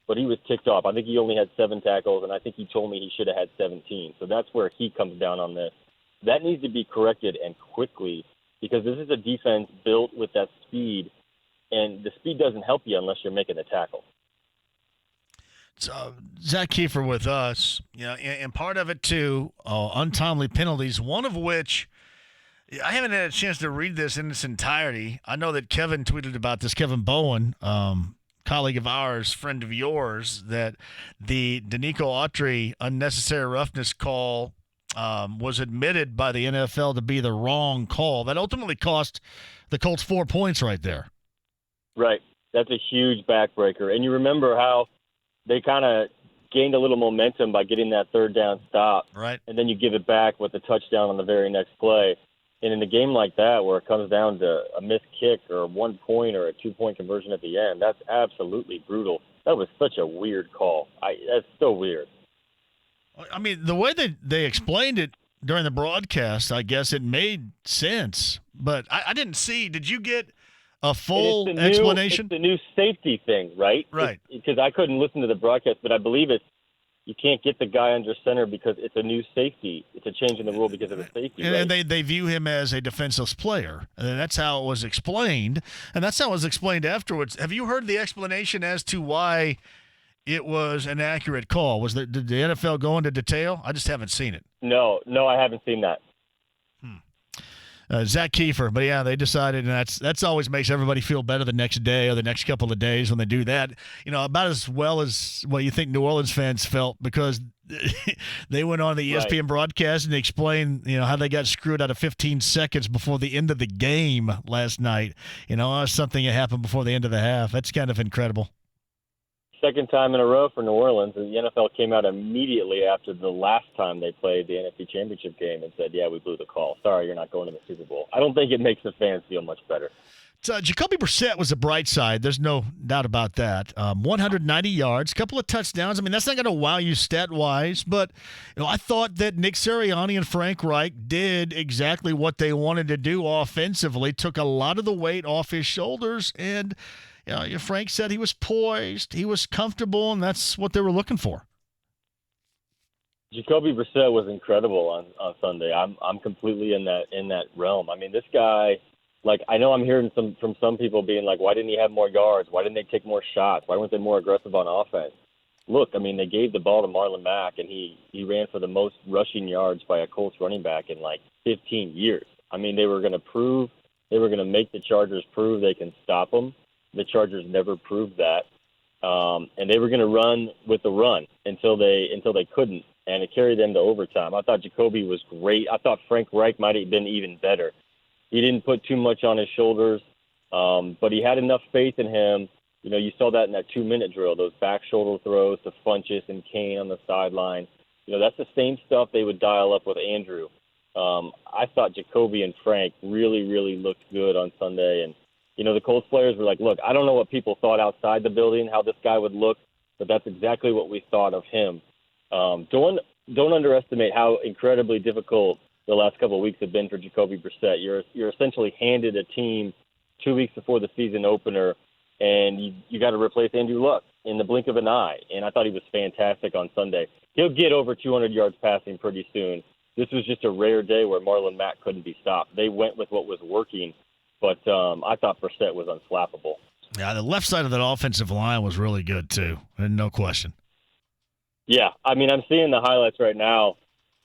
but he was ticked off. I think he only had 7 tackles, and I think he told me he should have had 17. So that's where he comes down on this. That needs to be corrected, and quickly, because this is a defense built with that speed, and the speed doesn't help you unless you're making the tackle. So, Zach Kiefer with us, and part of it too, untimely penalties, one of which I haven't had a chance to read this in its entirety. I know that Kevin tweeted about this, Kevin Bowen, colleague of ours, friend of yours, that the Danico Autry unnecessary roughness call was admitted by the NFL to be the wrong call. That ultimately cost the Colts 4 points right there. Right. That's a huge backbreaker. And you remember how they kind of gained a little momentum by getting that third down stop. Right. And then you give it back with the touchdown on the very next play. And in a game like that where it comes down to a missed kick or 1 point or a 2-point conversion at the end, that's absolutely brutal. That was such a weird call. That's so weird. The way that they explained it during the broadcast, I guess it made sense. But I didn't see. Did you get a full explanation? It's the new safety thing, right? Right. Because I couldn't listen to the broadcast, but I believe it's you can't get the guy under center because it's a new safety. It's a change in the rule because of the safety. And right? they view him as a defenseless player. And that's how it was explained. And that's how it was explained afterwards. Have you heard the explanation as to why it was an accurate call? Did the NFL go into detail? I just haven't seen it. No, I haven't seen that. Zach Kiefer, but yeah, they decided, and that's always makes everybody feel better the next day or the next couple of days when they do that. About as well as what you think New Orleans fans felt, because they went on the ESPN broadcast and they explained, how they got screwed out of 15 seconds before the end of the game last night. Something that happened before the end of the half. That's kind of incredible. Second time in a row for New Orleans, and the NFL came out immediately after the last time they played the NFC Championship game and said, yeah, we blew the call. Sorry, you're not going to the Super Bowl. I don't think it makes the fans feel much better. So Jacoby Brissett was the bright side. There's no doubt about that. 190 yards, couple of touchdowns. I mean, that's not going to wow you stat-wise, but I thought that Nick Sirianni and Frank Reich did exactly what they wanted to do offensively, took a lot of the weight off his shoulders, and Frank said he was poised, he was comfortable, and that's what they were looking for. Jacoby Brissett was incredible on Sunday. I'm completely in that realm. I mean, this guy, I know I'm hearing from some people being like, why didn't he have more yards? Why didn't they take more shots? Why weren't they more aggressive on offense? Look, I mean, they gave the ball to Marlon Mack, and he ran for the most rushing yards by a Colts running back in 15 years. I mean, they were going to make the Chargers prove they can stop them. The Chargers never proved that, and they were going to run with the run until they couldn't, and it carried them to overtime. I thought Jacoby was great. I thought Frank Reich might have been even better. He didn't put too much on his shoulders, but he had enough faith in him. You saw that in that 2-minute drill, those back shoulder throws to Funchess and Kane on the sideline. That's the same stuff they would dial up with Andrew. I thought Jacoby and Frank really, really looked good on Sunday, and the Colts players were like, look, I don't know what people thought outside the building, how this guy would look, but that's exactly what we thought of him. Don't underestimate how incredibly difficult the last couple of weeks have been for Jacoby Brissett. You're essentially handed a team 2 weeks before the season opener, and you got to replace Andrew Luck in the blink of an eye. And I thought he was fantastic on Sunday. He'll get over 200 yards passing pretty soon. This was just a rare day where Marlon Mack couldn't be stopped. They went with what was working. But I thought Brissett was unflappable. Yeah, the left side of that offensive line was really good, too. No question. Yeah, I mean, I'm seeing the highlights right now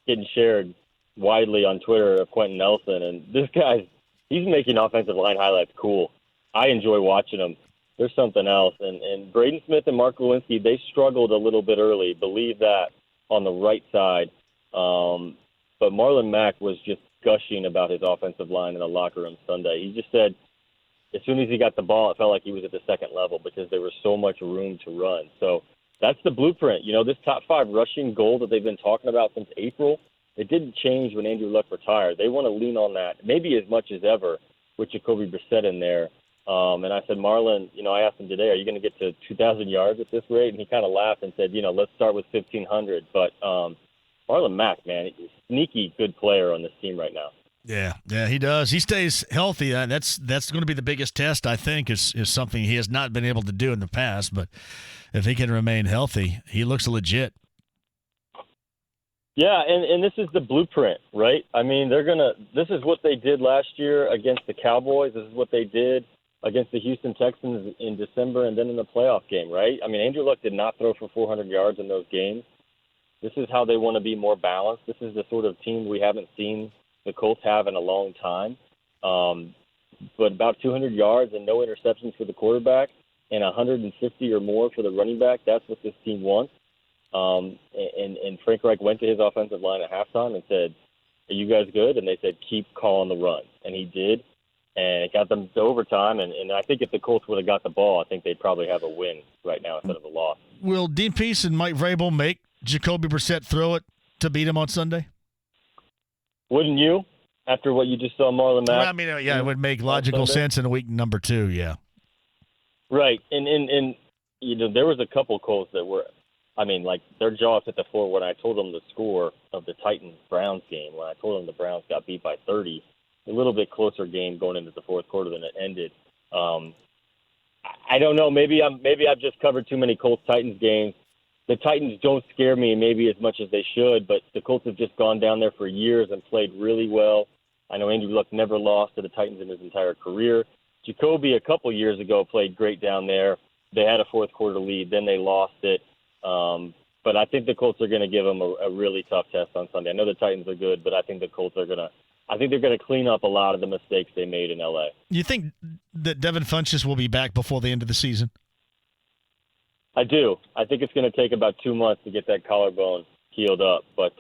getting shared widely on Twitter of Quentin Nelson. And this guy, he's making offensive line highlights cool. I enjoy watching them. There's something else. And Braden Smith and Mark Lewinsky, they struggled a little bit early. Believe that on the right side. But Marlon Mack was just gushing about his offensive line in the locker room Sunday. He just said as soon as he got the ball, it felt like he was at the second level because there was so much room to run. So that's the blueprint. This top 5 rushing goal that they've been talking about since April, it didn't change when Andrew Luck retired. They want to lean on that maybe as much as ever with Jacoby Brissett in there. And I said, Marlon, I asked him today, are you going to get to 2,000 yards at this rate? And he kind of laughed and said, let's start with 1,500. But Marlon Mack, man, he's a sneaky good player on this team right now. Yeah, he does. He stays healthy. That's going to be the biggest test, I think, is something he has not been able to do in the past. But if he can remain healthy, he looks legit. Yeah, and this is the blueprint, right? I mean, this is what they did last year against the Cowboys. This is what they did against the Houston Texans in December and then in the playoff game, right? I mean, Andrew Luck did not throw for 400 yards in those games. This is how they want to be more balanced. This is the sort of team we haven't seen the Colts have in a long time. But about 200 yards and no interceptions for the quarterback and 150 or more for the running back, that's what this team wants. And Frank Reich went to his offensive line at halftime and said, are you guys good? And they said, keep calling the run. And he did. And it got them to overtime. And I think if the Colts would have got the ball, I think they'd probably have a win right now instead of a loss. Will Dean Pease and Mike Vrabel make Jacoby Brissett throw it to beat him on Sunday? Wouldn't you? After what you just saw Marlon Mack? I mean, yeah, it would make logical sense in week number 2, yeah. Right. And there was a couple Colts that were, their jaws hit the floor when I told them the score of the Titans-Browns game, when I told them the Browns got beat by 30. A little bit closer game going into the fourth quarter than it ended. I don't know. Maybe I've just covered too many Colts-Titans games. the Titans don't scare me maybe as much as they should, but the Colts have just gone down there for years and played really well. I know Andrew Luck never lost to the Titans in his entire career. Jacoby a couple years ago played great down there. They had a fourth quarter lead, then they lost it. But I think the Colts are going to give them a really tough test on Sunday. I know the Titans are good, but I think the Colts are going to – I think they're going to clean up a lot of the mistakes they made in L.A. You think that Devin Funchess will be back before the end of the season? I do. I think it's going to take about 2 months to get that collarbone healed up. But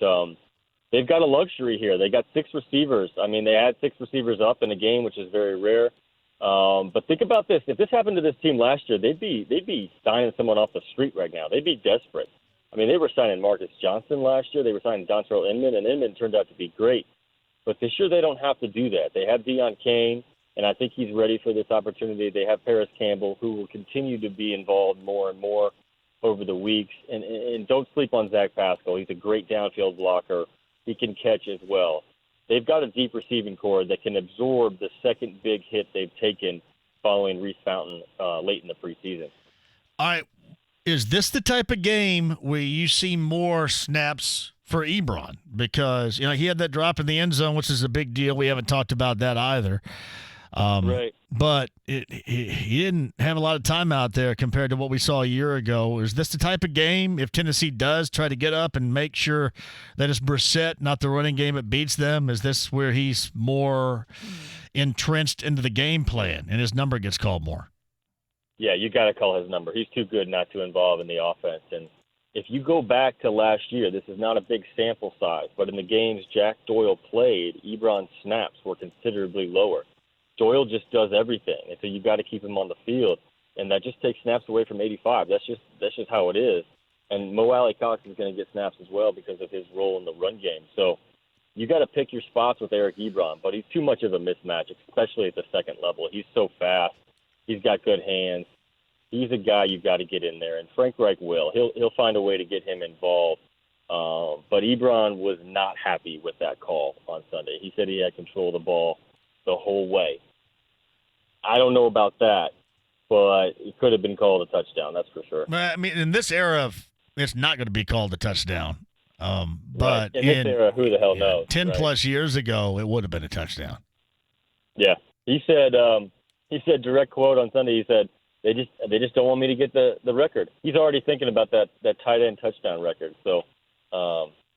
they've got a luxury here. They got 6 receivers. I mean, they had 6 receivers up in a game, which is very rare. But think about this. If this happened to this team last year, they'd be signing someone off the street right now. They'd be desperate. I mean, they were signing Marcus Johnson last year. They were signing Dontrell Inman, and Inman turned out to be great. But this year they don't have to do that. They have Deion Kane, and I think he's ready for this opportunity. They have Paris Campbell, who will continue to be involved more and more over the weeks. And don't sleep on Zach Pascal. He's a great downfield blocker. He can catch as well. They've got a deep receiving core that can absorb the second big hit they've taken following Reese Fountain late in the preseason. All right. Is this the type of game where you see more snaps for Ebron? Because, he had that drop in the end zone, which is a big deal. We haven't talked about that either. Right. But he didn't have a lot of time out there compared to what we saw a year ago. Is this the type of game, if Tennessee does try to get up and make sure that it's Brissett, not the running game, that beats them? Is this where he's more entrenched into the game plan and his number gets called more? Yeah, you got to call his number. He's too good not to involve in the offense. And if you go back to last year, this is not a big sample size, but in the games Jack Doyle played, Ebron's snaps were considerably lower. Doyle just does everything, and so you got to keep him on the field, and that just takes snaps away from 85. That's just how it is. And Mo Alley Cox is going to get snaps as well because of his role in the run game. So you got to pick your spots with Eric Ebron, but he's too much of a mismatch, especially at the second level. He's so fast. He's got good hands. He's a guy you've got to get in there, and Frank Reich will. He'll find a way to get him involved. But Ebron was not happy with that call on Sunday. He said he had control of the ball the whole way. I don't know about that, but it could have been called a touchdown, that's for sure. I mean, in this era, it's not going to be called a touchdown. But in this era, who the hell knows? 10-plus years ago, it would have been a touchdown. Yeah. He said, direct quote on Sunday, he said, they just don't want me to get the record. He's already thinking about that tight end touchdown record. So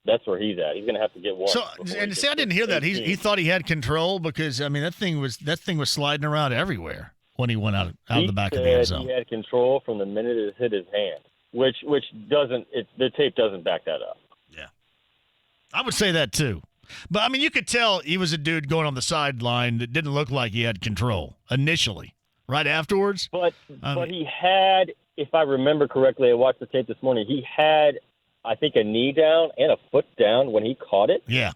that's where he's at. He's going to have to get one. So, and see, I didn't hear that. He thought he had control because, I mean, that thing was sliding around everywhere when he went out of the back of the end zone. He had control from the minute it hit his hand, which doesn't – the tape doesn't back that up. Yeah. I would say that too. But, I mean, you could tell he was a dude going on the sideline that didn't look like he had control initially. Right afterwards? But he had, if I remember correctly, I watched the tape this morning, he had, I think, a knee down and a foot down when he caught it. Yeah.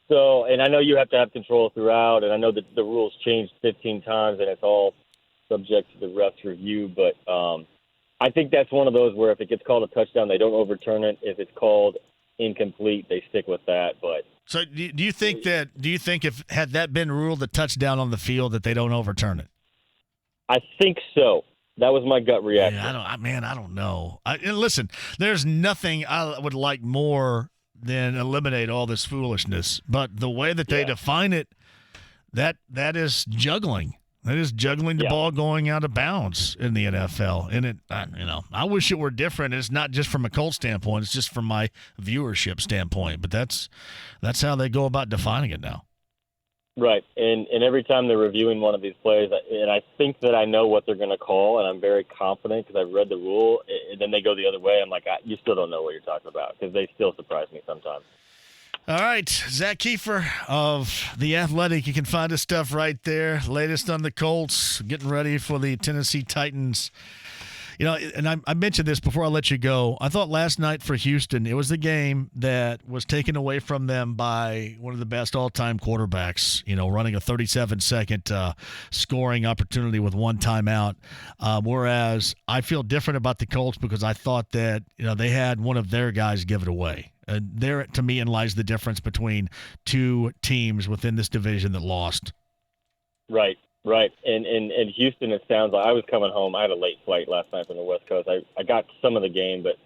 So, and I know you have to have control throughout, and I know that the rules changed 15 times, and it's all subject to the ref's review, but I think that's one of those where if it gets called a touchdown, they don't overturn it. If it's called incomplete, they stick with that. But so do you think if had that been ruled a touchdown on the field that they don't overturn it? I think so. That was my gut reaction. Yeah, I don't know. Listen, there's nothing I would like more than eliminate all this foolishness. But the way that they define it, that is juggling. That is juggling the ball going out of bounds in the NFL. And I wish it were different. It's not just from a Colts standpoint. It's just from my viewership standpoint. But that's how they go about defining it now. Right, and every time they're reviewing one of these plays, and I think that I know what they're going to call, and I'm very confident because I've read the rule, and then they go the other way. I'm like, you still don't know what you're talking about because they still surprise me sometimes. All right, Zach Kiefer of The Athletic. You can find his stuff right there. Latest on the Colts, getting ready for the Tennessee Titans. And I mentioned this before I let you go. I thought last night for Houston, it was the game that was taken away from them by one of the best all-time quarterbacks, running a 37-second scoring opportunity with one timeout. Whereas I feel different about the Colts because I thought that, they had one of their guys give it away. There, to me, lies the difference between two teams within this division that lost. Right. And Houston, it sounds like I was coming home. I had a late flight last night from the West Coast. I got some of the game, but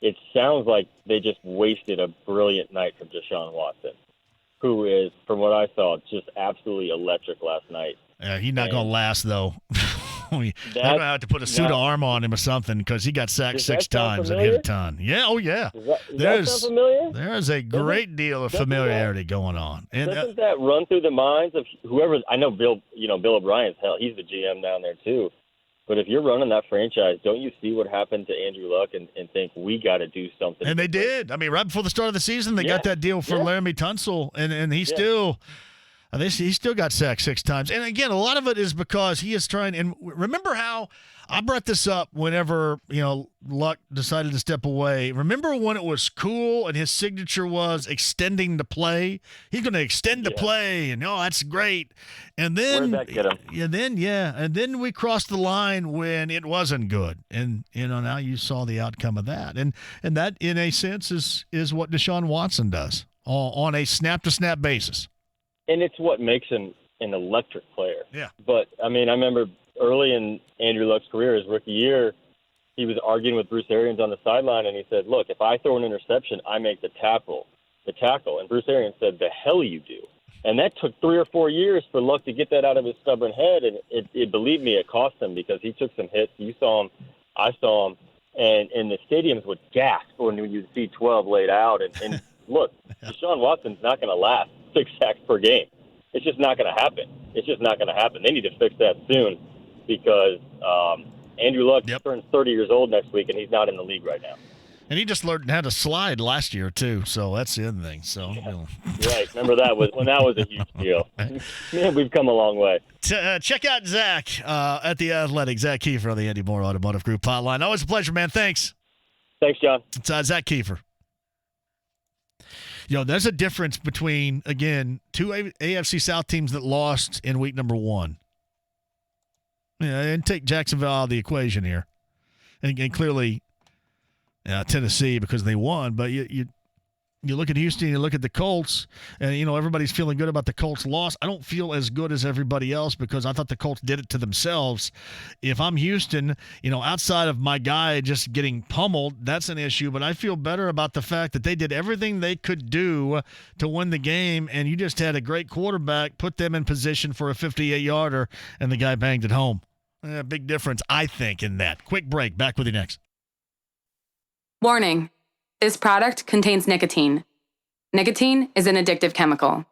it sounds like they just wasted a brilliant night from Deshaun Watson, who is, from what I saw, just absolutely electric last night. He's not going to last, though. They're going to have to put a suit of armor on him or something because he got sacked 6 times and hit a ton. Yeah, oh, yeah. Does that sound familiar? There's a great deal of familiarity going on. And, doesn't that run through the minds of whoever? I know Bill O'Brien's, he's the GM down there too. But if you're running that franchise, don't you see what happened to Andrew Luck and think we got to do something? And they did. I mean, right before the start of the season, they got that deal for Laramie Tunsil, and he still – he still got sacked 6 times. And, again, a lot of it is because he is trying – and remember how I brought this up whenever, Luck decided to step away. Remember when it was cool and his signature was extending the play? He's going to extend the play, and, that's great. And then – where'd that get him? And then we crossed the line when it wasn't good. And, now you saw the outcome of that. And that, in a sense, is what Deshaun Watson does on a snap-to-snap basis. And it's what makes him an electric player. Yeah. But, I remember early in Andrew Luck's career, his rookie year, he was arguing with Bruce Arians on the sideline, and he said, look, if I throw an interception, I make the tackle. And Bruce Arians said, the hell you do. And that took 3 or 4 years for Luck to get that out of his stubborn head, and it believe me, it cost him because he took some hits. You saw him. I saw him. And the stadiums would gasp when you'd see 12 laid out. And look, Deshaun Watson's not going to last 6 sacks per game. It's just not going to happen. They need to fix that soon because Andrew Luck turns 30 years old next week, and he's not in the league right now. And he just learned how to slide last year, too, so that's the other thing. So, Right. Remember that was a huge deal. Man, we've come a long way. Check out Zach at The Athletic. Zach Kiefer on the Andy Moore Automotive Group hotline. Always a pleasure, man. Thanks. Thanks, John. It's Zach Kiefer. There's a difference between, again, 2 AFC South teams that lost in week number 1. And take Jacksonville out of the equation here. And clearly, Tennessee because they won. But you look at Houston, you look at the Colts, and, everybody's feeling good about the Colts' loss. I don't feel as good as everybody else because I thought the Colts did it to themselves. If I'm Houston, outside of my guy just getting pummeled, that's an issue. But I feel better about the fact that they did everything they could do to win the game, and you just had a great quarterback, put them in position for a 58-yarder, and the guy banged it home. Big difference, I think, in that. Quick break. Back with you next. Warning. This product contains nicotine. Nicotine is an addictive chemical.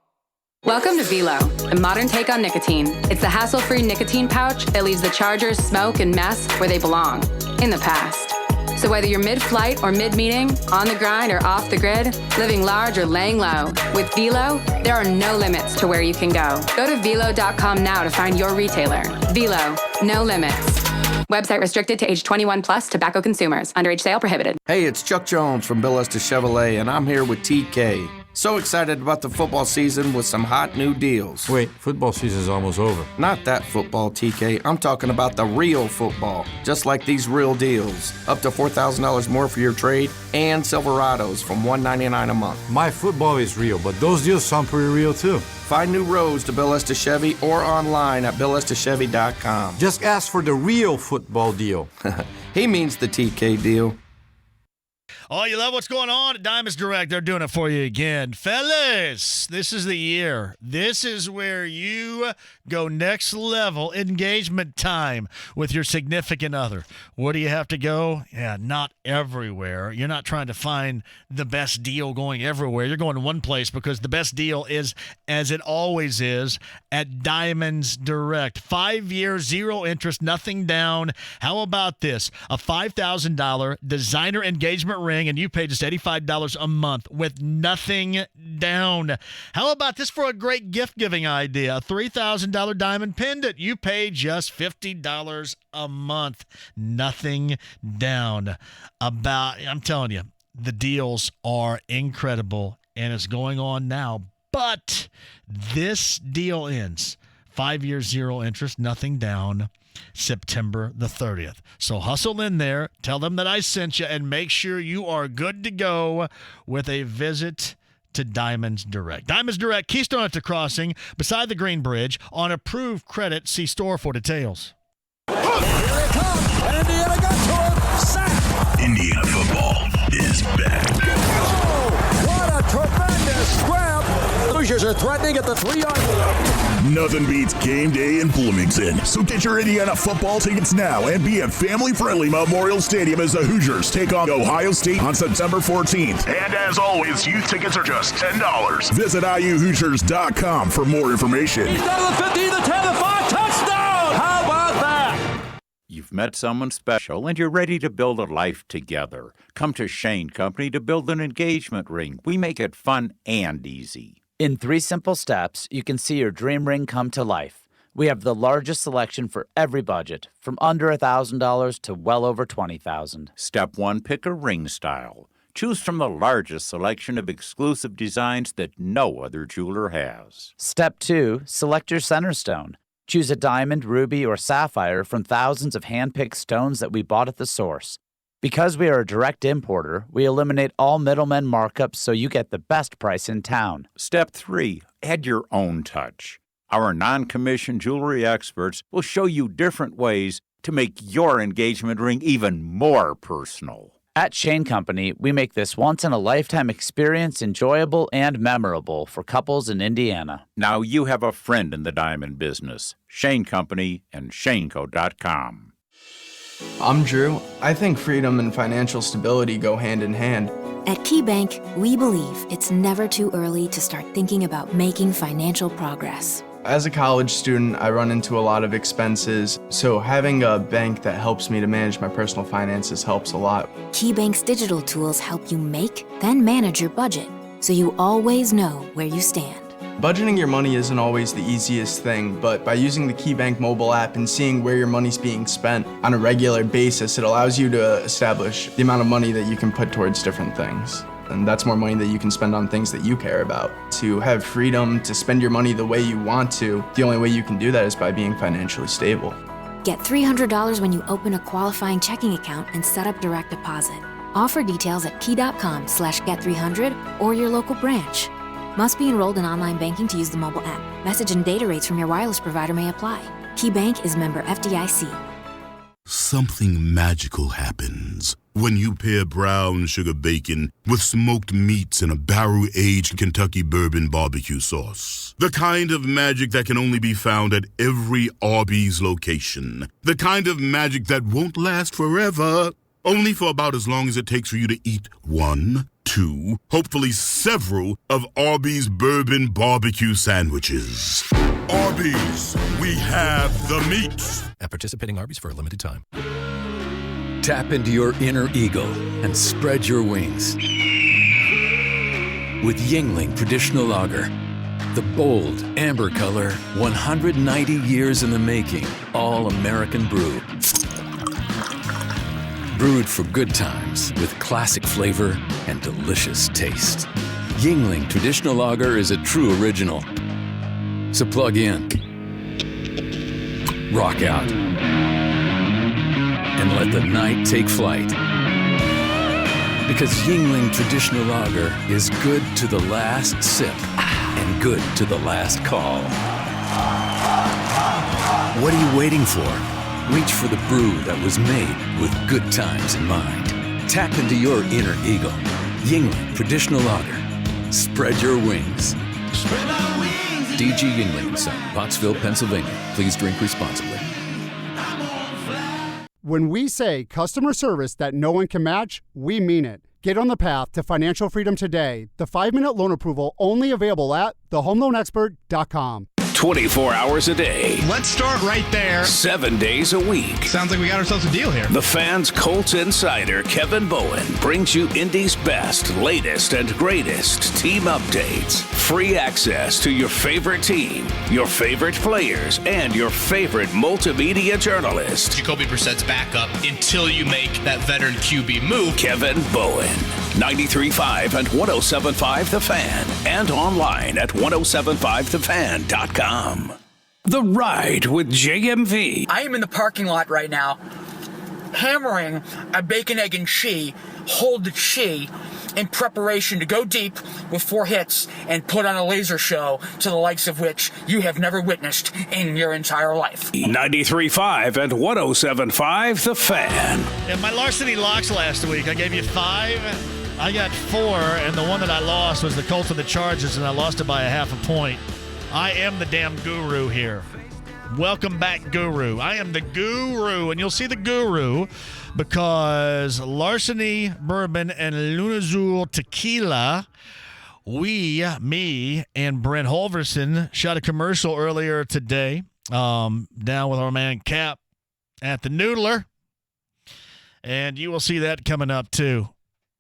Welcome to Velo, the modern take on nicotine. It's the hassle-free nicotine pouch that leaves the chargers, smoke, and mess where they belong, in the past. So whether you're mid-flight or mid-meeting, on the grind or off the grid, living large or laying low, with Velo, there are no limits to where you can go. Go to Velo.com now to find your retailer. Velo, no limits. Website restricted to age 21 plus, tobacco consumers. Underage sale prohibited. Hey, it's Chuck Jones from Bill Estes Chevrolet, and I'm here with TK. So excited about the football season with some hot new deals. Wait, football season's almost over. Not that football, TK. I'm talking about the real football. Just like these real deals. Up to $4,000 more for your trade and Silverados from $199 a month. My football is real, but those deals sound pretty real too. Find new roads to Bill Estes Chevy or online at BillEstesChevy.com. Just ask for the real football deal. He means the TK deal. Oh, you love what's going on at Diamonds Direct. They're doing it for you again. Fellas, this is the year. This is where you go next level engagement time with your significant other. Where do you have to go? Yeah, not everywhere. You're not trying to find the best deal going everywhere. You're going to one place because the best deal is, as it always is, at Diamonds Direct. 5 years, 0 interest, nothing down. How about this? A $5,000 designer engagement ring, and you pay just $85 a month with nothing down. How about this for a great gift-giving idea? A $3,000 diamond pendant. You pay just $50 a month. Nothing down. I'm telling you, the deals are incredible, and it's going on now. But this deal ends. 5 years, 0 interest, nothing down. September the 30th. So hustle in there, tell them that I sent you, and make sure you are good to go with a visit to Diamonds Direct. Diamonds Direct, Keystone at the Crossing, beside the Green Bridge, on approved credit. See store for details. Here it comes, and Indiana got to him. Sack. Indiana football is Hoosiers are threatening at the 3-yard line. Nothing beats game day in Bloomington. So get your Indiana football tickets now and be at family-friendly Memorial Stadium as the Hoosiers take on Ohio State on September 14th. And as always, youth tickets are just $10. Visit IUHoosiers.com for more information. He's down to the 50, the 10, the 5, touchdown! How about that? You've met someone special and you're ready to build a life together. Come to Shane Company to build an engagement ring. We make it fun and easy. In 3 simple steps, you can see your dream ring come to life. We have the largest selection for every budget, from under $1,000 to well over $20,000. Step 1, pick a ring style. Choose from the largest selection of exclusive designs that no other jeweler has. Step 2, select your center stone. Choose a diamond, ruby, or sapphire from thousands of hand-picked stones that we bought at the source. Because we are a direct importer, we eliminate all middlemen markups so you get the best price in town. Step 3, add your own touch. Our non-commissioned jewelry experts will show you different ways to make your engagement ring even more personal. At Shane Company, we make this once-in-a-lifetime experience enjoyable and memorable for couples in Indiana. Now you have a friend in the diamond business. Shane Company and ShaneCo.com. I'm Drew. I think freedom and financial stability go hand in hand. At KeyBank, we believe it's never too early to start thinking about making financial progress. As a college student, I run into a lot of expenses, so having a bank that helps me to manage my personal finances helps a lot. KeyBank's digital tools help you make, then manage your budget, so you always know where you stand. Budgeting your money isn't always the easiest thing, but by using the KeyBank mobile app and seeing where your money's being spent on a regular basis, it allows you to establish the amount of money that you can put towards different things. And that's more money that you can spend on things that you care about. To have freedom to spend your money the way you want to, the only way you can do that is by being financially stable. Get $300 when you open a qualifying checking account and set up direct deposit. Offer details at key.com/get300 or your local branch. Must be enrolled in online banking to use the mobile app. Message and data rates from your wireless provider may apply. KeyBank is member FDIC. Something magical happens when you pair brown sugar bacon with smoked meats and a barrel-aged Kentucky bourbon barbecue sauce. The kind of magic that can only be found at every Arby's location. The kind of magic that won't last forever, only for about as long as it takes for you to eat 1, 2, hopefully several of Arby's bourbon barbecue sandwiches. Arby's, we have the meats. At participating Arby's for a limited time. Tap into your inner eagle and spread your wings. With Yingling Traditional Lager. The bold, amber color, 190 years in the making, all American brew. Brewed for good times with classic flavor and delicious taste. Yingling Traditional Lager is a true original. So plug in, rock out, and let the night take flight. Because Yingling Traditional Lager is good to the last sip and good to the last call. What are you waiting for? Reach for the brew that was made with good times in mind. Tap into your inner eagle. Yingling Traditional Lager. Spread your wings. Spread my wings. DG Yingling & Son, Pottsville, Pennsylvania. Please drink responsibly. When we say customer service that no one can match, we mean it. Get on the path to financial freedom today. The 5-minute loan approval only available at thehomeloanexpert.com. 24 hours a day. Let's start right there. 7 days a week. Sounds like we got ourselves a deal here. The Fans Colts insider, Kevin Bowen, brings you Indy's best, latest, and greatest team updates. Free access to your favorite team, your favorite players, and your favorite multimedia journalist. Jacoby Brissett's backup until you make that veteran QB move. Kevin Bowen. 93.5 and 107.5 The Fan. And online at 1075thefan.com. The Ride with JMV. I am in the parking lot right now, hammering a bacon, egg, and cheese, hold the cheese, in preparation to go deep with 4 hits and put on a laser show to the likes of which you have never witnessed in your entire life. 93.5 and 107.5 The Fan. Yeah, my larceny locks last week. I gave you 5 I got 4, and the one that I lost was the Colts and the Chargers, and I lost it by a half a point. I am the damn guru here. Welcome back, Guru. I am the guru, and you'll see the guru because Larceny Bourbon and Lunazul Tequila, me, and Brent Holverson shot a commercial earlier today down with our man Cap at the Noodler, and you will see that coming up too.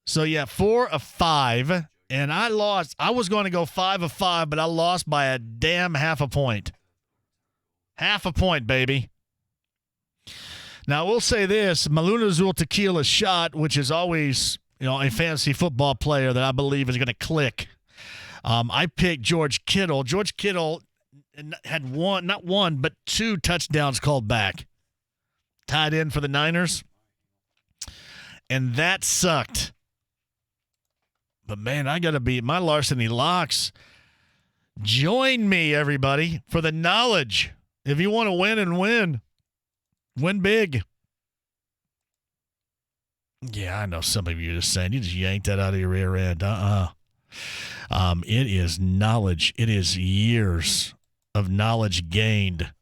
So, 4 of 5, and I lost. I was going to go 5 of 5, but I lost by a damn half a point. Half a point, baby. Now, I will say this. Maluna Azul Tequila shot, which is always, a fantasy football player that I believe is going to click. I picked George Kittle. George Kittle had not one, but 2 touchdowns called back. Tied in for the Niners. And that sucked. But, man, I got to be my Larceny Locks. Join me, everybody, for the knowledge. If you want to win and win big. Yeah, I know some of you are just saying, you just yanked that out of your rear end. It is knowledge. It is years of knowledge gained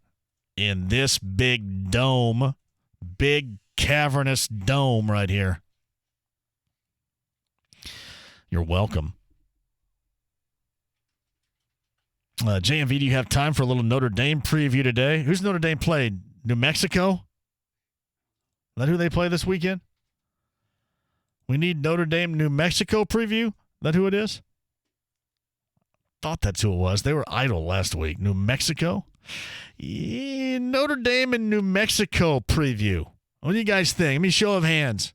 in this big dome, big cavernous dome right here. You're welcome. JMV, do you have time for a little Notre Dame preview today? Who's Notre Dame played? New Mexico? Is that who they play this weekend? We need Notre Dame, New Mexico preview? Is that who it is? Thought that's who it was. They were idle last week. New Mexico? Yeah, Notre Dame and New Mexico preview. What do you guys think? Let me show of hands.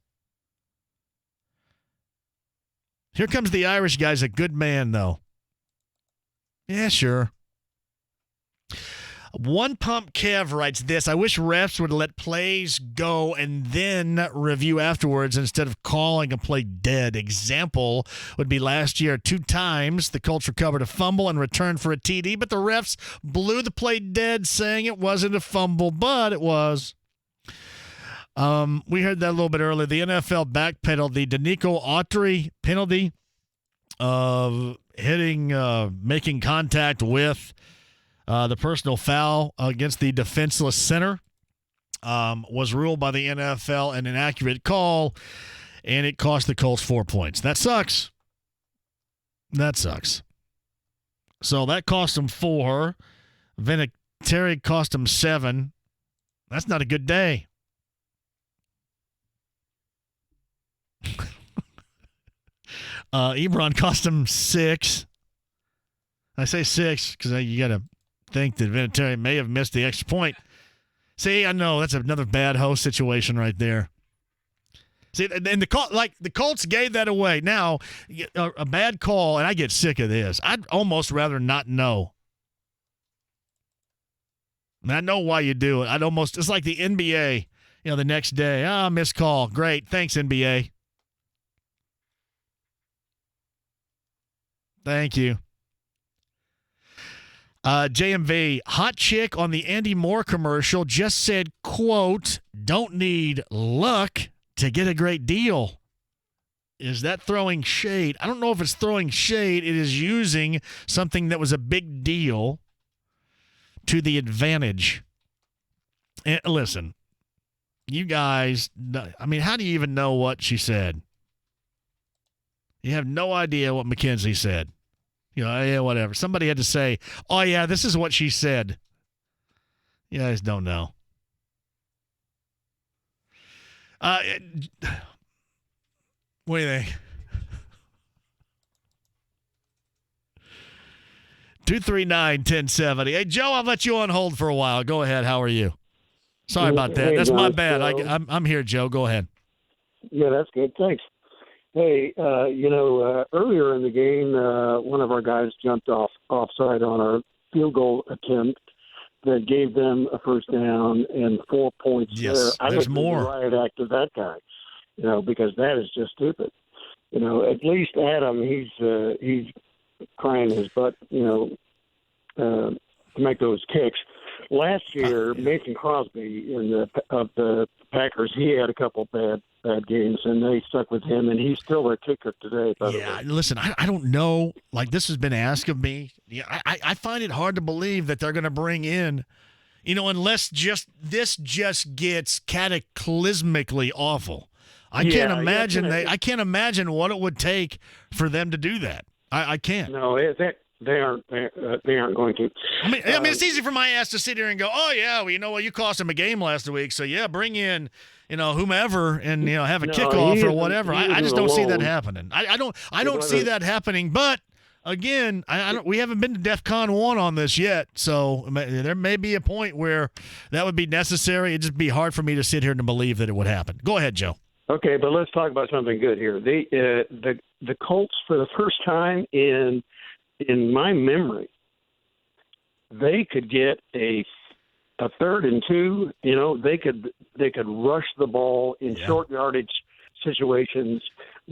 Here comes the Irish guy's a good man, though. Yeah, sure. One Pump Kev writes this. I wish refs would let plays go and then review afterwards instead of calling a play dead. Example would be last year. 2 times the Colts recovered a fumble and returned for a TD, but the refs blew the play dead, saying it wasn't a fumble, but it was. We heard that a little bit earlier. The NFL backpedaled the Danico Autry penalty of making contact with the personal foul against the defenseless center was ruled by the NFL an inaccurate call, and it cost the Colts 4 points. That sucks. That sucks. So that cost them 4. Vinatieri cost them 7. That's not a good day. Ebron cost him 6. I say 6 because you got to think that Vinatieri may have missed the extra point. See, I know that's another bad host situation right there. See, and the Colts gave that away. Now, a bad call, and I get sick of this. I'd almost rather not know. And I know why you do it. It's like the NBA. The next day, missed call. Great, thanks NBA. Thank you. JMV, hot chick on the Andy Moore commercial just said, quote, don't need luck to get a great deal. Is that throwing shade? I don't know if it's throwing shade. It is using something that was a big deal to the advantage. And listen, you guys, how do you even know what she said? You have no idea what McKenzie said. Yeah, whatever. Somebody had to say, oh, yeah, this is what she said. You guys don't know. What do you think? 239-1070. Hey, Joe, I'll let you on hold for a while. Go ahead. How are you? Sorry about that. That's my bad. I'm here, Joe. Go ahead. Yeah, that's good. Thanks. Hey, earlier in the game, one of our guys jumped offside on our field goal attempt that gave them a first down and 4 points. Yes, there. there's I more. Riot act of that guy, because that is just stupid. At least Adam, he's crying his butt, to make those kicks. last year, Mason Crosby of the Packers, he had a couple bad games, and they stuck with him, and he's still their kicker today. By the way. Listen, I don't know. Like, this has been asked of me. Yeah, I find it hard to believe that they're going to bring in, unless this just gets cataclysmically awful. I can't imagine what it would take for them to do that. I can't. No, they aren't going to. I mean, it's easy for my ass to sit here and go, "Oh yeah, well, you cost him a game last week, so yeah, bring in, whomever, and have a kickoff or whatever." I just don't see that happening. I don't see that happening. But again, we haven't been to DEFCON 1 on this yet, so there may be a point where that would be necessary. It'd just be hard for me to sit here and believe that it would happen. Go ahead, Joe. Okay, but let's talk about something good here. The Colts, for the first time in my memory, they could get a 3rd and 2. They could rush the ball in short yardage situations.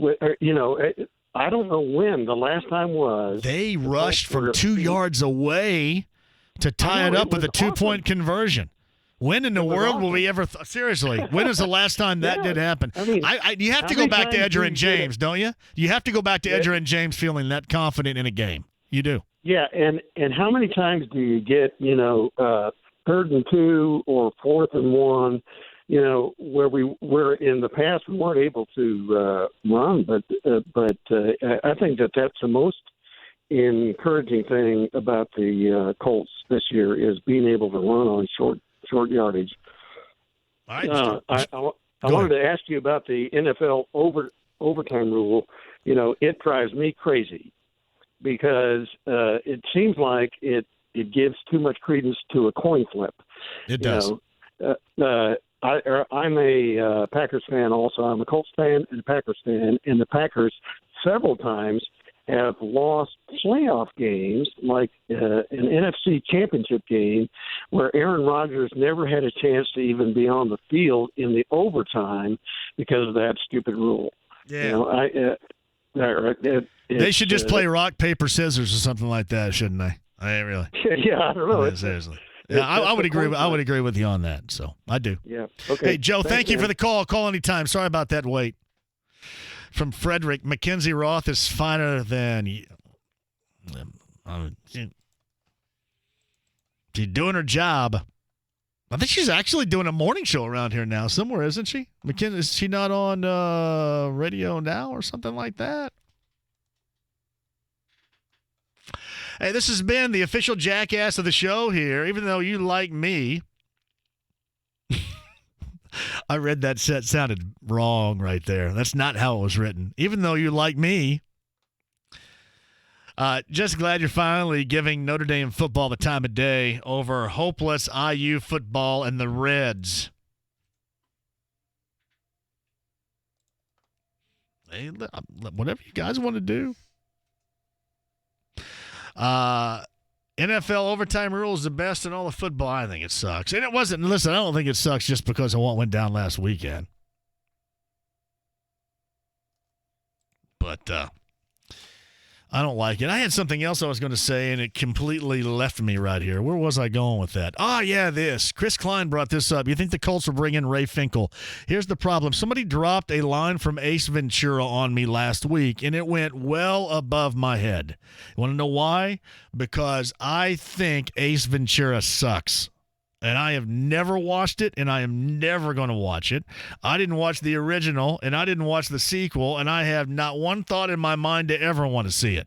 I don't know when the last time was. They rushed from 2 yards away to tie it up with a 2-point conversion. When in the world will we ever seriously? When is the last time that did happen? I mean, you have to go back to Edgerrin James, don't you? You have to go back to Edgerrin James feeling that confident in a game. You do. Yeah, and how many times do you get 3rd and 2 or 4th and 1? Where in the past we weren't able to run, but I think that's the most encouraging thing about the Colts this year is being able to run on short yardage. All right. I wanted to ask you about the NFL overtime rule. It drives me crazy because it seems like it gives too much credence to a coin flip. It does. I'm a Packers fan also. I'm a Colts fan and a Packers fan, and the Packers several times have lost playoff games, like an NFC championship game, where Aaron Rodgers never had a chance to even be on the field in the overtime because of that stupid rule. Yeah. They should just play rock, paper, scissors or something like that, shouldn't they? Really. Yeah, I don't know. Yeah, seriously. Yeah, I would agree. I would agree with you on that. So I do. Yeah. Okay. Hey, Joe, thank you for the call. Call anytime. Sorry about that wait. From Frederick, Mackenzie Roth is finer than she's doing her job. I think she's actually doing a morning show around here now somewhere, isn't she? Mackenzie, is she not on radio now or something like that? Hey, this has been the official jackass of the show here. Even though you like me, I read that set sounded wrong right there. That's not how it was written. Even though you like me, just glad you're finally giving Notre Dame football the time of day over hopeless IU football and the Reds. Hey, whatever you guys want to do. NFL overtime rule is the best in all of football. I think it sucks. And it wasn't. Listen, I don't think it sucks just because of what went down last weekend. But I don't like it. I had something else I was going to say, and it completely left me right here. Where was I going with that? Oh, yeah, this. Chris Klein brought this up. You think the Colts will bring in Ray Finkel. Here's the problem. Somebody dropped a line from Ace Ventura on me last week, and it went well above my head. You want to know why? Because I think Ace Ventura sucks. And I have never watched it, and I am never going to watch it. I didn't watch the original, and I didn't watch the sequel, and I have not one thought in my mind to ever want to see it.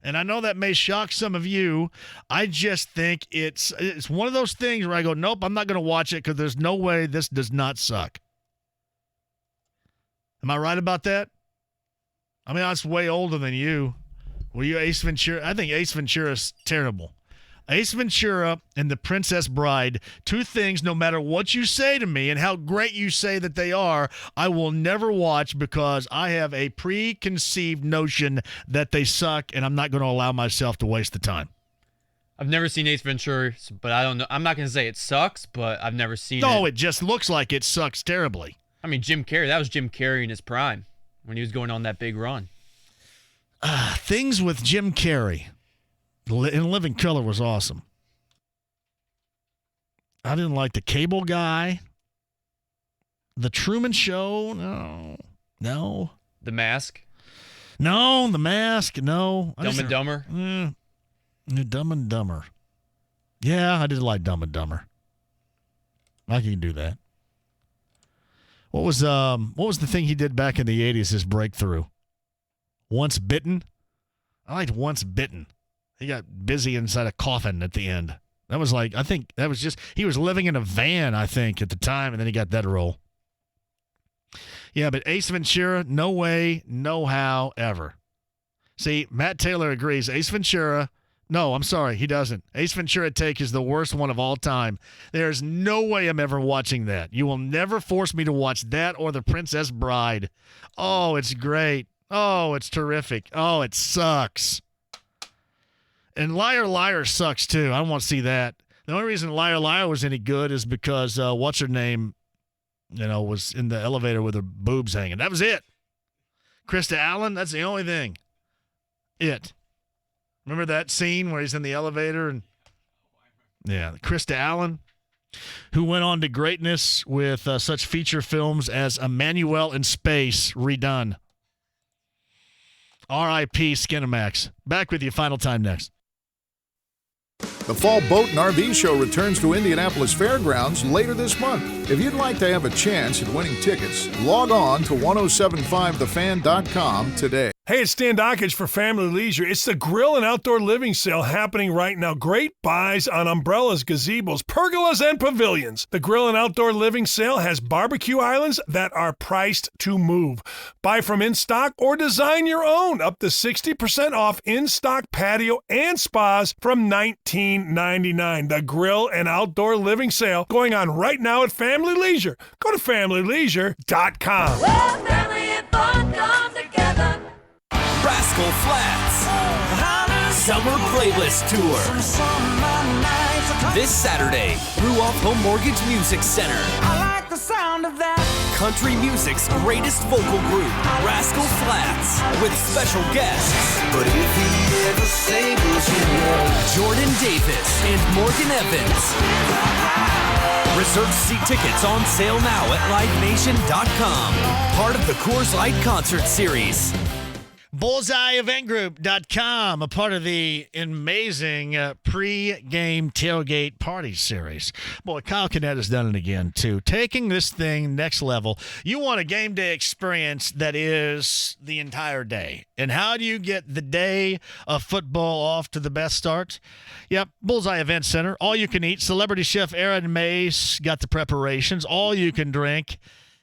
And I know that may shock some of you. I just think it's one of those things where I go, nope, I'm not going to watch it because there's no way this does not suck. Am I right about that? I mean, I was way older than you. Were you Ace Ventura? I think Ace Ventura is terrible. Ace Ventura and The Princess Bride, two things, no matter what you say to me and how great you say that they are, I will never watch because I have a preconceived notion that they suck, and I'm not going to allow myself to waste the time. I've never seen Ace Ventura, but I don't know. I'm not going to say it sucks, but I've never seen it. No, it just looks like it sucks terribly. I mean, Jim Carrey, that was Jim Carrey in his prime when he was going on that big run. Things with Jim Carrey. In Living Color was awesome. I didn't like The Cable Guy. The Truman Show, no. The Mask? No, The Mask, no. Dumb and Dumber? Dumb and Dumber. Yeah, I did like Dumb and Dumber. I can do that. What was the thing he did back in the 80s, his breakthrough? Once Bitten? I liked Once Bitten. He got busy inside a coffin at the end. That was like, I think that was just, he was living in a van, I think, at the time, and then he got that role. Yeah, but Ace Ventura, no way, no how, ever. See, Matt Taylor agrees. Ace Ventura, no, I'm sorry, he doesn't. Ace Ventura Take is the worst one of all time. There's no way I'm ever watching that. You will never force me to watch that or The Princess Bride. Oh, it's great. Oh, it's terrific. Oh, it sucks. And Liar Liar sucks, too. I don't want to see that. The only reason Liar Liar was any good is because what's-her-name, was in the elevator with her boobs hanging. That was it. Krista Allen, that's the only thing. It. Remember that scene where he's in the elevator? Yeah, Krista Allen, who went on to greatness with such feature films as Emmanuel in Space, redone. R.I.P. Skinamax. Back with you, final time next. The Fall Boat and RV Show returns to Indianapolis Fairgrounds later this month. If you'd like to have a chance at winning tickets, log on to 1075thefan.com today. Hey, it's Dan Dockage for Family Leisure. It's the Grill and Outdoor Living Sale happening right now. Great buys on umbrellas, gazebos, pergolas, and pavilions. The Grill and Outdoor Living Sale has barbecue islands that are priced to move. Buy from in-stock or design your own. Up to 60% off in-stock patio and spas from $19.99. The Grill and Outdoor Living Sale going on right now at Family Leisure. Go to familyleisure.com. Well, family and fun come together. Rascal Flatts Summer Playlist Tour. This Saturday, Ruoff Home Mortgage Music Center. I like the sound of that. Country music's greatest vocal group, Rascal Flatts, with special guests. But if he ever sings, Jordan Davis and Morgan Evans. Reserve seat tickets on sale now at LiveNation.com. Part of the Coors Light Concert Series. BullseyeEventGroup.com, a part of the amazing pre-game tailgate party series. Boy, Kyle Kinnett has done it again, too. Taking this thing next level. You want a game day experience that is the entire day. And how do you get the day of football off to the best start? Yep, Bullseye Event Center. All you can eat. Celebrity Chef Aaron Mace got the preparations. All you can drink.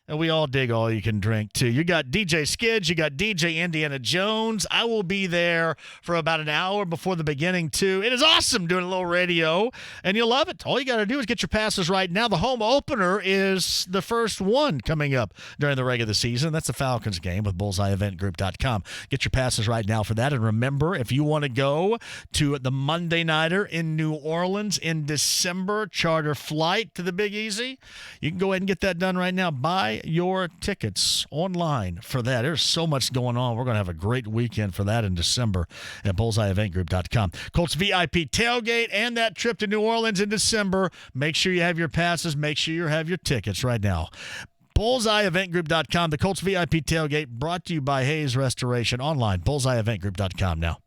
And we all dig all you can drink, too. You got DJ Skids. You got DJ Indiana Jones. I will be there for about an hour before the beginning, too. It is awesome doing a little radio, and you'll love it. All you got to do is get your passes right now. The home opener is the first one coming up during the regular season. That's the Falcons game with BullseyeEventGroup.com. Get your passes right now for that. And remember, if you want to go to the Monday Nighter in New Orleans in December, charter flight to the Big Easy, you can go ahead and get that done right now. Buy your tickets online for that. There's so much going on. We're going to have a great weekend for that in December at BullseyeEventGroup.com. Colts VIP tailgate and that trip to New Orleans in December. Make sure you have your passes. Make sure you have your tickets right now. BullseyeEventGroup.com. The Colts VIP tailgate brought to you by Hayes Restoration online. BullseyeEventGroup.com now.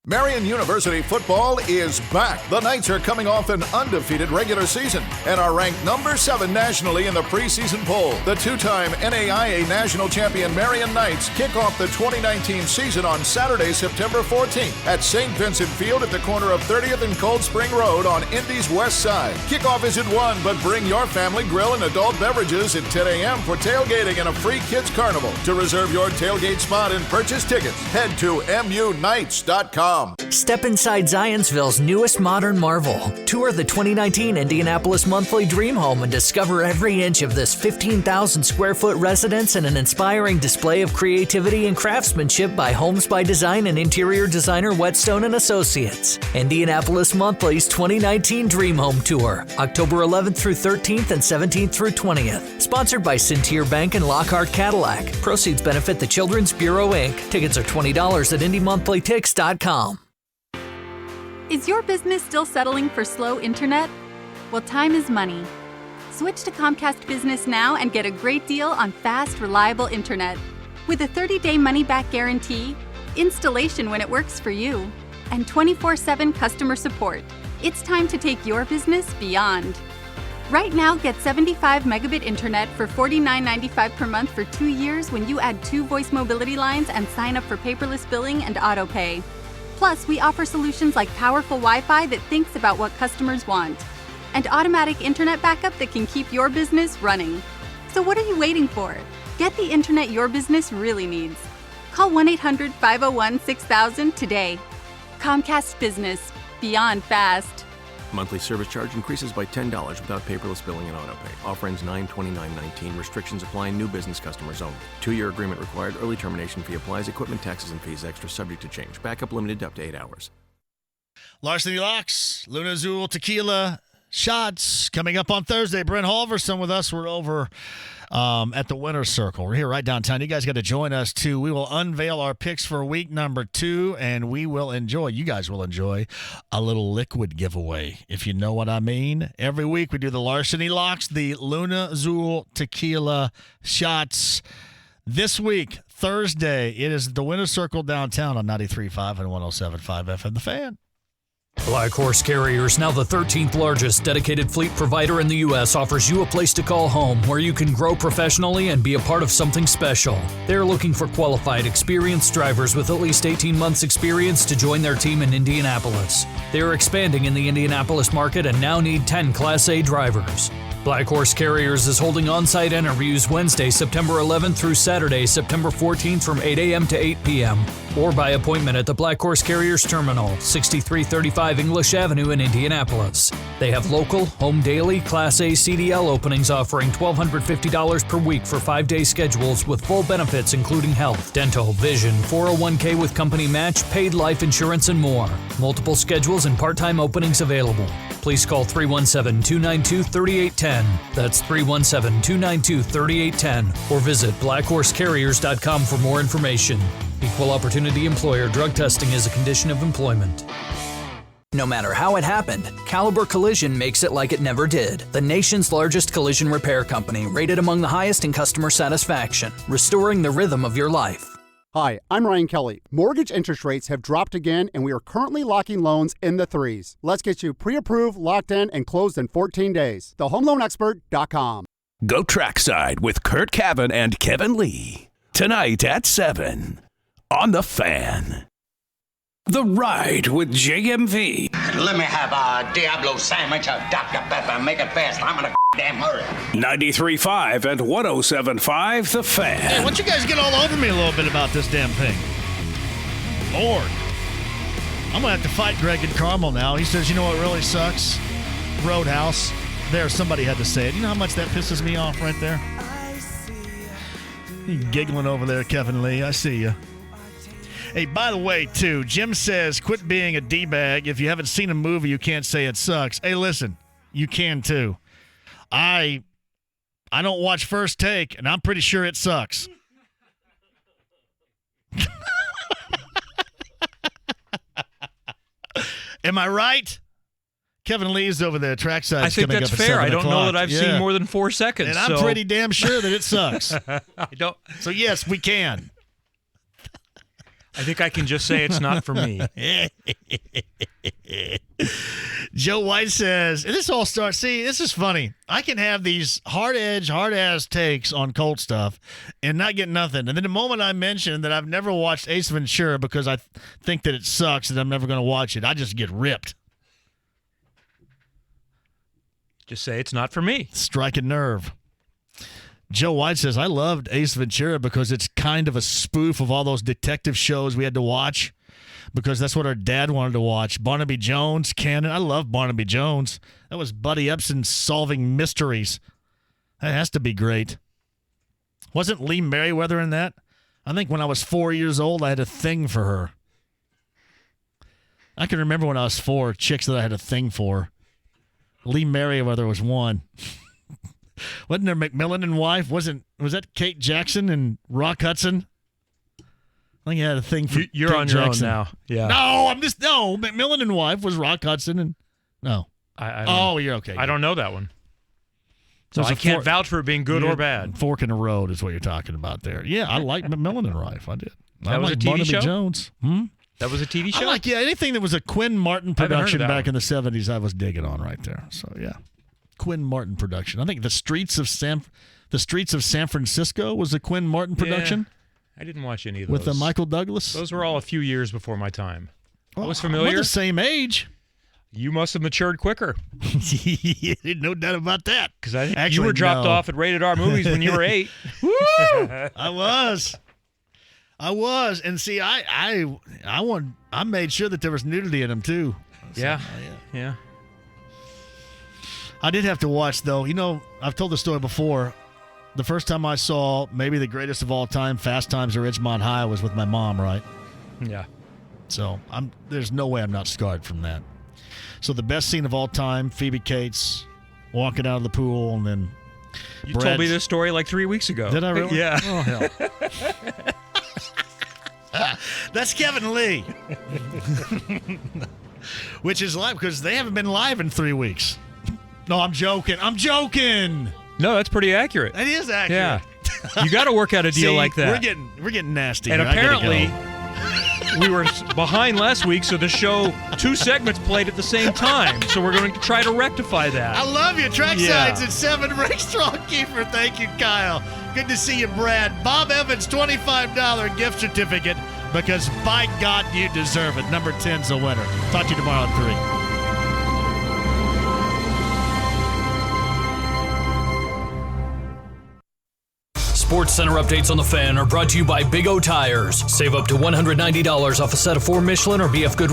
Marian University football is back. The Knights are coming off an undefeated regular season and are ranked number 7 nationally in the preseason poll. The two-time NAIA national champion Marian Knights kick off the 2019 season on Saturday, September 14th at St. Vincent Field at the corner of 30th and Cold Spring Road on Indy's west side. Kickoff is at 1, but bring your family grill and adult beverages at 10 a.m. for tailgating and a free kids carnival. To reserve your tailgate spot and purchase tickets, head to MUKnights.com. Step inside Zionsville's newest modern marvel. Tour the 2019 Indianapolis Monthly Dream Home and discover every inch of this 15,000 square foot residence and an inspiring display of creativity and craftsmanship by Homes by Design and interior designer Whetstone & Associates. Indianapolis Monthly's 2019 Dream Home Tour, October 11th through 13th and 17th through 20th. Sponsored by Centier Bank and Lockhart Cadillac. Proceeds benefit the Children's Bureau, Inc. Tickets are $20 at IndyMonthlyTix.com. Is your business still settling for slow internet? Well, time is money. Switch to Comcast Business now and get a great deal on fast, reliable internet. With a 30-day money-back guarantee, installation when it works for you, and 24/7 customer support, it's time to take your business beyond. Right now, get 75 megabit internet for $49.95 per month for 2 years when you add 2 voice mobility lines and sign up for paperless billing and autopay. Plus, we offer solutions like powerful Wi-Fi that thinks about what customers want, and automatic internet backup that can keep your business running. So what are you waiting for? Get the internet your business really needs. Call 1-800-501-6000 today. Comcast Business. Beyond fast. Monthly service charge increases by $10 without paperless billing and autopay. Offer ends 9/29/19. Restrictions apply. New business customers only. 2-year agreement required. Early termination fee applies. Equipment, taxes, and fees extra. Subject to change. Backup limited to up to 8 hours. Larceny Locks, Luna Azul Tequila Shots coming up on Thursday. Brent Halverson with us. We're over at the Winner's Circle. We're here right downtown. You guys got to join us, too. We will unveil our picks for week number 2, and you guys will enjoy a little liquid giveaway, if you know what I mean. Every week we do the Larceny Locks, the Luna Azul Tequila Shots. This week, Thursday, it is the Winner's Circle downtown on 93.5 and 107.5 FM. The Fan. Black Horse Carriers, now the 13th largest dedicated fleet provider in the U.S., offers you a place to call home where you can grow professionally and be a part of something special. They're looking for qualified, experienced drivers with at least 18 months' experience to join their team in Indianapolis. They're expanding in the Indianapolis market and now need 10 Class A drivers. Black Horse Carriers is holding on-site interviews Wednesday, September 11th through Saturday, September 14th from 8 a.m. to 8 p.m. or by appointment at the Black Horse Carriers Terminal, 6335 English Avenue in Indianapolis. They have local, home daily, Class A CDL openings offering $1,250 per week for 5-day schedules with full benefits including health, dental, vision, 401k with company match, paid life insurance, and more. Multiple schedules and part-time openings available. Please call 317-292-3810. That's 317-292-3810. Or visit blackhorsecarriers.com for more information. Equal opportunity employer. Drug testing is a condition of employment. No matter how it happened, Caliber Collision makes it like it never did. The nation's largest collision repair company, rated among the highest in customer satisfaction, restoring the rhythm of your life. Hi, I'm Ryan Kelly. Mortgage interest rates have dropped again, and we are currently locking loans in the 3s. Let's get you pre-approved, locked in, and closed in 14 days. TheHomeLoanExpert.com. Go trackside with Kurt Cavan and Kevin Lee. Tonight at 7 on The Fan. The Ride with JMV. Let me have a Diablo sandwich, a Dr. Pepper, make it fast. I'm in a damn hurry. 93.5 and 107.5 The Fan. Hey, why don't you guys get all over me a little bit about this damn thing? Lord. I'm going to have to fight Greg in Carmel now. He says, you know what really sucks? Roadhouse. There, somebody had to say it. You know how much that pisses me off right there? You giggling over there, Kevin Lee. I see you. Hey, by the way, too, Jim says, quit being a D-bag. If you haven't seen a movie, you can't say it sucks. Hey, listen, you can, too. I don't watch First Take, and I'm pretty sure it sucks. Am I right? Kevin Lee's over there, trackside. I think that's fair. I don't know that I've seen more than 4 seconds. And I'm pretty damn sure that it sucks. I don't. So, yes, we can. I think I can just say it's not for me. Joe White says, and this all starts, see, this is funny. I can have these hard-ass takes on Colt stuff and not get nothing. And then the moment I mention that I've never watched Ace Ventura because I think that it sucks and I'm never going to watch it, I just get ripped. Just say it's not for me. Strike a nerve. Joe White says, I loved Ace Ventura because it's kind of a spoof of all those detective shows we had to watch because that's what our dad wanted to watch. Barnaby Jones, Cannon. I love Barnaby Jones. That was Buddy Epson solving mysteries. That has to be great. Wasn't Lee Merriweather in that? I think when I was 4 years old, I had a thing for her. I can remember when I was 4, chicks that I had a thing for. Lee Merriweather was one. Wasn't there McMillan and wife? Was that Kate Jackson and Rock Hudson? I think you had a thing for You're Kate on your Jackson. own now. Yeah. No, McMillan and wife was Rock Hudson and no. You're okay. I don't know that one. So I can't vouch for it being good or bad. Fork in the road is what you're talking about there. Yeah, I like Macmillan and Rife. I did. That was a TV Barnaby show? Jones. That was a TV show? Anything that was a Quinn Martin I haven't heard of production that back one. in the 70s, I was digging on right there. So, yeah. Quinn Martin production. I think The Streets of San Francisco was a Quinn Martin production. Yeah, I didn't watch any of with those. Michael Douglas. Those were all a few years before my time. I was We're familiar. the same age. You must have matured quicker. No doubt about that. Because I think Actually, you were dropped no. off at Rated R Movies when you were 8. Woo! I was. And see, I made sure that there was nudity in them too. So, Yeah. I did have to watch though. I've told the story before. The first time I saw maybe the greatest of all time, Fast Times at Ridgemont High, was with my mom, right? Yeah. So there's no way I'm not scarred from that. So the best scene of all time, Phoebe Cates walking out of the pool, and then You told me this story like 3 weeks ago. Did I really? Yeah. Oh, hell. That's Kevin Lee. Which is live because they haven't been live in 3 weeks. No, I'm joking. No, that's pretty accurate. That is accurate. Yeah. You got to work out a deal See, like that. We're getting nasty. And here. I gotta apparently, go. we were behind last week, so the show, 2 segments played at the same time. So we're going to try to rectify that. I love you. Trackside's at 7. Rick Strong Kiefer. Thank you, Kyle. Good to see you, Brad. Bob Evans, $25 gift certificate because, by God, you deserve it. Number 10's a winner. Talk to you tomorrow at 3. Sports Center updates on the Fan are brought to you by Big O Tires. Save up to $190 off a set of 4 Michelin or BF Goodrich